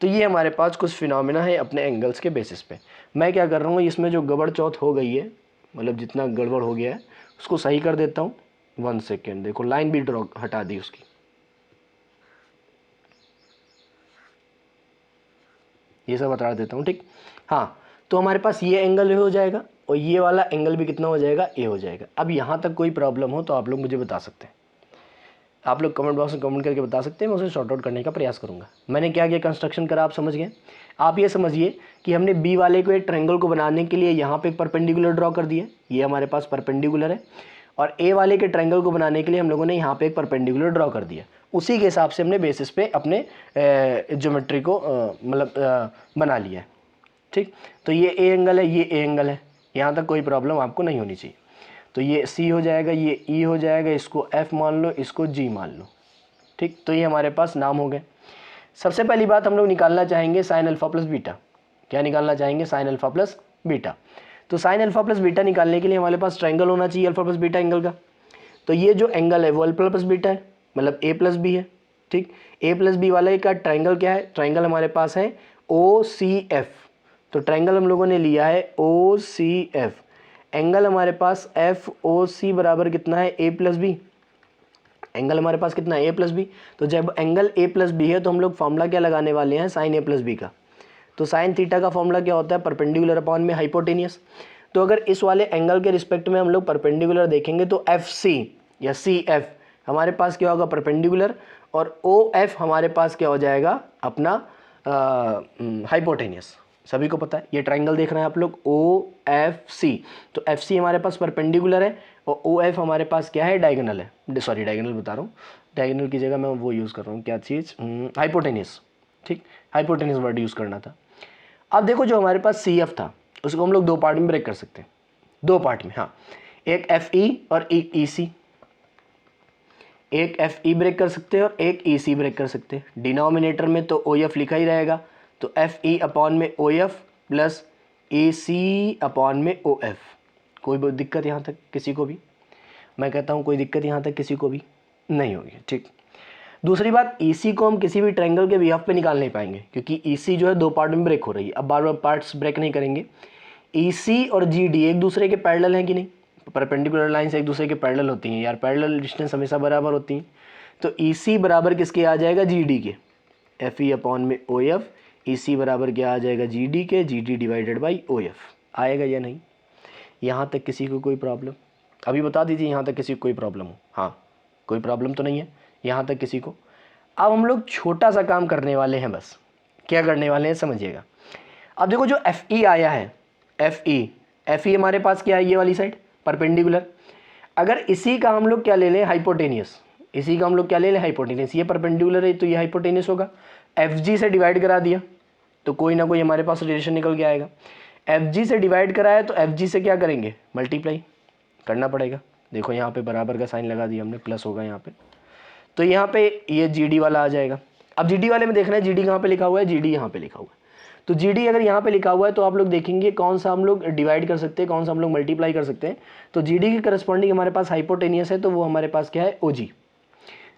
तो ये हमारे पास कुछ फिनोमेना है अपने एंगल्स के बेसिस पे। मैं क्या कर रहा हूँ, इसमें जो गड़बड़ चौथ हो गई है, मतलब जितना गड़बड़ हो गया है उसको सही कर देता हूँ। 1 सेकेंड, देखो लाइन भी ड्रॉ हटा दी उसकी, ये सब बता देता हूँ, ठीक। हाँ, तो हमारे पास ये एंगल हो जाएगा और ये वाला एंगल भी कितना हो जाएगा ए हो जाएगा। अब यहाँ तक कोई प्रॉब्लम हो तो आप लोग मुझे बता सकते हैं, आप लोग कमेंट बॉक्स में कमेंट करके बता सकते हैं, मैं उसे शॉर्ट आउट करने का प्रयास करूँगा। मैंने क्या क्या कंस्ट्रक्शन करा आप समझ गए। आप ये समझिए कि हमने बी वाले को एक ट्रायंगल को बनाने के लिए यहाँ पे एक परपेंडिकुलर ड्रॉ कर दिया, ये हमारे पास परपेंडिकुलर है, और ए वाले के ट्रायंगल को बनाने के लिए हम लोगों ने यहाँ पे एक परपेंडिकुलर ड्रॉ कर दिया। उसी के हिसाब से हमने बेसिस पे अपने ज्योमेट्री को मतलब बना लिया है, ठीक। तो ये ए एंगल है, ये ए एंगल है, यहाँ तक कोई प्रॉब्लम आपको नहीं होनी चाहिए। तो ये सी हो जाएगा, ये ई हो जाएगा, इसको एफ मान लो, इसको जी मान लो, ठीक। तो ये हमारे पास नाम हो गए। सबसे पहली बात हम लोग निकालना चाहेंगे साइन अल्फा प्लस बीटा। क्या निकालना चाहेंगे, साइन अल्फा प्लस बीटा। तो साइन अल्फा प्लस बीटा निकालने के लिए हमारे पास ट्रायंगल होना चाहिए अल्फा प्लस बीटा एंगल का। तो ये जो एंगल है वो अल्फा प्लस बीटा है, मतलब ए प्लस बी है, ठीक। ए प्लस बी वाले का ट्रायंगल क्या है, ट्रायंगल हमारे पास है ओ सी एफ। तो ट्रायंगल हम लोगों ने लिया है ओ सी एफ। एंगल हमारे पास एफ ओ सी बराबर कितना है ए प्लस बी, एंगल हमारे पास कितना है ए प्लस बी। तो जब एंगल ए प्लस बी है तो हम लोग फॉर्मूला क्या लगाने वाले हैं, साइन ए प्लस बी का। तो साइन थीटा का फॉर्मूला क्या होता है, परपेंडिकुलर अपॉन में हाइपोटेनियस। तो अगर इस वाले एंगल के रिस्पेक्ट में हम लोग परपेंडिकुलर देखेंगे तो एफ सी या सी एफ हमारे पास क्या होगा परपेंडिकुलर, और ओ एफ हमारे पास क्या हो जाएगा अपना हाइपोटेनियस। सभी को पता है, ये ट्रायंगल देख रहे हैं आप लोग ओ एफ सी। तो एफ सी हमारे पास परपेंडिकुलर है और ओ एफ हमारे पास क्या है डायगोनल है, सॉरी डायगोनल बता रहा हूँ, डायगोनल की जगह मैं वो यूज़ कर रहा हूँ, क्या चीज़, हाइपोटेनियस, ठीक। हाइपोटेनियस वर्ड यूज़ करना था। अब देखो जो हमारे पास सी एफ था उसको हम लोग दो पार्ट में ब्रेक कर सकते हैं, दो पार्ट में, हाँ। एक एफ ई और एक ई सी, एक एफ ई ब्रेक कर सकते हैं और एक ई सी ब्रेक कर सकते हैं। डिनोमिनेटर में तो ओ एफ लिखा ही रहेगा, तो एफ ई अपॉन में ओ एफ प्लस ए सी अपॉन में ओ एफ। कोई दिक्कत यहाँ तक किसी को भी, मैं कहता हूँ कोई दिक्कत यहाँ तक किसी को भी नहीं होगी, ठीक। दूसरी बात, ई सी को हम किसी भी ट्रायंगल के बिहाफ पे निकाल नहीं पाएंगे क्योंकि ई सी जो है दो पार्ट में ब्रेक हो रही है। अब बार बार पार्ट्स ब्रेक नहीं करेंगे। ई सी और जी डी एक दूसरे के पैरेलल हैं कि नहीं, परपेंडिकुलर लाइंस एक दूसरे के पैरेलल होती हैं यार, पैरेलल डिस्टेंस हमेशा बराबर होती हैं। तो ई सी बराबर किसके आ जाएगा, जी डी के, एफ ई अपॉन में ओ एफ। ई सी बराबर क्या आ जाएगा, G D K, G D divided by O F. आएगा या नहीं, यहाँ तक किसी को कोई प्रॉब्लम, अभी बता दीजिए यहाँ तक किसी को कोई प्रॉब्लम हो। हाँ, कोई प्रॉब्लम तो नहीं है यहाँ तक किसी को। अब हम लोग छोटा सा काम करने वाले हैं, बस क्या करने वाले हैं समझिएगा। अब देखो जो एफ ई आया है, एफ ई हमारे पास क्या है, ये वाली साइड परपेंडिकुलर। अगर इसी का हम लोग क्या ले लें, हाइपोटेनियस, इसी का हम लोग क्या ले लें हाइपोटेनियस, ये परपेंडिकुलर है तो ये हाइपोटेनियस होगा। एफ जी से डिवाइड करा दिया तो कोई ना कोई हमारे पास रिलेशन निकल के आएगा। एफ जी से डिवाइड कराया तो एफ जी से क्या करेंगे, मल्टीप्लाई करना पड़ेगा। देखो यहाँ पे बराबर का साइन लगा दिया हमने, प्लस होगा यहाँ पे, तो यहाँ पे ये जी डी वाला आ जाएगा। अब जी डी वाले में देखना है जी डी कहाँ पे लिखा हुआ है, जी डी यहाँ पे लिखा हुआ है। तो जी डी अगर यहाँ पे लिखा हुआ है तो आप लोग देखेंगे कौन सा हम लोग डिवाइड कर सकते हैं, कौन सा हम लोग मल्टीप्लाई कर सकते हैं। तो जी डी के करस्पॉन्डिंग हमारे पास हाइपोटेनियस है तो वो हमारे पास क्या है, ओ जी।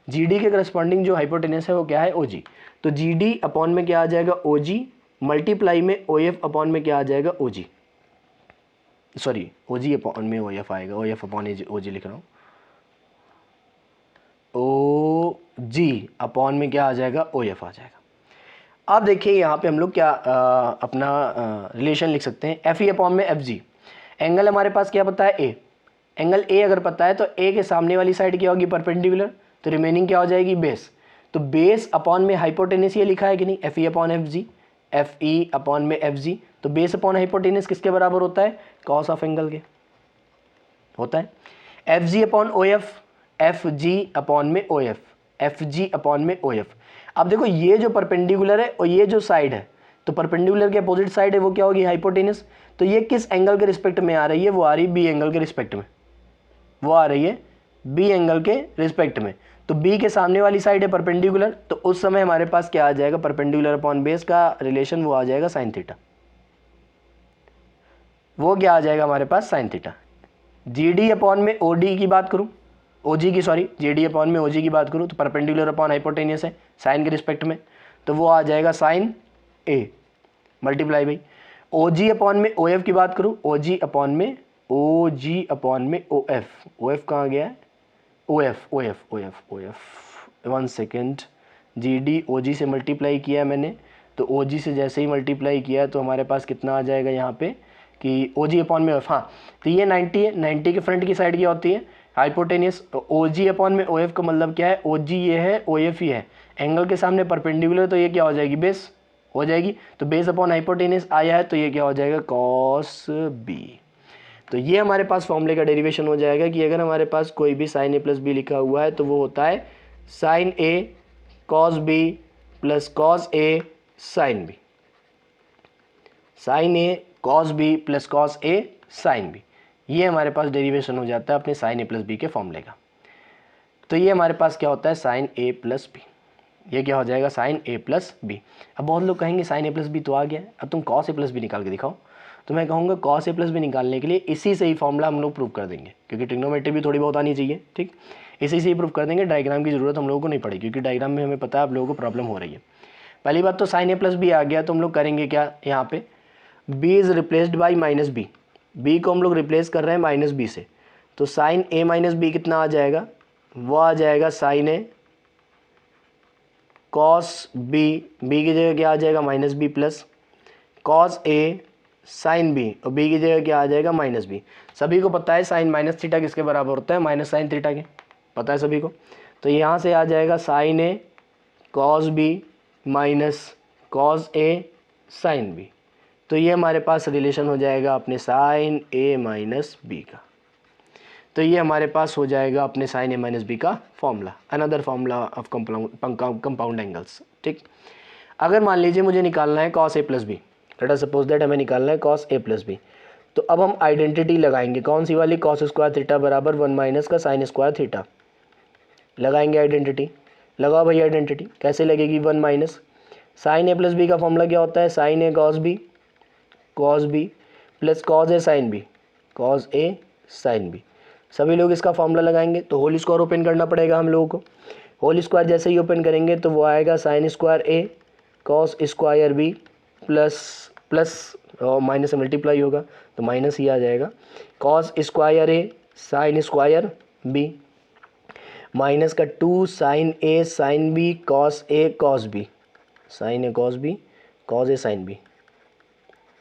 जी डी के करस्पॉन्डिंग जो हाइपोटेनियस है वो क्या है, ओ जी। तो जी डी अपॉन में क्या आ जाएगा, ओ जी, मल्टीप्लाई में ओ एफ अपॉन में क्या आ जाएगा, ओ जी, सॉरी ओ जी अपॉन में ओ एफ आएगा, ओ एफ अपॉन ओ जी लिख रहा हूँ, ओ जी अपॉन में क्या आ जाएगा, ओ एफ आ जाएगा। अब देखिए यहाँ पे हम लोग क्या अपना रिलेशन लिख सकते हैं, एफ ई अपॉन में एफ जी। एंगल हमारे पास क्या पता है, ए। एंगल ए अगर पता है तो ए के सामने वाली साइड क्या होगी, परपेंडिकुलर, तो रिमेनिंग क्या हो जाएगी, बेस। तो बेस अपॉन में हाइपोटेनियस ये लिखा है कि नहीं, F E upon F G, F E upon में एफ जी। तो बेस अपॉन हाइपोटेनियस किसके बराबर होता है, कॉस ऑफ एंगल के होता है। F G upon O F, F G upon में O F, F G upon में ओ एफ। अब देखो ये जो परपेंडिकुलर है और ये जो साइड है, तो परपेंडिकुलर के अपोजिट साइड है वो क्या होगी, हाइपोटेनियस। तो ये किस एंगल के रिस्पेक्ट में आ रही है, वो आ रही है बी एंगल के रिस्पेक्ट में। वो आ रही है बी एंगल के रिस्पेक्ट में। तो बी के सामने वाली साइड है परपेंडिकुलर, तो उस समय हमारे पास क्या आ जाएगा, परपेंडिकुलर अपॉन बेस का रिलेशन वो आ जाएगा साइन थीटा। वो क्या आ जाएगा हमारे पास, sine theta. G D upon में ओ डी की बात करूँ, ओ जी की सॉरी जी डी अपॉन में ओ जी की बात करूँ तो परपेंडिकुलर अपॉन हाइपोटेनियस है साइन के रिस्पेक्ट में, तो वो आ जाएगा sine A multiply by O G upon में ओ एफ की बात करूँ, ओ जी अपॉन में ओ एफ कहाँ गया है, O F 1 second, G D O G से मल्टीप्लाई किया है मैंने, तो ओ जी से जैसे ही मल्टीप्लाई किया तो हमारे पास कितना आ जाएगा यहाँ पे कि ओ जी अपॉन में एफ। हाँ तो ये 90 है, 90 के फ्रंट की साइड क्या होती है, हाइपोटेनियस। ओ जी अपॉन में ओ एफ का मतलब क्या है, ओ जी ये है, ओ एफ ही है, एंगल के सामने परपेंडिकुलर, तो ये क्या हो जाएगी, बेस हो जाएगी। तो बेस अपॉन हाइपोटेनियस आया है तो ये क्या हो जाएगा, कॉस बी। तो ये हमारे पास फॉर्मूले का डेरिवेशन हो जाएगा कि अगर हमारे पास कोई भी साइन ए प्लस बी लिखा हुआ है तो वो होता है sine A cos B plus cos A sine B, sine A cos B plus cos A sine B. ये हमारे पास डेरिवेशन हो जाता है अपने साइन ए प्लस बी के फॉर्मूले का। तो ये हमारे पास क्या होता है, साइन ए प्लस बी, ये क्या हो जाएगा, साइन ए प्लस बी। अब बहुत लोग कहेंगे साइन ए प्लस बी तो आ गया है, अब तुम कॉस ए प्लस बी निकाल के दिखाओ। तो मैं कहूँगा कॉस ए प्लस बी निकालने के लिए इसी से ही फॉर्मूला हम लोग प्रूव कर देंगे, क्योंकि ट्रिग्नोमेट्री भी थोड़ी बहुत आनी चाहिए, ठीक। इसी से ही प्रूव कर देंगे, डायग्राम की ज़रूरत हम लोगों को नहीं पड़ेगी, क्योंकि डायग्राम में हमें पता है आप लोगों को प्रॉब्लम हो रही है। पहली बात तो साइन ए प्लस बी आ गया, तो हम लोग करेंगे क्या, यहाँ पे B is replaced by minus B, B को हम लोग रिप्लेस कर रहे हैं माइनस बी से, तो साइन ए माइनस बी कितना आ जाएगा, वो आ जाएगा sine A cos B, B की जगह क्या आ जाएगा, minus B plus cos A sine B, और बी की जगह क्या आ जाएगा, माइनस बी। सभी को पता है साइन माइनस थीटा किसके बराबर होता है, माइनस साइन थीटा के, पता है सभी को। तो यहाँ से आ जाएगा sine A cos B minus cos A sine B. तो ये हमारे पास रिलेशन हो जाएगा अपने साइन ए माइनस बी का। तो ये हमारे पास हो जाएगा अपने साइन ए माइनस बी का formula, another formula of compound angles, ठीक। अगर मान लीजिए मुझे निकालना है cos A plus B, let us suppose that हमें निकालना है कॉस ए प्लस बी, तो अब हम आइडेंटिटी लगाएंगे, कौन सी वाली, कॉस स्क्वायर थीटा बराबर 1 माइनस का साइन स्क्वायर थीटा। लगाएंगे आइडेंटिटी, लगाओ भाई आइडेंटिटी, कैसे लगेगी, 1 minus sine A plus B का फॉर्मूला क्या होता है, sine A cos B plus cos A sine B, cos A sine B. सभी लोग इसका फॉर्मूला लगाएंगे, तो होल स्क्वायर ओपन करना पड़ेगा हम लोगों को। होल स्क्वायर जैसे ही ओपन करेंगे तो वो आएगा sign square A cos square B plus और माइनस से मल्टीप्लाई होगा तो माइनस ही आ जाएगा, cos square A sine square B minus का 2 sine A sine B cos A cos B, sine A cos B cos A sine B,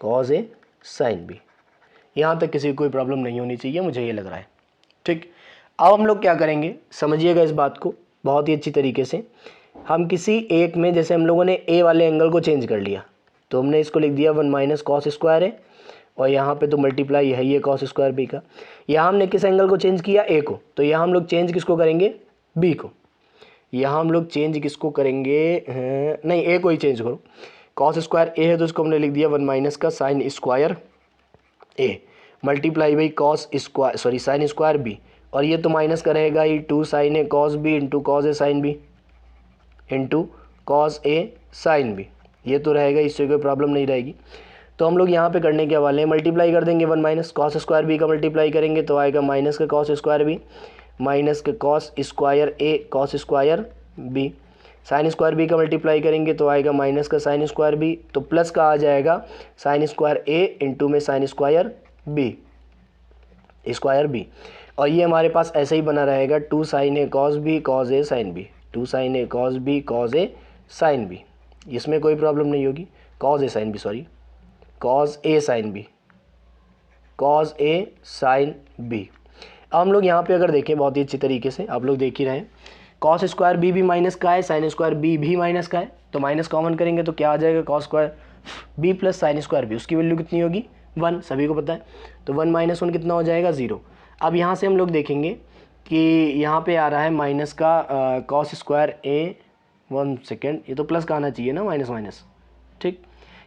cos A sine B. यहाँ तक किसी को कोई प्रॉब्लम नहीं होनी चाहिए, मुझे ये लग रहा है, ठीक। अब हम लोग क्या करेंगे, समझिएगा इस बात को बहुत ही अच्छी तरीके से। हम किसी एक में, जैसे हम लोगों ने ए वाले एंगल को चेंज कर लिया, तो हमने इसको लिख दिया 1 माइनस कॉस स्क्वायर है, और यहाँ पे तो मल्टीप्लाई है ये कॉस स्क्वायर बी का। यहाँ हमने किस एंगल को चेंज किया, ए को, तो यहाँ हम लोग चेंज किसको करेंगे, बी को। यहाँ हम लोग चेंज किसको करेंगे, नहीं ए को ही चेंज करो, कॉस स्क्वायर ए है तो इसको हमने लिख दिया 1 माइनस का sine square A multiply by cos square sorry sine square B, और ये तो माइनस का रहेगा ही 2 sine A cos B into cos A sine B into cos A sine B, ये तो रहेगा, इससे कोई प्रॉब्लम नहीं रहेगी। तो हम लोग यहाँ पे करने के वाले हैं, मल्टीप्लाई कर देंगे 1 माइनस कॉस स्क्वायर बी का मल्टीप्लाई करेंगे तो आएगा माइनस का कॉस स्क्वायर बी माइनस का cos square A cos square B, sine square B का मल्टीप्लाई करेंगे तो आएगा माइनस का साइन स्क्वायर बी, तो प्लस का आ जाएगा साइन स्क्वायर ए इंटू में साइन स्क्वायर बी और ये हमारे पास ऐसे ही बना रहेगा 2 sine A cos B cos A sine B, 2 sine A cos B cos A sine B, इसमें कोई प्रॉब्लम नहीं होगी, cos A sine B sorry cos A sine B cos A sine B. अब हम लोग यहाँ पे अगर देखें बहुत ही अच्छी तरीके से, आप लोग देख ही रहे हैं, कॉस स्क्वायर बी भी माइनस का है, साइन स्क्वायर बी भी माइनस का है, तो माइनस कॉमन करेंगे तो क्या आ जाएगा, cos square B plus sine square B, उसकी वैल्यू कितनी होगी 1, सभी को पता है, तो 1 माइनस 1 कितना हो जाएगा 0। अब यहाँ से हम लोग देखेंगे कि यहाँ पे आ रहा है माइनस का कॉस स्क्वायर ए, 1 सेकेंड, ये तो प्लस का आना चाहिए ना, माइनस माइनस, ठीक।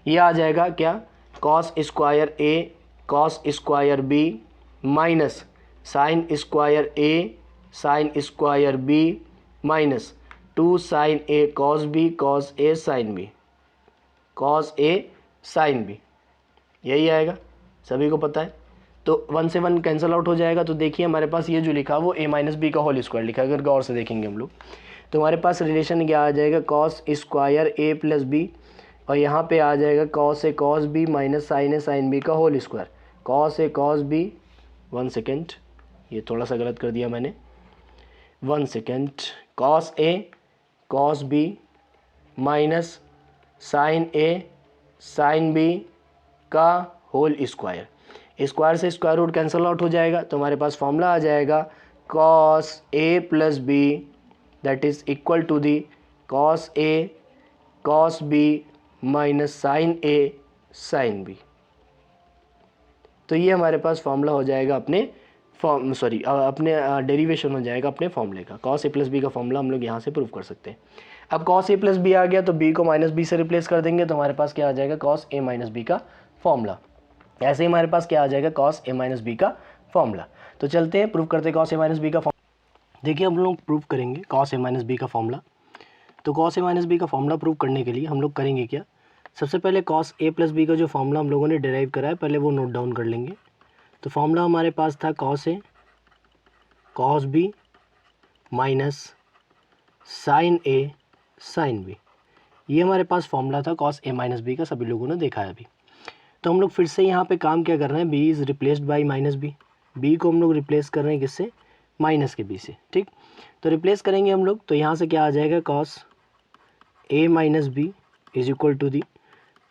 ये आ जाएगा क्या, cos square A cos square B minus sine square A sine square B minus 2 sine A cos B cos A sine B cos A sine B, यही आएगा, सभी को पता है। तो 1 से 1 कैंसिल आउट हो जाएगा। तो देखिए हमारे पास ये जो लिखा वो a माइनस बी का होल स्क्वायर लिखा है, अगर गौर से देखेंगे हम लोग तो हमारे पास रिलेशन क्या आ जाएगा, कॉस स्क्वायर ए प्लस बी, और यहाँ पे आ जाएगा cos A cos B minus sine A sine B का whole square, cos A cos B. 1 second, ये थोड़ा सा गलत कर दिया मैंने, 1 second, cos A cos B minus sine A sine B का होल स्क्वायर, स्क्वायर से स्क्वायर रूट कैंसिल आउट हो जाएगा। तो हमारे पास फॉर्मूला आ जाएगा cos A plus B that is equal to the cos A cos B minus sine A sine B. तो ये हमारे पास फॉर्मूला हो जाएगा अपने अपने डेरिवेशन हो जाएगा अपने फॉर्मूले का। कॉस ए प्लस बी का फॉर्मूला हम लोग यहाँ से प्रूव कर सकते हैं। अब कॉस ए प्लस बी आ गया तो बी को माइनस बी से रिप्लेस कर देंगे, तो हमारे पास क्या आ जाएगा, कॉस ए माइनस बी का फॉर्मूला। ऐसे ही हमारे पास क्या आ जाएगा, कॉस ए माइनस बी का फॉर्मूला। तो चलते हैं प्रूव करते हैं कॉस ए माइनस बी का फॉर्मूला। देखिए हम लोग प्रूव करेंगे कॉस ए माइनस बी का फॉर्मूला। तो कॉस ए माइनस बी का फॉर्मूला प्रूव करने के लिए हम लोग करेंगे क्या, सबसे पहले कॉस ए प्लस बी का जो फॉर्मूला हम लोगों ने डिराइव करा है पहले वो नोट डाउन कर लेंगे। तो फॉर्मूला हमारे पास था cos A cos B minus sine A sine B, ये हमारे पास फॉर्मूला था कॉस ए माइनस बी का, सभी लोगों ने देखा है अभी। तो हम लोग फिर से यहाँ पे काम क्या कर रहे हैं, B is replaced by minus B, B को हम लोग रिप्लेस कर रहे हैं किससे, माइनस के बी से, ठीक। तो रिप्लेस करेंगे हम लोग, तो यहाँ से क्या आ जाएगा, cos A minus B is equal to the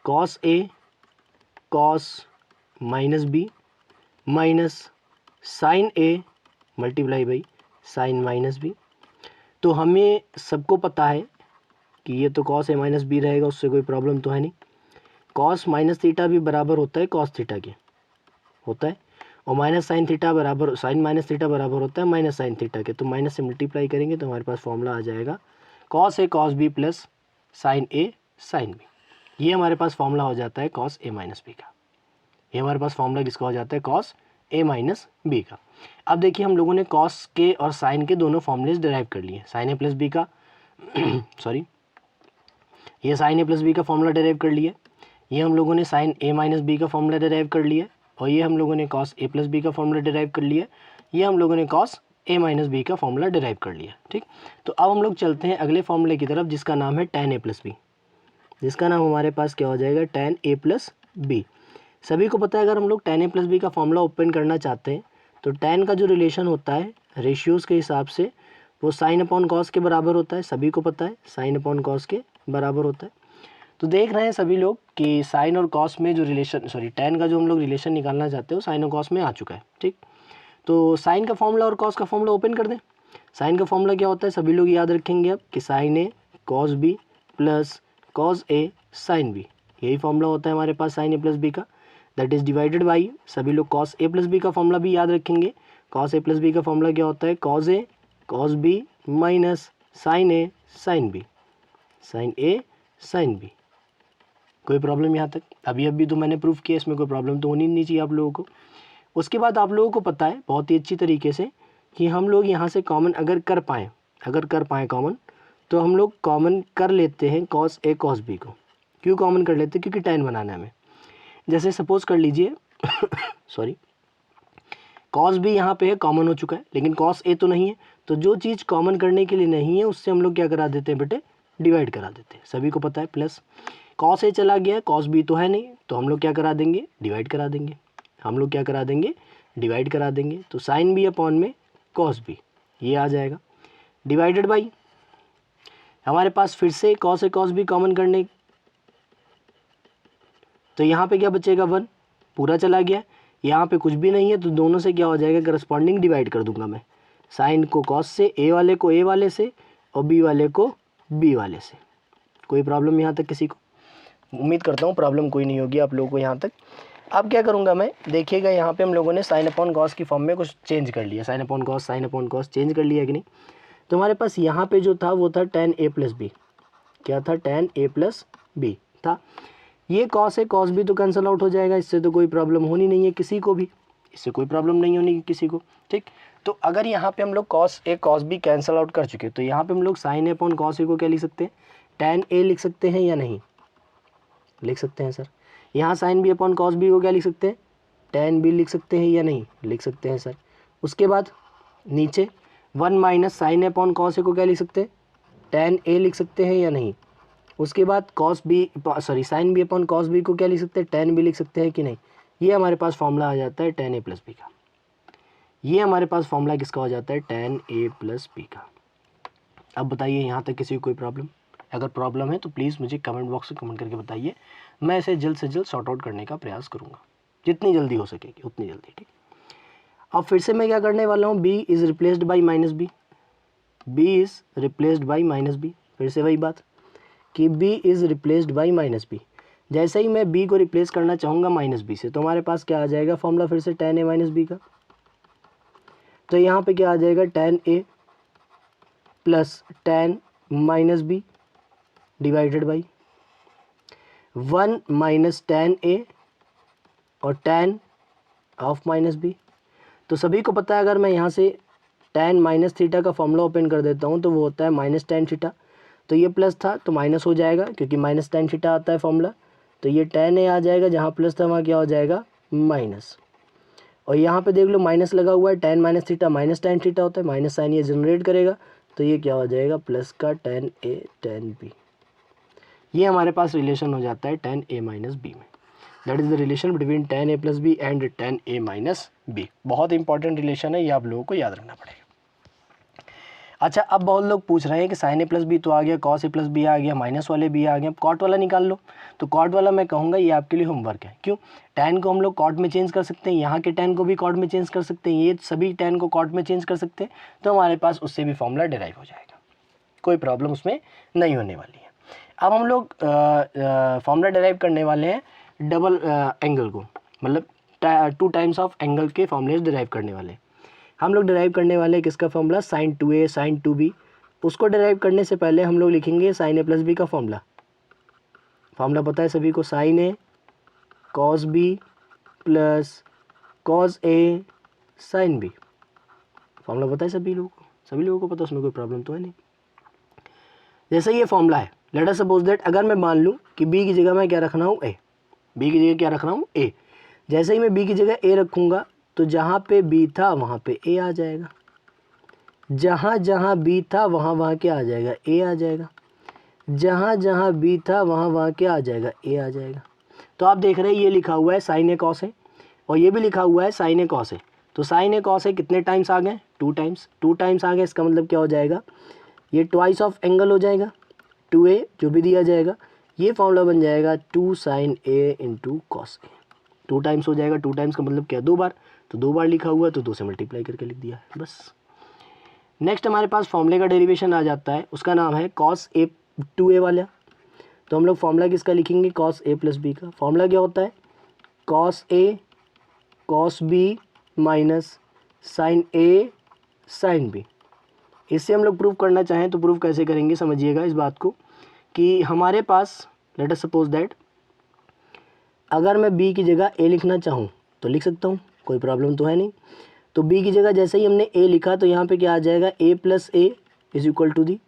cos A cos minus B minus sine A multiply by sine minus B. तो हमें सबको पता है कि ये तो कॉस ए माइनस बी रहेगा, उससे कोई प्रॉब्लम तो है नहीं। कॉस माइनस थीटा भी बराबर होता है कॉस थीटा के, होता है, और माइनस साइन थीटा बराबर साइन माइनस थीटा बराबर होता है माइनस साइन थीटा के। तो माइनस से मल्टीप्लाई करेंगे तो हमारे पास फॉर्मूला आ जाएगा cos A cos B plus sine A sine B. ये हमारे पास फॉर्मूला हो जाता है कॉस ए माइनस बी का। ये हमारे पास फॉर्मूला किसका हो जाता है, कॉस ए माइनस बी का। अब देखिए हम लोगों ने कॉस के और साइन के दोनों फॉर्मूलेज डिराइव कर लिए। साइन ए प्लस बी का सॉरी ये साइन ए प्लस बी का फॉर्मूला डिराइव कर लिया, ये हम लोगों ने साइन ए माइनस बी का फॉर्मूला डिराइव कर लिया, और ये हम लोगों ने कॉस ए प्लस बी का फॉर्मूला डिराइव कर लिया, ये हम लोगों ने कॉस ए माइनस बी का फॉर्मूला डिराइव कर लिया, ठीक। तो अब हम लोग चलते हैं अगले फॉर्मूले की तरफ जिसका नाम है tan ए प्लस बी, जिसका नाम हमारे पास क्या हो जाएगा, tan ए प्लस बी। सभी को पता है अगर हम लोग tan ए प्लस बी का फॉर्मूला ओपन करना चाहते हैं तो tan का जो रिलेशन होता है रेशियोज़ के हिसाब से वो साइन अपॉन कॉस के बराबर होता है, सभी को पता है साइन अपॉन कॉस के बराबर होता है। तो देख रहे हैं सभी लोग कि साइन और कॉस में जो रिलेशन tan का जो हम लोग रिलेशन निकालना चाहते हैं वो साइन और कॉस में आ चुका है, ठीक। तो साइन का फॉर्मूला और कॉस का फॉर्मूला ओपन कर दें। साइन का फॉर्मूला क्या होता है, सभी लोग याद रखेंगे अब कि sign A cos B plus cos A sine B, यही फॉर्मूला होता है हमारे पास साइन ए प्लस बी का, दैट इज़ डिवाइडेड बाई, सभी लोग कॉस ए प्लस बी का फॉर्मूला भी याद रखेंगे। कॉस ए प्लस बी का फॉर्मूला क्या होता है, cos A cos B minus sine A sine B, sine A sine B. कोई प्रॉब्लम यहाँ तक, अभी तो मैंने प्रूफ किया, इसमें कोई प्रॉब्लम तो होनी नहीं चाहिए आप लोगों को। उसके बाद आप लोगों को पता है बहुत ही अच्छी तरीके से कि हम लोग यहाँ से कॉमन अगर कर पाएँ कॉमन, तो हम लोग कॉमन कर लेते हैं कॉस ए कॉस बी को। क्यों कॉमन कर लेते हैं, क्योंकि tan बनाना है हमें। जैसे सपोज कर लीजिए सॉरी कॉस बी यहाँ पे है, कॉमन हो चुका है, लेकिन कॉस ए तो नहीं है, तो जो चीज़ कॉमन करने के लिए नहीं है उससे हम लोग क्या करा देते हैं बेटे, डिवाइड करा देते हैं, सभी को पता है। प्लस कॉस ए चला गया, कॉस बी तो है नहीं, तो हम लोग क्या करा देंगे, डिवाइड करा देंगे, हम लोग क्या करा देंगे, डिवाइड करा देंगे। तो साइन बी अपॉन में कॉस बी ये आ जाएगा, डिवाइडेड बाई हमारे पास फिर से cos A cos B common करने, तो यहाँ पे क्या बचेगा, 1 पूरा चला गया, यहाँ पे कुछ भी नहीं है, तो दोनों से क्या हो जाएगा, करस्पॉन्डिंग डिवाइड कर दूंगा मैं, साइन को कॉस से, ए वाले को ए वाले से, और बी वाले को बी वाले से। कोई प्रॉब्लम यहाँ तक किसी को, उम्मीद करता हूँ प्रॉब्लम कोई नहीं होगी आप लोगों को यहाँ तक। अब क्या करूँगा मैं, देखिएगा यहाँ पे हम लोगों ने साइन अपॉन कॉस की फॉर्म में कुछ चेंज कर लिया, साइन अपॉन कॉस चेंज कर लिया कि नहीं। तो हमारे पास यहाँ पे जो था वो था tan ए प्लस बी, क्या था, tan ए प्लस बी था। ये कॉस है, कॉस भी तो कैंसिल आउट हो जाएगा, इससे तो कोई प्रॉब्लम होनी नहीं है किसी को भी, इससे कोई प्रॉब्लम नहीं होनी किसी को, ठीक। तो अगर यहाँ पे हम लोग cos A cos B cancel out कर चुके तो यहाँ पे हम लोग sign A upon cos A को क्या लिख सकते हैं, tan ए लिख सकते हैं या नहीं, लिख सकते हैं सर। यहाँ sine B upon cos B को क्या लिख सकते हैं, tan बी लिख सकते हैं या नहीं, लिख सकते हैं सर। उसके बाद नीचे 1 minus sine A upon cos A को क्या लिख सकते हैं, tan ए लिख सकते हैं या नहीं। उसके बाद cos B sorry sine B upon cos B को क्या लिख सकते हैं, tan बी लिख सकते हैं कि नहीं। ये हमारे पास फॉर्मूला आ जाता है tan a प्लस बी का, ये हमारे पास फॉर्मूला किसका हो जाता है, tan a प्लस बी का। अब बताइए यहाँ तक किसी को कोई प्रॉब्लम, अगर प्रॉब्लम है तो प्लीज़ मुझे कमेंट बॉक्स में कमेंट करके बताइए, मैं इसे जल्द से जल्द सॉर्ट आउट करने का प्रयास करूँगा, जितनी जल्दी हो सकेगी उतनी जल्दी, ठीक। अब फिर से मैं क्या करने वाला हूँ, b is replaced by minus B, b is replaced by minus B. फिर से वही बात कि b is replaced by minus B. जैसे ही मैं b को रिप्लेस करना चाहूँगा माइनस बी से, तो हमारे पास क्या आ जाएगा फॉर्मूला फिर से tan a माइनस बी का। तो यहाँ पे क्या आ जाएगा, tan a plus tan minus B divided by 1 minus tan a और tan ऑफ माइनस बी। तो सभी को पता है अगर मैं यहाँ से tan माइनस थीटा का फॉर्मूला ओपन कर देता हूँ तो वो होता है माइनस tan थीटा। तो ये प्लस था तो माइनस हो जाएगा क्योंकि माइनस tan थीटा आता है फॉर्मूला। तो ये tan a आ जाएगा, जहाँ प्लस था वहाँ क्या हो जाएगा माइनस। और यहाँ पे देख लो माइनस लगा हुआ है, tan minus theta minus tan theta होता है, माइनस साइन ये जनरेट करेगा तो ये क्या हो जाएगा प्लस का tan a tan b। ये हमारे पास रिलेशन हो जाता है tan a माइनस बी में। That is the relation between tan a plus B and tan a minus B. बहुत इंपॉर्टेंट रिलेशन है, ये आप लोगों को याद रखना पड़ेगा। अच्छा, अब बहुत लोग पूछ रहे हैं कि साइन ए प्लस बी तो आ गया, कॉस ए प्लस बी आ गया, माइनस वाले बी आ गया, अब कॉट वाला निकाल लो। तो कॉट वाला मैं कहूँगा ये आपके लिए होमवर्क है। क्यों, tan को हम लोग कॉट में चेंज कर सकते हैं, यहाँ के tan को भी कॉट में चेंज कर सकते हैं, ये सभी tan को कॉट में चेंज कर सकते हैं, तो हमारे पास उससे भी फॉर्मूला डिराइव हो जाएगा, कोई प्रॉब्लम उसमें नहीं होने वाली है। अब हम लोग फॉर्मूला डिराइव करने वाले हैं डबल एंगल को, मतलब 2 टाइम्स ऑफ एंगल के फॉर्मूले डिराइव करने वाले हैं। हम लोग डिराइव करने वाले हैं किसका formula, sign 2a sign 2b। उसको डिराइव करने से पहले हम लोग लिखेंगे साइन ए प्लस बी का फॉर्मूला। फॉर्मूला पता है सभी को, sign A cos B plus cos A sine B. Formula पता है सभी लोगों को, सभी लोगों को पता, उसमें कोई प्रॉब्लम तो है नहीं। जैसे ये फॉर्मूला है, लेट अस सपोज दैट अगर मैं मान लूँ कि b की जगह मैं क्या रख रहा हूँ a, b की जगह क्या रख रहा हूँ a। जैसे ही मैं b की जगह a रखूँगा तो जहाँ पे b था वहाँ पे a आ जाएगा, जहाँ जहाँ b था वहाँ वहाँ क्या आ जाएगा a आ जाएगा, जहाँ जहाँ b था वहाँ वहाँ क्या आ जाएगा a आ जाएगा। तो आप देख रहे हैं ये लिखा हुआ है साइन ए कॉस ए और ये भी लिखा हुआ है साइन ए कॉस ए। तो साइन ए कॉस ए कितने टाइम्स आ गए, 2 टाइम्स, 2 टाइम्स आ गए। इसका मतलब क्या हो जाएगा, ये ट्वाइस ऑफ एंगल हो जाएगा, 2a जो भी दिया जाएगा, ये फॉर्मूला बन जाएगा 2 साइन ए इंटू कॉस ए। 2 टाइम्स हो जाएगा, 2 टाइम्स का मतलब क्या 2 बार, तो 2 बार लिखा हुआ है तो 2 से मल्टीप्लाई करके लिख दिया है बस। नेक्स्ट हमारे पास फॉर्मूले का डेरिवेशन आ जाता है, उसका नाम है कॉस ए 2a वाला। तो हम लोग फॉर्मूला किसका लिखेंगे, कॉस ए प्लस बी का। फॉर्मूला क्या होता है, cos A cos B minus sine A sine B. इससे हम लोग प्रूव करना चाहें तो प्रूव कैसे करेंगे, समझिएगा इस बात को कि हमारे पास लेट अस सपोज दैट अगर मैं b की जगह a लिखना चाहूँ तो लिख सकता हूँ, कोई प्रॉब्लम तो है नहीं। तो b की जगह जैसे ही हमने a लिखा तो यहाँ पे क्या आ जाएगा, a plus A is equal to the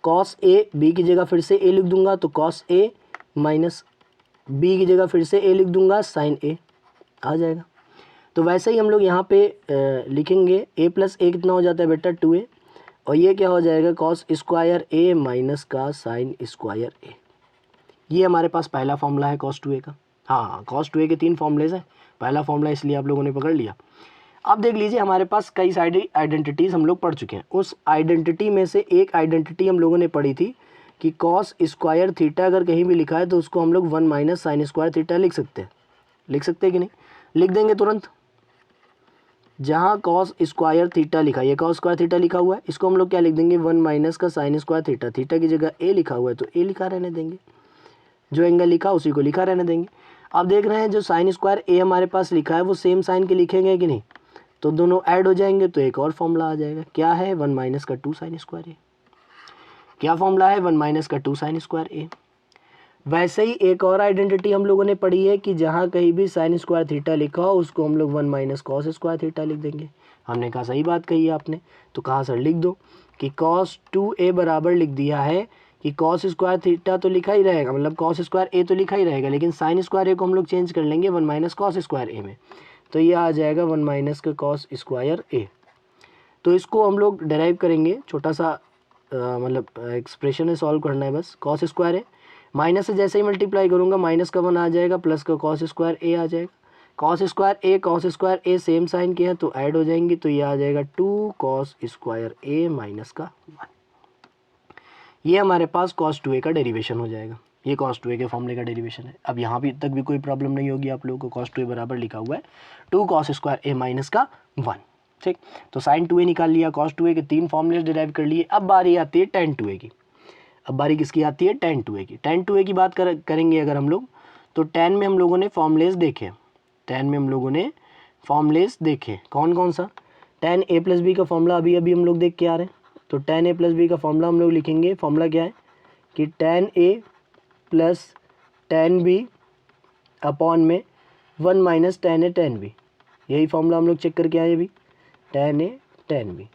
cos A. b की जगह फिर से a लिख दूंगा तो कॉस a माइनस b की जगह फिर से a लिख दूंगा साइन a आ जाएगा। तो वैसे ही हम लोग यहाँ पे लिखेंगे a प्लस ए कितना हो जाता है बेटा 2a, और ये क्या हो जाएगा कॉस स्क्वायर a माइनस का साइन स्क्वायर a। ये हमारे पास पहला फॉर्मूला है कॉस 2a का। हाँ, कॉस 2a के 3 फॉर्मूलेज हैं, पहला फॉर्मूला इसलिए आप लोगों ने पकड़ लिया। अब देख लीजिए हमारे पास कई सारी आइडेंटिटीज़ हम लोग पढ़ चुके हैं। उस आइडेंटिटी में से एक आइडेंटिटी हम लोगों ने पढ़ी थी कि कॉस स्क्वायर थीटा अगर कहीं भी लिखा है तो उसको हम लोग 1 माइनस साइन स्क्वायर थीटा लिख सकते हैं। लिख सकते हैं कि नहीं, लिख देंगे तुरंत। जहाँ कॉस स्क्वायर थीटा लिखा है, ये कॉस स्क्वायर थीटा लिखा हुआ है, इसको हम लोग क्या लिख देंगे 1 माइनस का साइन स्क्वायर थीटा। थीटा की जगह ए लिखा हुआ है तो ए लिखा रहने देंगे, जो एंगल लिखा उसी को लिखा रहने देंगे। आप देख रहे हैं जो साइन स्क्वायर ए हमारे पास लिखा है वो सेम साइन के लिखेंगे कि नहीं, तो दोनों ऐड हो जाएंगे तो एक और फॉर्मूला आ जाएगा। क्या है, 1 माइनस का 2 साइन स्क्वायर ए। क्या फॉर्मूला है, 1 माइनस का 2 साइन स्क्वायर ए। वैसे ही एक और आइडेंटिटी हम लोगों ने पढ़ी है कि जहाँ कहीं भी साइन स्क्वायर थीटा लिखा हो उसको हम लोग 1 माइनस कॉस स्क्वायर थीटा लिख देंगे। हमने कहा सही बात कही है आपने, तो कहा सर लिख दो कि cos 2a बराबर लिख दिया है कि cos स्क्वायर थीटा तो लिखा ही रहेगा, मतलब cos स्क्वायर a तो लिखा ही रहेगा, लेकिन साइन स्क्वायर a को हम लोग चेंज कर लेंगे 1 माइनस कॉस स्क्वायर a में, तो ये आ जाएगा 1 माइनस का कॉस स्क्वायर a। तो इसको हम लोग डेराइव करेंगे, छोटा सा मतलब एक्सप्रेशन है, सॉल्व करना है बस। कॉस स्क्वायर है माइनस से जैसे ही मल्टीप्लाई करूँगा माइनस का 1 आ जाएगा, प्लस का कॉस स्क्वायर ए आ जाएगा। कॉस स्क्वायर ए सेम साइन के हैं तो ऐड हो जाएंगे, तो ये आ जाएगा 2 कॉस स्क्वायर ए माइनस का 1। ये हमारे पास cos 2a का डेरिवेशन हो जाएगा। ये cos 2a के फॉर्मूले का डेरिवेशन है। अब यहाँ भी तक भी कोई प्रॉब्लम नहीं होगी आप लोगों को। cos 2a बराबर लिखा हुआ है 2 cos स्क्वायर ए माइनस का 1। ठीक, तो साइन 2a निकाल लिया, cos 2a के 3 फॉर्मूले डिराइव कर लिए। अब बारी आती है tan 2a की। अब बारी किसकी आती है? tan 2a की। tan 2a की बात करेंगे अगर हम लोग, तो tan में हम लोगों ने फॉर्मूलेज देखे। tan में हम लोगों ने फॉर्मूलेज देखे, कौन कौन सा? tan a प्लस बी का फॉर्मूला अभी अभी हम लोग देख के आ रहे हैं। तो tan a प्लस बी का फॉर्मूला हम लोग लिखेंगे। फॉर्मूला क्या है कि tan a plus tan b upon में 1 minus tan a tan b। यही फॉर्मूला हम लोग चेक करके आए अभी, tan a tan b।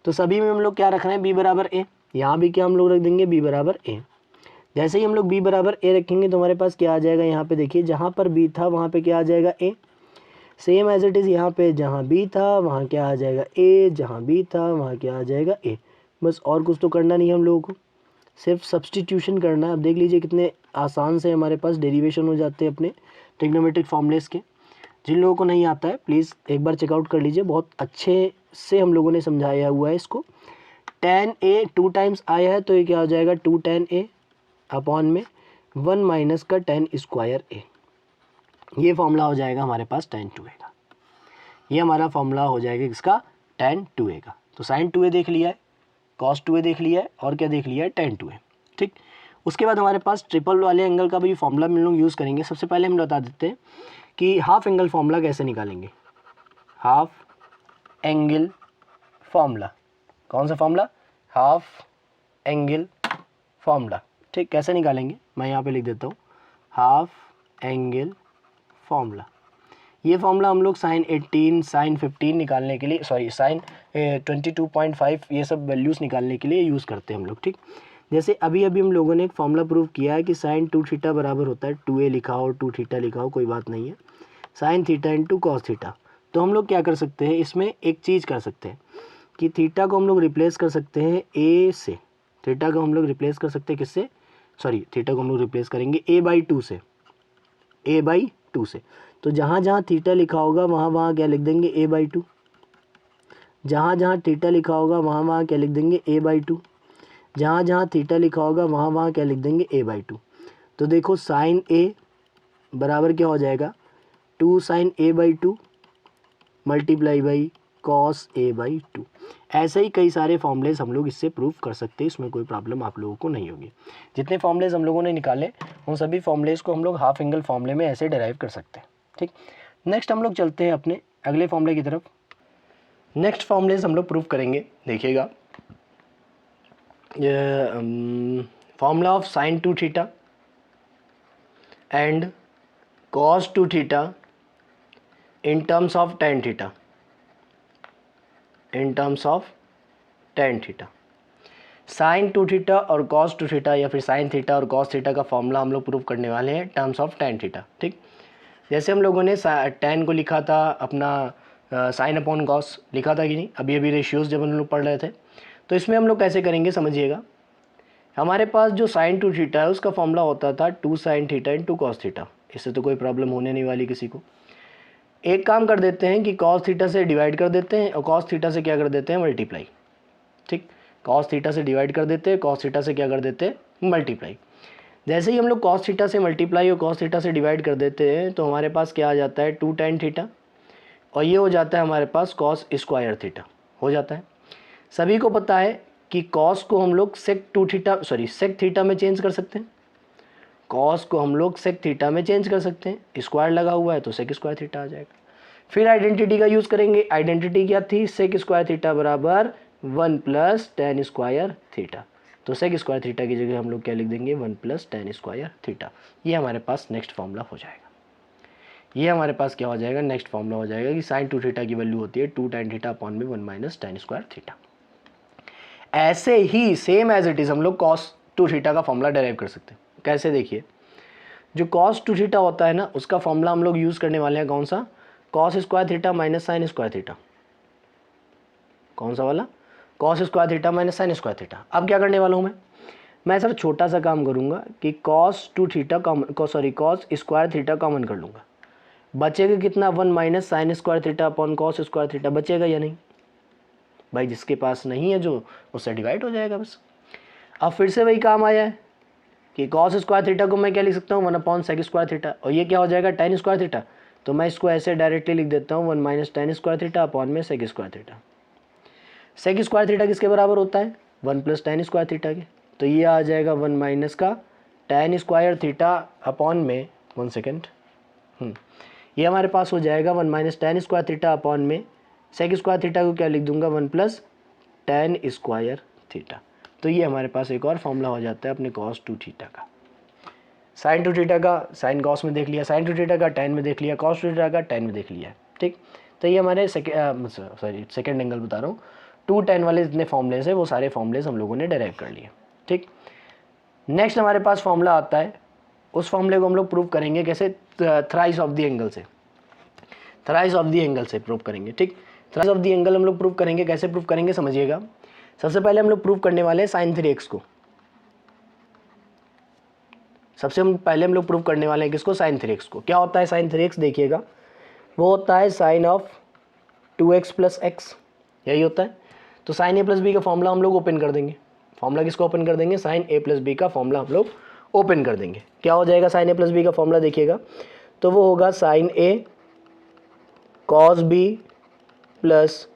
तो सभी में हम लोग क्या रख रहे हैं? b बराबर a। यहाँ भी क्या हम लोग रख देंगे? b बराबर a। जैसे ही हम लोग b बराबर a रखेंगे तो हमारे पास क्या आ जाएगा? यहाँ पे देखिए, जहाँ पर b था वहाँ पे क्या आ जाएगा? a। Same as it is यहाँ पे जहाँ b था वहाँ क्या आ जाएगा? a। जहाँ b था वहाँ क्या आ जाएगा? a। बस और कुछ तो करना नहीं है हम लोगों को, सिर्फ सब्सटीट्यूशन करना है। अब देख लीजिए कितने आसान से हमारे पास डेरिवेशन हो जाते हैं अपने ट्रिग्नोमेट्रिक फॉर्मूलेस के। जिन लोगों को नहीं आता है प्लीज़ एक बार चेकआउट कर लीजिए, बहुत अच्छे से हम लोगों ने समझाया हुआ है इसको। tan a 2 टाइम्स आया है तो ये क्या हो जाएगा? 2 tan a अपॉन में 1 माइनस का tan स्क्वायर a। ये फॉर्मूला हो जाएगा हमारे पास tan 2a का। ये हमारा फॉर्मूला हो जाएगा किसका? tan 2a का। तो sin 2a देख लिया है, cos 2a देख लिया है, और क्या देख लिया है? tan 2a। ठीक, उसके बाद हमारे पास ट्रिपल वाले एंगल का भी फॉर्मूला हम लोग यूज़ करेंगे। सबसे पहले हम बता देते हैं कि हाफ एंगल फॉर्मूला कैसे निकालेंगे। हाफ एंगल फॉर्मूला, कौन सा फॉर्मूला? Half angle formula. ठीक, कैसे निकालेंगे मैं यहाँ पे लिख देता हूँ, हाफ एंगल फॉर्मूला। ये फॉर्मूला हम लोग साइन 18 साइन 15 निकालने के लिए, सॉरी साइन 22.5 ये सब वैल्यूज़ निकालने के लिए यूज़ करते हैं हम लोग। ठीक, जैसे अभी अभी हम लोगों ने एक फॉर्मूला प्रूव किया है कि साइन 2 थीटा बराबर होता है 2a लिखा हो 2 थीटा लिखा हो कोई बात नहीं है, sine theta into cos theta. तो हम लोग क्या कर सकते हैं इसमें, एक चीज़ कर सकते हैं कि थीटा को हम लोग रिप्लेस कर सकते हैं a से। थीटा को हम लोग रिप्लेस कर सकते हैं किससे? सॉरी, थीटा को हम लोग रिप्लेस करेंगे a/2 से, a/2 से। तो जहाँ जहाँ थीटा लिखा होगा वहाँ वहाँ क्या लिख देंगे? a/2। जहाँ जहाँ थीटा लिखा होगा वहाँ वहाँ क्या लिख देंगे? a/2। जहाँ जहाँ थीटा लिखा होगा वहाँ वहाँ क्या लिख देंगे? a/2। तो देखो साइन a बराबर क्या हो जाएगा? 2 sign a/2 multiply by cos a/2। ऐसे ही कई सारे फॉर्मूलेज हम लोग इससे प्रूव कर सकते हैं, इसमें कोई प्रॉब्लम आप लोगों को नहीं होगी। जितने फॉर्मूलेज हम लोगों ने निकाले उन सभी फॉर्मूलेज को हम लोग हाफ एंगल फॉर्मूले में ऐसे डिराइव कर सकते हैं। ठीक, नेक्स्ट हम लोग चलते हैं अपने अगले फॉर्मूले की तरफ। नेक्स्ट फॉर्मूलेज हम लोग प्रूव करेंगे, देखिएगा। Formula of sine 2 theta and cos 2 theta in terms of tan theta, in terms of tan theta. Sine 2 theta और cos 2 थीटा या फिर साइन थीटा और cos थीटा का फॉर्मूला हम लोग प्रूव करने वाले हैं टर्म्स ऑफ tan थीटा। ठीक, जैसे हम लोगों ने tan को लिखा था अपना साइन अपॉन कॉस लिखा था कि नहीं, अभी अभी रेशियोज जब हम लोग पढ़ रहे थे। तो इसमें हम लोग कैसे करेंगे समझिएगा। हमारे पास जो साइन 2 थीटा है उसका फॉर्मूला होता था 2 sine theta into cos theta. इससे तो कोई प्रॉब्लम होने नहीं वाली किसी को। एक काम कर देते हैं कि cos थीटा से डिवाइड कर देते हैं और cos थीटा से क्या कर देते हैं? मल्टीप्लाई। ठीक, cos थीटा से डिवाइड कर देते हैं, cos थीटा से क्या कर देते हैं? मल्टीप्लाई। जैसे ही हम लोग cos थीटा से मल्टीप्लाई और cos थीटा से डिवाइड कर देते हैं तो हमारे पास क्या आ जाता है? 2 tan थीटा, और ये हो जाता है हमारे पास cos स्क्वायर थीटा हो जाता है। सभी को पता है कि cos को हम लोग sec थीटा में चेंज कर सकते हैं। cos को हम लोग sec थीटा में चेंज कर सकते हैं, स्क्वायर लगा हुआ है तो sec स्क्वायर थीटा आ जाएगा। फिर आइडेंटिटी का यूज़ करेंगे। आइडेंटिटी क्या थी? sec स्क्वायर थीटा बराबर 1 प्लस tan स्क्वायर थीटा। तो सेक स्क्वायर थीटा की जगह हम लोग क्या लिख देंगे 1 प्लस टेन स्क्वायर थीटा। ये हमारे पास नेक्स्ट फॉर्मूला हो जाएगा। ये हमारे पास क्या हो जाएगा, नेक्स्ट फॉर्मूला हो जाएगा कि साइन 2 थीटा की वैल्यू होती है 2 tan थीटा अपॉन में 1 माइनस टेन स्क्वायर थीटा। ऐसे ही सेम एज इट इज़ हम लोग कॉस 2 थीटा का फॉर्मूला डेराइव कर सकते हैं। कैसे, देखिए, जो कॉस 2 थीटा होता है ना, उसका फॉर्मूला हम लोग यूज़ करने वाले हैं कौन सा, cos square theta minus sine square theta. कौन सा वाला, cos square theta minus sine square theta. अब क्या करने वाला हूँ मैं सर छोटा सा काम करूँगा कि cos 2 theta cos square theta common कर लूँगा। बचेगा कितना, 1 minus sine square theta upon cos square theta. बचेगा या नहीं भाई, जिसके पास नहीं है जो, उससे डिवाइड हो जाएगा बस। अब फिर से वही काम आया है कि कॉस स्क्वायर थीटा को मैं क्या लिख सकता हूँ 1 अपॉन सेक स्क्वायर थीटा, और ये क्या हो जाएगा टेन स्क्वायर थीटा। तो मैं इसको ऐसे डायरेक्टली लिख देता हूँ 1 minus tan square theta upon में sec square theta. Sec square theta किसके बराबर होता है, 1 प्लस टेन स्क्वायर थीटा के। तो ये आ जाएगा 1 माइनस का टेन स्क्वायर थीटा अपॉन में 1 सेकेंड, ये हमारे पास हो जाएगा 1 minus tan square theta upon में सेक स्क्वायर थीटा को क्या लिख दूंगा 1 प्लस टेन स्क्वायर थीटा। तो ये हमारे पास एक और फॉर्मूला हो जाता है अपने कॉस 2 थीटा का। साइन 2 थीटा का साइन कॉस में देख लिया, साइन 2 थीटा का टेन में देख लिया, कॉस 2 थीटा का टेन में देख लिया। ठीक, तो ये हमारे सेकेंड एंगल बता रहा हूँ, 2 tan वाले जितने फॉर्मूलेस हैं वो सारे फॉर्मूलेस हम लोगों ने डेराइव कर लिए। ठीक, नेक्स्ट हमारे पास फॉर्मूला आता है, उस फॉर्मूले को हम लोग प्रूव करेंगे कैसे, थ्राइस ऑफ द एंगल से, थ्राइस ऑफ द एंगल से प्रूव करेंगे। ठीक, थ्राइस ऑफ द एंगल हम लोग प्रूव करेंगे, कैसे प्रूव करेंगे समझिएगा। सबसे पहले हम लोग प्रूव करने वाले हैं साइन 3x को। सबसे पहले हम लोग प्रूव करने वाले हैं किसको, साइन 3x को। क्या होता है साइन 3x, देखिएगा, वो होता है sign of 2x plus x, यही होता है। तो साइन ए प्लस बी का फॉर्मूला हम लोग ओपन कर देंगे। फॉर्मूला किसको ओपन कर देंगे, साइन ए प्लस बी का फॉर्मूला हम लोग ओपन कर देंगे। क्या हो जाएगा साइन ए प्लस बी का फॉर्मूला, देखिएगा, तो वो होगा sign A cos B plus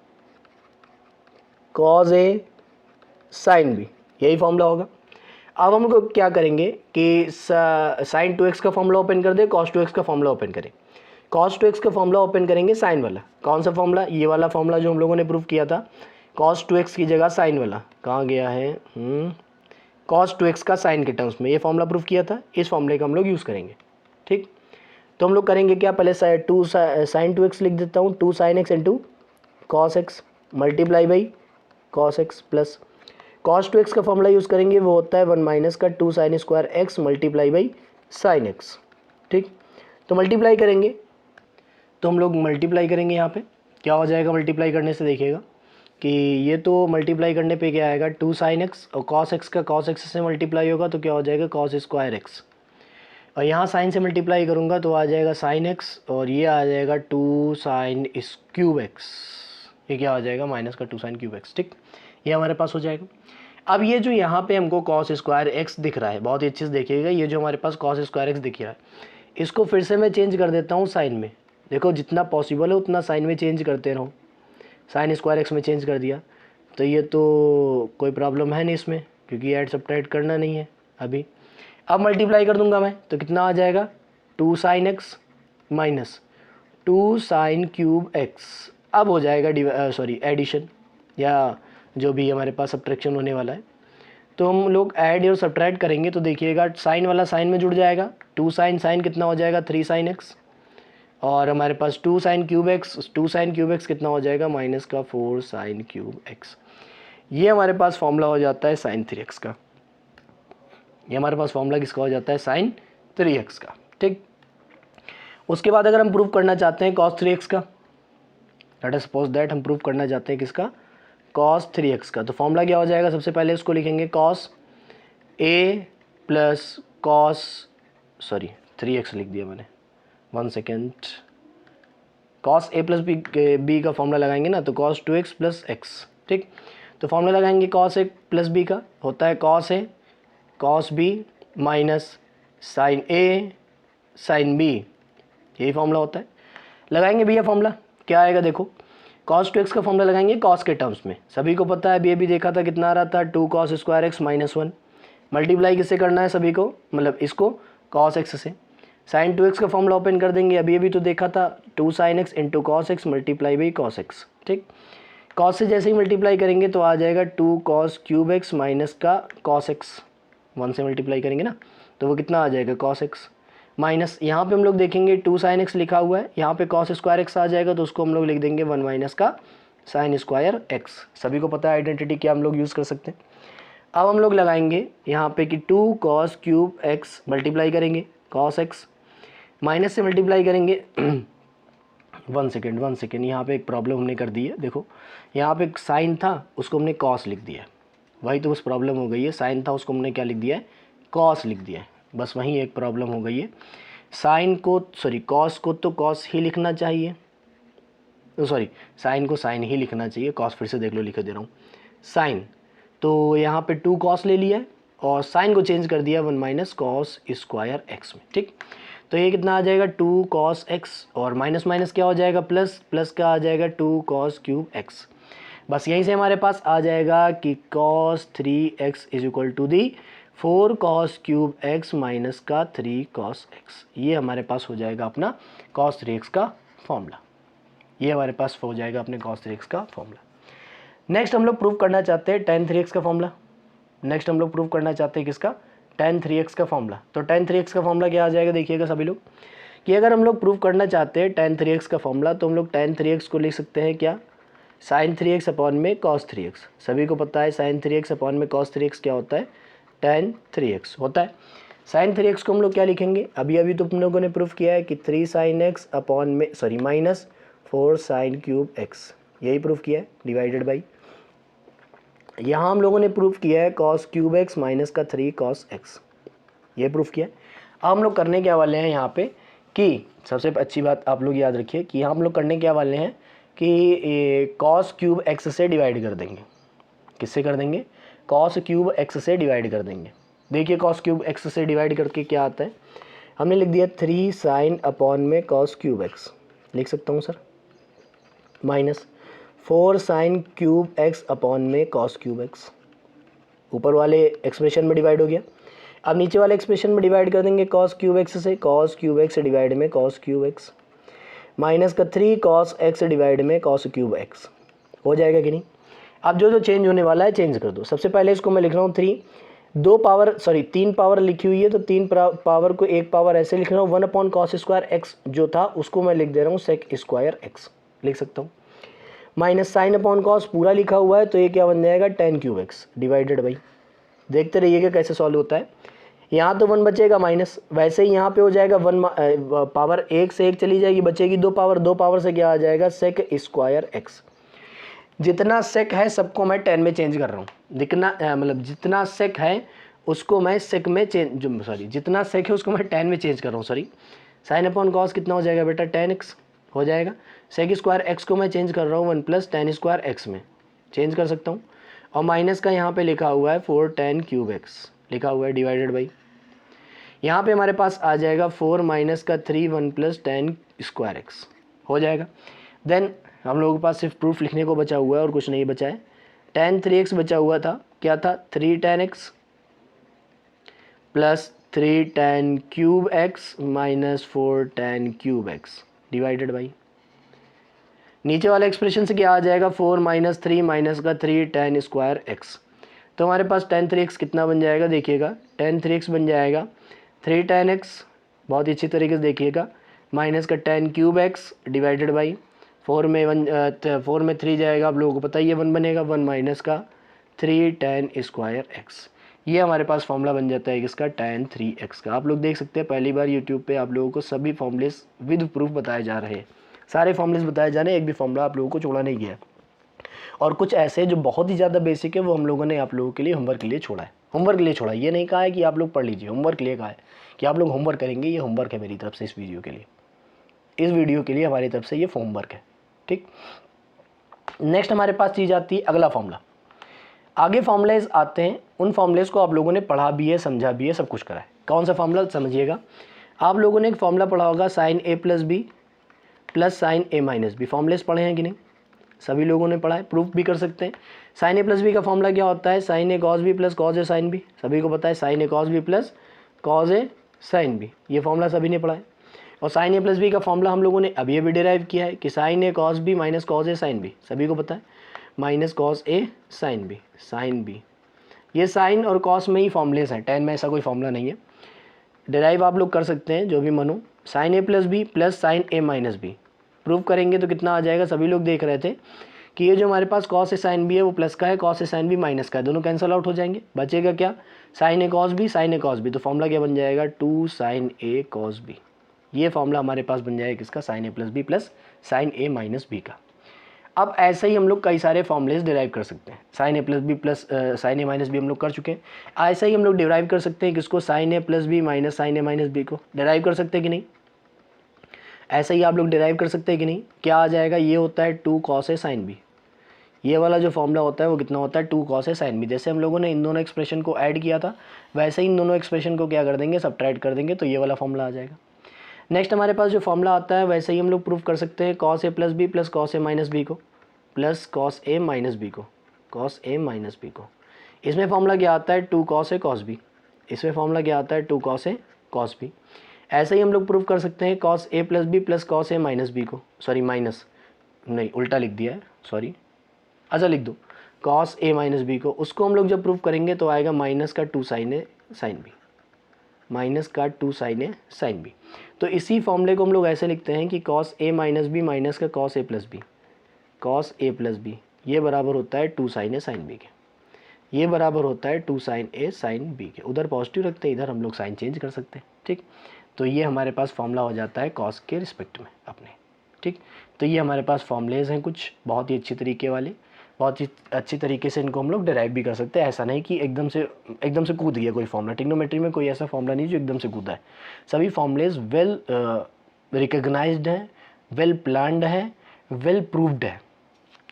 cos A sine B, यही फॉर्मूला होगा। अब हम लोग क्या करेंगे कि साइन 2x का फॉर्मूला ओपन कर दे, कॉस 2x का फॉर्मूला ओपन करें। कॉस 2x का फॉर्मूला ओपन करेंगे साइन वाला, कौन सा फॉर्मूला, ये वाला फॉर्मूला जो हम लोगों ने प्रूव किया था, कॉस 2x की जगह साइन वाला, कहाँ गया है, कॉस 2x का साइन के टर्म्स में ये फॉर्मूला प्रूव किया था, इस फॉर्मूले का हम लोग यूज़ करेंगे। ठीक, तो हम लोग करेंगे क्या, पहले साइन 2x लिख देता हूँ, 2 sin x into cos x multiply by cos X plus cos 2x का फॉर्मूला यूज़ करेंगे, वो होता है 1 माइनस का 2 sin square x multiply by sine x. ठीक, तो मल्टीप्लाई करेंगे, तो हम लोग मल्टीप्लाई करेंगे, यहाँ पे क्या हो जाएगा मल्टीप्लाई करने से, देखिएगा कि ये तो मल्टीप्लाई करने पे क्या आएगा 2 sin x, और cos x का cos x से मल्टीप्लाई होगा तो क्या हो जाएगा cos स्क्वायर x, और यहाँ साइन से मल्टीप्लाई करूँगा तो आ जाएगा sin x, और ये आ जाएगा 2 sin क्यूब x, ये क्या हो जाएगा माइनस का 2 sin क्यूब x। ठीक, ये हमारे पास हो जाएगा। अब ये जो यहाँ पे हमको cos स्क्वायर x दिख रहा है, बहुत ही अच्छे से देखिएगा, ये जो हमारे पास cos स्क्वायर x दिख रहा है, इसको फिर से मैं चेंज कर देता हूँ साइन में। देखो जितना पॉसिबल है उतना साइन में चेंज करते रहो, साइन स्क्वायर एक्स में चेंज कर दिया, तो ये तो कोई प्रॉब्लम है नहीं इसमें, क्योंकि ऐड सब्ट्रैक्ट करना नहीं है अभी। अब मल्टीप्लाई कर दूंगा मैं, तो कितना आ जाएगा 2 sin x minus 2 sin cube x। अब हो जाएगा एडिशन, या जो भी हमारे पास सब्ट्रैक्शन होने वाला है, तो हम लोग ऐड और सब्ट्रैक्ट करेंगे, तो देखिएगा साइन वाला साइन में जुड़ जाएगा, 2 sin कितना हो जाएगा 3 sin x, और हमारे पास 2 sin क्यूब x कितना हो जाएगा माइनस का 4 sin क्यूब x। ये हमारे पास फॉर्मूला हो जाता है sin 3x का, ये हमारे पास फॉर्मूला किसका हो जाता है sin 3x का। ठीक, उसके बाद अगर हम प्रूव करना चाहते हैं cos 3x का, लेट अस सपोज दैट हम प्रूव करना चाहते हैं किसका, cos 3x का, तो फॉर्मूला क्या हो जाएगा, सबसे पहले इसको लिखेंगे cos a plus cos 3x लिख दिया मैंने, 1 second, cos a plus B का फॉर्मूला लगाएंगे ना, तो cos 2x प्लस x। ठीक, तो फॉर्मूला लगाएंगे cos a प्लस b का, होता है cos a cos b minus sin a sin b, यही फॉर्मूला होता है। लगाएंगे भैया फॉर्मूला, क्या आएगा देखो, cos 2x का फॉर्मूला लगाएंगे cos के टर्म्स में, सभी को पता है, अभी देखा था कितना आ रहा था 2 cos square x minus 1, multiply किससे करना है सभी को, मतलब इसको cos x से। sin 2x का फॉर्मूला ओपन कर देंगे, अभी तो देखा था 2 sin x into cos x multiply by cos x. ठीक, कॉस से जैसे ही मल्टीप्लाई करेंगे तो आ जाएगा 2 cos क्यूब एक्स माइनस का cos x, 1 से मल्टीप्लाई करेंगे ना तो वो कितना आ जाएगा cos x माइनस, यहाँ पे हम लोग देखेंगे 2 sin x लिखा हुआ है, यहाँ पे cos स्क्वायर x आ जाएगा तो उसको हम लोग लिख देंगे 1 माइनस का sin स्क्वायर x। सभी को पता है आइडेंटिटी क्या हम लोग यूज़ कर सकते हैं। अब हम लोग लगाएंगे यहाँ पे कि 2 cos क्यूब x मल्टीप्लाई करेंगे cos x माइनस से मल्टीप्लाई करेंगे 1 सेकेंड यहाँ पे एक प्रॉब्लम हमने कर दी है। देखो यहाँ पे साइन था उसको हमने कॉस लिख दिया है, वही तो बस प्रॉब्लम हो गई है। साइन था उसको हमने क्या लिख दिया है, कॉस लिख दिया है, बस वहीं एक प्रॉब्लम हो गई है। साइन को कॉस को तो कॉस ही लिखना चाहिए, साइन को साइन ही लिखना चाहिए। कॉस फिर से देख लो, लिख दे रहा हूँ साइन, तो यहाँ पे 2 cos ले लिया है और साइन को चेंज कर दिया 1 माइनस कॉस स्क्वायर एक्स में। ठीक, तो ये कितना आ जाएगा 2 cos x और माइनस माइनस क्या हो जाएगा प्लस, प्लस का आ जाएगा 2 cos क्यूब x। बस यहीं से हमारे पास आ जाएगा कि cos 3x is equal to the 4 cos cube x minus का 3 cos x। ये हमारे पास हो जाएगा अपना cos 3x का फॉर्मूला, ये हमारे पास हो जाएगा अपने cos 3x का फॉर्मूला। नेक्स्ट हम लोग प्रूव करना चाहते हैं tan 3x का फॉर्मूला। नेक्स्ट हम लोग प्रूव करना चाहते हैं किसका, tan 3x का फॉर्मूला। तो tan 3x का फॉर्मूला क्या आ जाएगा, देखिएगा सभी लोग कि अगर हम लोग प्रूव करना चाहते हैं tan 3x का फॉर्मूला तो हम लोग tan 3x को लिख सकते हैं क्या, sin 3x अपॉन में cos 3x। सभी को पता है sin 3x अपॉन में cos 3x क्या होता है, tan 3x होता है। sin 3x को हम लोग क्या लिखेंगे, अभी तो हम लोगों ने प्रूव किया है कि 3 sin x अपॉन में माइनस 4 sin क्यूब x, यही प्रूव किया है डिवाइडेड बाई, यहाँ हम लोगों ने प्रूफ किया है cos क्यूब एक्स माइनस का 3 cos x, ये प्रूफ किया है। अब हम लोग करने क्या वाले हैं यहाँ पे कि सबसे अच्छी बात आप लोग याद रखिए कि यहाँ हम लोग करने क्या वाले हैं कि cos क्यूब x से डिवाइड कर देंगे। किससे कर देंगे, cos क्यूब x से डिवाइड कर देंगे। देखिए cos क्यूब x से डिवाइड करके क्या आता है, हमने लिख दिया 3 sin अपॉन में cos क्यूब x, लिख सकता हूँ sir, minus 4 sin cube x upon में cos क्यूब x। ऊपर वाले एक्सप्रेशन में डिवाइड हो गया, अब नीचे वाले एक्सप्रेशन में डिवाइड कर देंगे cos क्यूब x से, cos क्यूब x डिवाइड में cos क्यूब x माइनस का 3 cos x डिवाइड में cos क्यूब x, हो जाएगा कि नहीं। अब जो चेंज होने वाला है चेंज कर दो। सबसे पहले इसको मैं लिख रहा हूँ 3 पावर लिखी हुई है तो 3 पावर को 1 पावर ऐसे लिख रहा हूँ, 1 अपॉन cos स्क्वायर x जो था उसको मैं लिख दे रहा हूँ sec स्क्वायर x, लिख सकता हूँ। माइनस साइन अपॉन कॉस पूरा लिखा हुआ है तो ये क्या बन जाएगा tan cube x divided by, देखते रहिएगा कैसे सॉल्व होता है। यहाँ तो 1 बचेगा माइनस, वैसे ही यहाँ पे हो जाएगा 1 पावर 1 से 1 चली जाएगी, बचेगी 2 पावर, 2 पावर से क्या आ जाएगा sec स्क्वायर एक्स। जितना sec है सबको मैं tan में चेंज कर रहा हूँ, मतलब जितना sec है उसको मैं sec में जितना sec है उसको मैं tan में चेंज कर रहा हूँ। साइन अपॉन कॉस कितना हो जाएगा बेटा tan x हो जाएगा, सेक स्क्वायर एक्स को मैं चेंज कर रहा हूँ 1 प्लस tan स्क्वायर एक्स में चेंज कर सकता हूँ, और माइनस का यहाँ पे लिखा हुआ है 4 tan क्यूब एक्स लिखा हुआ है डिवाइडेड बाई, यहाँ पे हमारे पास आ जाएगा 4 माइनस का 3 1 प्लस tan स्क्वायर एक्स हो जाएगा। देन हम लोगों के पास सिर्फ प्रूफ लिखने को बचा हुआ है और कुछ नहीं बचा है। tan 3x बचा हुआ था, क्या था 3 tan x plus 3 tan cube x minus 4 tan cube x divided by, नीचे वाले एक्सप्रेशन से क्या आ जाएगा 4 माइनस 3 माइनस का 3 tan स्क्वायर एक्स। तो हमारे पास tan 3x कितना बन जाएगा, देखिएगा tan 3x बन जाएगा 3 tan x, बहुत ही अच्छी तरीके से देखिएगा, माइनस का tan cube x divided by 4 में 3 जाएगा, आप लोगों को पता ही है 1 बनेगा, 1 माइनस का 3 tan स्क्वायर एक्स। ये हमारे पास फॉर्मूला बन जाता है किसका, tan 3x का। आप लोग देख सकते हैं पहली बार यूट्यूब पे आप लोगों को सभी फॉर्मूलेस विद प्रूफ बताए जा रहे हैं, सारे फॉर्मूलेस बताए जा रहे हैं, एक भी फॉर्मूला आप लोगों को छोड़ा नहीं गया। और कुछ ऐसे जो बहुत ही ज़्यादा बेसिक है वो हम लोगों ने आप लोगों के लिए होमवर्क के लिए छोड़ा है, होमवर्क के लिए छोड़ा है, ये नहीं कहा है कि आप लोग पढ़ लीजिए, होमवर्क के लिए कहा है कि आप लोग होमवर्क करेंगे। ये होमवर्क है मेरी तरफ से इस वीडियो के लिए, इस वीडियो के लिए हमारी तरफ से ये होमवर्क है। ठीक, नेक्स्ट हमारे पास चीज़ आती है अगला फॉर्मूला। आगे फॉर्मूलेज आते हैं, उन फॉर्मूलेज को आप लोगों ने पढ़ा भी है, समझा भी है, सब कुछ करा है। कौन सा फॉर्मूला समझिएगा, आप लोगों ने एक फॉर्मूला पढ़ा होगा sin a plus B plus sine A minus B, formulae पढ़े हैं कि नहीं, सभी लोगों ने पढ़ा है, प्रूफ भी कर सकते हैं। sin a प्लस बी का फॉर्मूला क्या होता है, sin a cos b plus cos a sin b, सभी को पता है sin a cos b plus cos a sin b, ये फॉर्मूला सभी ने पढ़ा है। और sin a प्लस b का फॉर्मूला हम लोगों ने अभी अभी डिराइव किया है कि sin a cos b minus cos a sin b, सभी को पता है। Minus cos A sine B, sign B. ये साइन और कॉस में ही फॉर्मूलेस हैं, टेन में ऐसा कोई फॉर्मूला नहीं है। डिराइव आप लोग कर सकते हैं जो भी मन हो। Sign A plus B plus sine A minus B prove करेंगे तो कितना आ जाएगा। सभी लोग देख रहे थे कि ये जो हमारे पास कॉस ए साइन बी है वो प्लस का है, cos A sine B minus का है, दोनों कैंसिल आउट हो जाएंगे। बचेगा क्या, sign A cos B, sine A cos B. तो फॉर्मूला क्या बन जाएगा, 2 साइन ए कॉस बी। ये फॉर्मूला हमारे पास बन जाएगा किसका, sign A plus B plus sine A minus B का। अब ऐसे ही हम लोग कई सारे फॉर्मूलेस डिराइव कर सकते हैं। Sign A plus B plus sine A minus B हम लोग कर चुके हैं। ऐसा ही हम लोग डिराइव कर सकते हैं किसको, sign A plus B minus sine A minus B को डिराइव कर सकते हैं कि नहीं। ऐसा ही आप लोग डिराइव कर सकते हैं कि नहीं। क्या आ जाएगा, ये होता है 2 कॉस ए साइन बी। ये वाला जो फॉर्मूला होता है वो कितना होता है, 2 कॉस ए साइन बी। जैसे हम लोगों ने इन दोनों एक्सप्रेशन को ऐड किया था वैसे ही इन दोनों एक्सप्रेशन को क्या कर देंगे, सब्ट्रैक्ट कर देंगे, तो ये वाला फॉर्मूला आ जाएगा। नेक्स्ट हमारे पास जो फॉर्मूला आता है वैसे ही हम लोग प्रूव कर सकते हैं cos A plus B plus cos A minus B को plus cos A minus B को, कॉस ए माइनस बी को। इसमें फॉर्मूला क्या आता है, 2 कॉस ए कॉस बी। इसमें फॉर्मूला क्या आता है, 2 कॉस ए कॉस बी। ऐसे ही हम लोग प्रूव कर सकते हैं cos A plus B plus cos A minus B को, सॉरी माइनस नहीं उल्टा लिख दिया है, सॉरी, अच्छा लिख दो, कॉस ए माइनस बी को। उसको हम लोग जब प्रूव करेंगे तो आएगा माइनस का 2 sine A sine B, minus का 2 साइन ए साइन बी। तो इसी फॉर्मूले को हम लोग ऐसे लिखते हैं कि cos A minus B minus का cos A plus B, cos A plus B, ये बराबर होता है 2 साइन ए साइन बी के। ये बराबर होता है 2 साइन ए साइन बी के। उधर पॉजिटिव रखते हैं, इधर हम लोग साइन चेंज कर सकते हैं, ठीक। तो ये हमारे पास फॉर्मूला हो जाता है कॉस के रिस्पेक्ट में अपने, ठीक। तो ये हमारे पास फॉर्मूलेज हैं कुछ बहुत ही अच्छी तरीके वाले, बहुत ही अच्छी तरीके से इनको हम लोग डिराइव भी कर सकते हैं। ऐसा नहीं कि एकदम से कूद गया कोई फॉर्मूला। ट्रिग्नोमेट्री में कोई ऐसा फॉर्मूला नहीं जो एकदम से कूदा है। सभी फॉर्मूलेज वेल रिकग्नाइज्ड हैं, वेल प्लान्ड है, वेल प्रूव्ड है,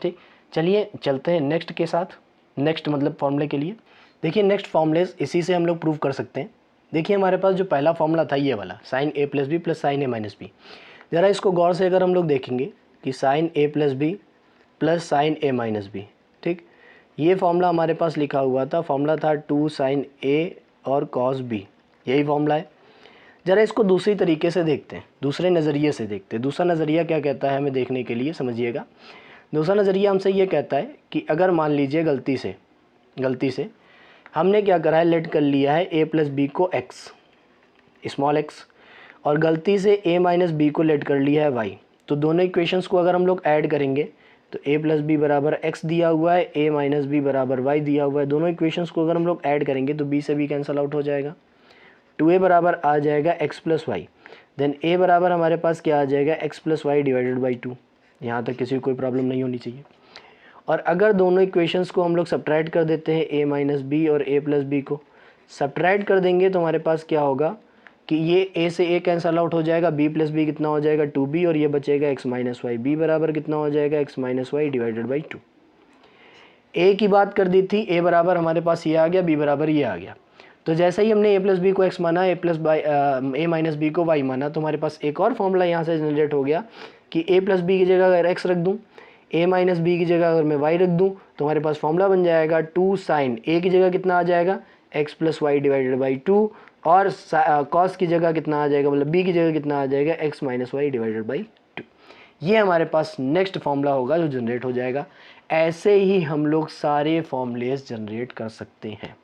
ठीक। चलिए चलते हैं नेक्स्ट के साथ, नेक्स्ट मतलब फॉर्मूले के लिए। देखिए नेक्स्ट फॉर्मूलेज इसी से हम लोग प्रूव कर सकते हैं। देखिए हमारे पास जो पहला फॉर्मूला था ये वाला, sign A plus B plus sine A minus B. ज़रा इसको गौर से अगर हम लोग देखेंगे कि sign A plus B plus sine A minus B, ठीक। ये फॉर्मूला हमारे पास लिखा हुआ था, फॉर्मूला था 2 साइन ए और कॉस बी, यही फॉर्मूला है। ज़रा इसको दूसरी तरीके से देखते हैं, दूसरे नज़रिए से देखते हैं। दूसरा नज़रिया क्या कहता है हमें देखने के लिए, समझिएगा। दूसरा नज़रिया हमसे ये कहता है कि अगर मान लीजिए गलती से हमने क्या करा है, लेट कर लिया है a प्लस बी को x, स्मॉल x, और गलती से a माइनस बी को लेट कर लिया है y। तो दोनों इक्वेशंस को अगर हम लोग ऐड करेंगे तो a प्लस बी बराबर x दिया हुआ है, a माइनस बी बराबर y दिया हुआ है। दोनों इक्वेशंस को अगर हम लोग ऐड करेंगे तो b से b कैंसिल आउट हो जाएगा। 2a बराबर आ जाएगा x plus Y, then a बराबर हमारे पास क्या आ जाएगा, x plus Y divided by 2। यहाँ तक किसी को कोई प्रॉब्लम नहीं होनी चाहिए। और अगर दोनों इक्वेशंस को हम लोग सब्ट्रैक्ट कर देते हैं, a माइनस बी और a प्लस बी को सब्ट्रैक्ट कर देंगे तो हमारे पास क्या होगा कि ये a से a कैंसल आउट हो जाएगा, b प्लस बी कितना हो जाएगा 2b, और ये बचेगा x माइनस वाई। b बराबर कितना हो जाएगा, x minus Y divided by 2। a की बात कर दी थी, a बराबर हमारे पास ये आ गया, b बराबर ये आ गया। तो जैसे ही हमने a प्लस बी को x माना, a माइनस बी को y माना, तो हमारे पास एक और फॉर्मूला यहाँ से जनरेट हो गया कि a प्लस बी की जगह अगर x रख दूँ, a माइनस बी की जगह अगर मैं y रख दूँ, तो हमारे पास फॉर्मूला बन जाएगा 2 साइन a की जगह कितना आ जाएगा, x plus Y divided by 2, और cos की जगह कितना आ जाएगा, मतलब b की जगह कितना आ जाएगा, x minus Y divided by 2। ये हमारे पास नेक्स्ट फॉर्मूला होगा जो जनरेट हो जाएगा। ऐसे ही हम लोग सारे फॉर्मूलेस जनरेट कर सकते हैं,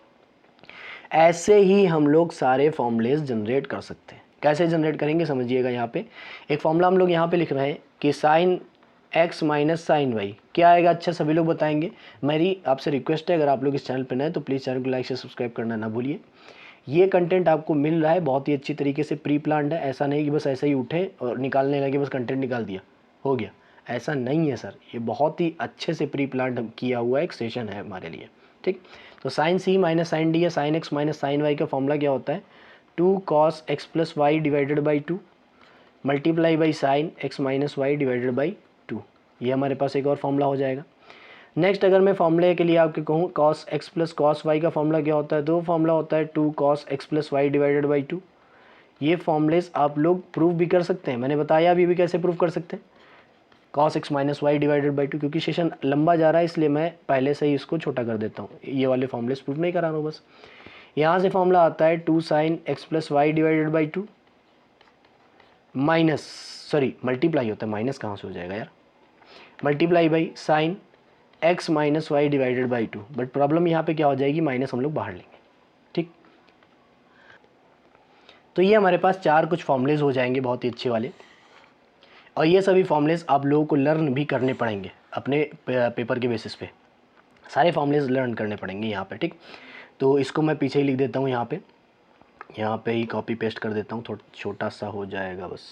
ऐसे ही हम लोग सारे फॉर्मूलेस जनरेट कर सकते हैं। कैसे जनरेट करेंगे समझिएगा। यहाँ पे एक फॉर्मूला हम लोग यहाँ पे लिख रहे हैं कि sine x minus sine Y क्या आएगा। अच्छा सभी लोग बताएंगे। मेरी आपसे रिक्वेस्ट है, अगर आप लोग इस चैनल पर नए तो प्लीज़ चैनल को लाइक से सब्सक्राइब करना ना भूलिए। ये कंटेंट आपको मिल रहा है बहुत ही अच्छी तरीके से, प्री प्लान्ड है। ऐसा नहीं कि बस ऐसे ही उठे और निकालने लगे, बस कंटेंट निकाल दिया हो गया, ऐसा नहीं है सर। ये बहुत ही अच्छे से प्री प्लान्ड किया हुआ एक सेशन है हमारे लिए, ठीक। तो sine C minus sine D या sine X minus sine Y का फॉर्मूला क्या होता है, 2 cos X plus Y divided by 2 multiply by sine X minus Y divided by 2। ये हमारे पास एक और फॉर्मूला हो जाएगा। नेक्स्ट अगर मैं फॉर्मूले के लिए आपके कहूँ cos X plus cos Y का फॉर्मूला क्या होता है, तो वो फॉर्मूला होता है 2 cos X plus Y divided by 2। ये फॉर्मूलेस आप लोग प्रूव भी कर सकते हैं, मैंने बताया अभी भी कैसे प्रूव कर सकते हैं, cos X minus Y divided by 2। क्योंकि सेशन लंबा जा रहा है इसलिए मैं पहले से ही इसको छोटा कर देता हूँ, ये वाले फॉर्मूलेस प्रूव नहीं करा रहा हूँ बस। यहाँ से फॉर्मूला आता है 2 sine X plus Y divided by 2 minus, sorry multiply होता है, माइनस कहाँ से हो जाएगा यार, multiply by sine x minus Y divided by 2, but problem यहाँ पे क्या हो जाएगी, माइनस हम लोग बाहर लेंगे, ठीक। तो ये हमारे पास 4 कुछ फॉर्मूलेज हो जाएंगे बहुत ही अच्छे वाले, और ये सभी फॉर्मूलेज आप लोगों को लर्न भी करने पड़ेंगे अपने पेपर के बेसिस पे, सारे फॉर्मूलेज लर्न करने पड़ेंगे यहाँ पे, ठीक। तो इसको मैं पीछे ही लिख देता हूँ, यहाँ पे ही कॉपी पेस्ट कर देता हूँ, थोड़ा छोटा सा हो जाएगा बस,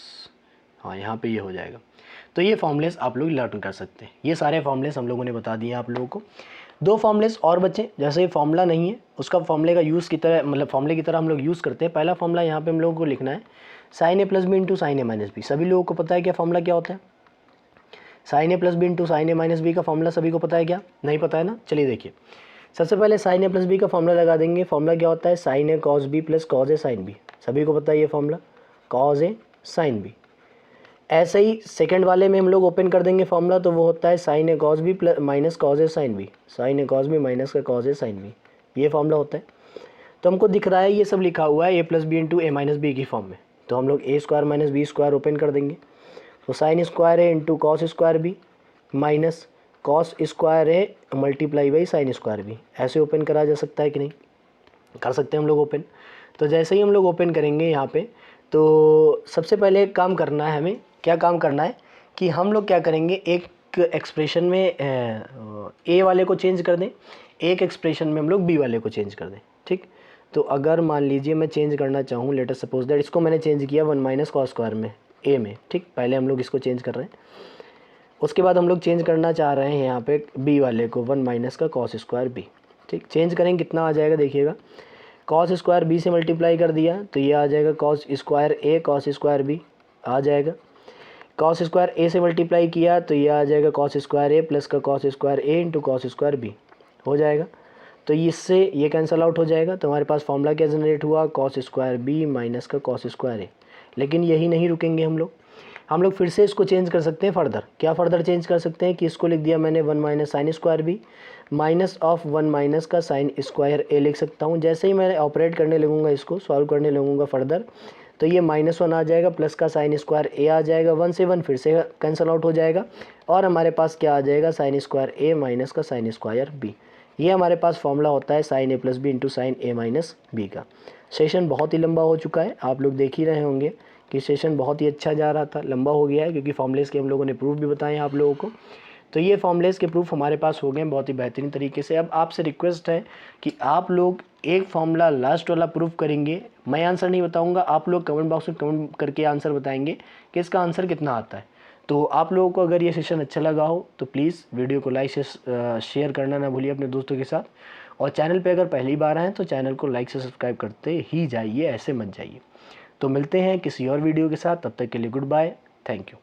हाँ यहाँ पे ये हो जाएगा। तो ये फॉर्मूलेज आप लोग लर्न कर सकते हैं, ये सारे फॉर्मूलेज हम लोगों ने बता दिए आप लोगों को। 2 फॉर्मूलेज और बचे, जैसे ये फॉर्मूला नहीं है उसका फॉर्मूले का यूज़ की तरह, मतलब फॉर्मूले की तरह हम लोग यूज़ करते हैं। पहला फॉर्मूला यहाँ पे हम लोगों को लिखना है sine A plus b into sine A minus B. सभी लोगों को पता है क्या फॉर्मूला क्या होता है, sine A plus b into sine A minus B का फॉर्मूला सभी को पता है क्या, नहीं पता है ना। चलिए देखिए, सबसे पहले साइन ए प्लस बी का फॉर्मूला लगा देंगे। फॉर्मूला क्या होता है, sine A cos B plus cos A sine B, सभी को पता है ये formula, cos A sine B. ऐसे ही सेकंड वाले में हम लोग ओपन कर देंगे फॉर्मूला, तो वो होता है sine A cos B plus minus cos A sine B, sine A cos B minus का कॉस ए साइन बी, ये फॉर्मूला होता है। तो हमको दिख रहा है ये सब लिखा हुआ है a plus b into a minus b की फॉर्म में, तो हम लोग a square minus B square open कर देंगे। तो sine square A into cos square B minus cos square A multiply by sine square B, ऐसे ओपन करा जा सकता है कि नहीं, कर सकते हैं हम लोग ओपन। तो जैसे ही हम लोग ओपन करेंगे यहाँ पे, तो सबसे पहले एक काम करना है हमें, क्या काम करना है कि हम लोग क्या करेंगे, एक एक्सप्रेशन में ए वाले को चेंज कर दें, एक एक्सप्रेशन में हम लोग बी वाले को चेंज कर दें, ठीक। तो अगर मान लीजिए मैं चेंज करना चाहूँ, लेट अस सपोज दैट इसको मैंने चेंज किया 1 माइनस कॉस स्क्वायर में ए में, ठीक। पहले हम लोग इसको चेंज कर रहे हैं, उसके बाद हम लोग चेंज करना चाह रहे हैं यहाँ पे बी वाले को 1 माइनस का कॉस स्क्वायर बी, ठीक। चेंज करेंगे कितना आ जाएगा, देखिएगा कॉस स्क्वायर बी से मल्टीप्लाई कर दिया तो ये आ जाएगा cos square A cos square B आ जाएगा। कॉस स्क्वायर ए से मल्टीप्लाई किया तो ये आ जाएगा कॉस स्क्वायर ए प्लस का cos square A into cos square B हो जाएगा। तो इससे ये कैंसिल आउट हो जाएगा, तो हमारे पास फॉर्मूला क्या जनरेट हुआ, कॉस स्क्वायर बी माइनस का कॉस स्क्वायर ए। लेकिन यही नहीं रुकेंगे हम लोग फिर से इसको चेंज कर सकते हैं फर्दर। क्या फर्दर चेंज कर सकते हैं कि इसको लिख दिया मैंने 1 minus sine square B minus of 1 minus का साइन स्क्वायर ए लिख सकता हूँ। जैसे ही मैं ऑपरेट करने लगूंगा, इसको सॉल्व करने लगूंगा फर्दर, तो ये -1 आ जाएगा प्लस का साइन स्क्वायर ए आ जाएगा, 1 से 1 फिर से कैंसिल आउट हो जाएगा और हमारे पास क्या आ जाएगा, साइन स्क्वायर ए माइनस का साइन स्क्वायर बी। ये हमारे पास फॉर्मूला होता है sine A plus b into sine A minus B का। सेशन बहुत ही लंबा हो चुका है, आप लोग देख ही रहे होंगे कि सेशन बहुत ही अच्छा जा रहा था, लंबा हो गया है क्योंकि फॉर्मूलेस के हम लोगों ने प्रूफ भी बताए हैं आप लोगों को। तो ये फॉर्मूलेस के प्रूफ हमारे पास हो गए बहुत ही बेहतरीन तरीके से। अब आपसे रिक्वेस्ट है कि आप लोग एक फॉर्मूला लास्ट वाला प्रूफ करेंगे, मैं आंसर नहीं बताऊंगा, आप लोग कमेंट बॉक्स में कमेंट करके आंसर बताएंगे कि इसका आंसर कितना आता है। तो आप लोगों को अगर ये सेशन अच्छा लगा हो तो प्लीज़ वीडियो को लाइक से शेयर करना ना भूलिए अपने दोस्तों के साथ, और चैनल पे अगर पहली बार आएँ तो चैनल को लाइक से सब्सक्राइब करते ही जाइए, ऐसे मत जाइए। तो मिलते हैं किसी और वीडियो के साथ, तब तक के लिए गुड बाय, थैंक यू।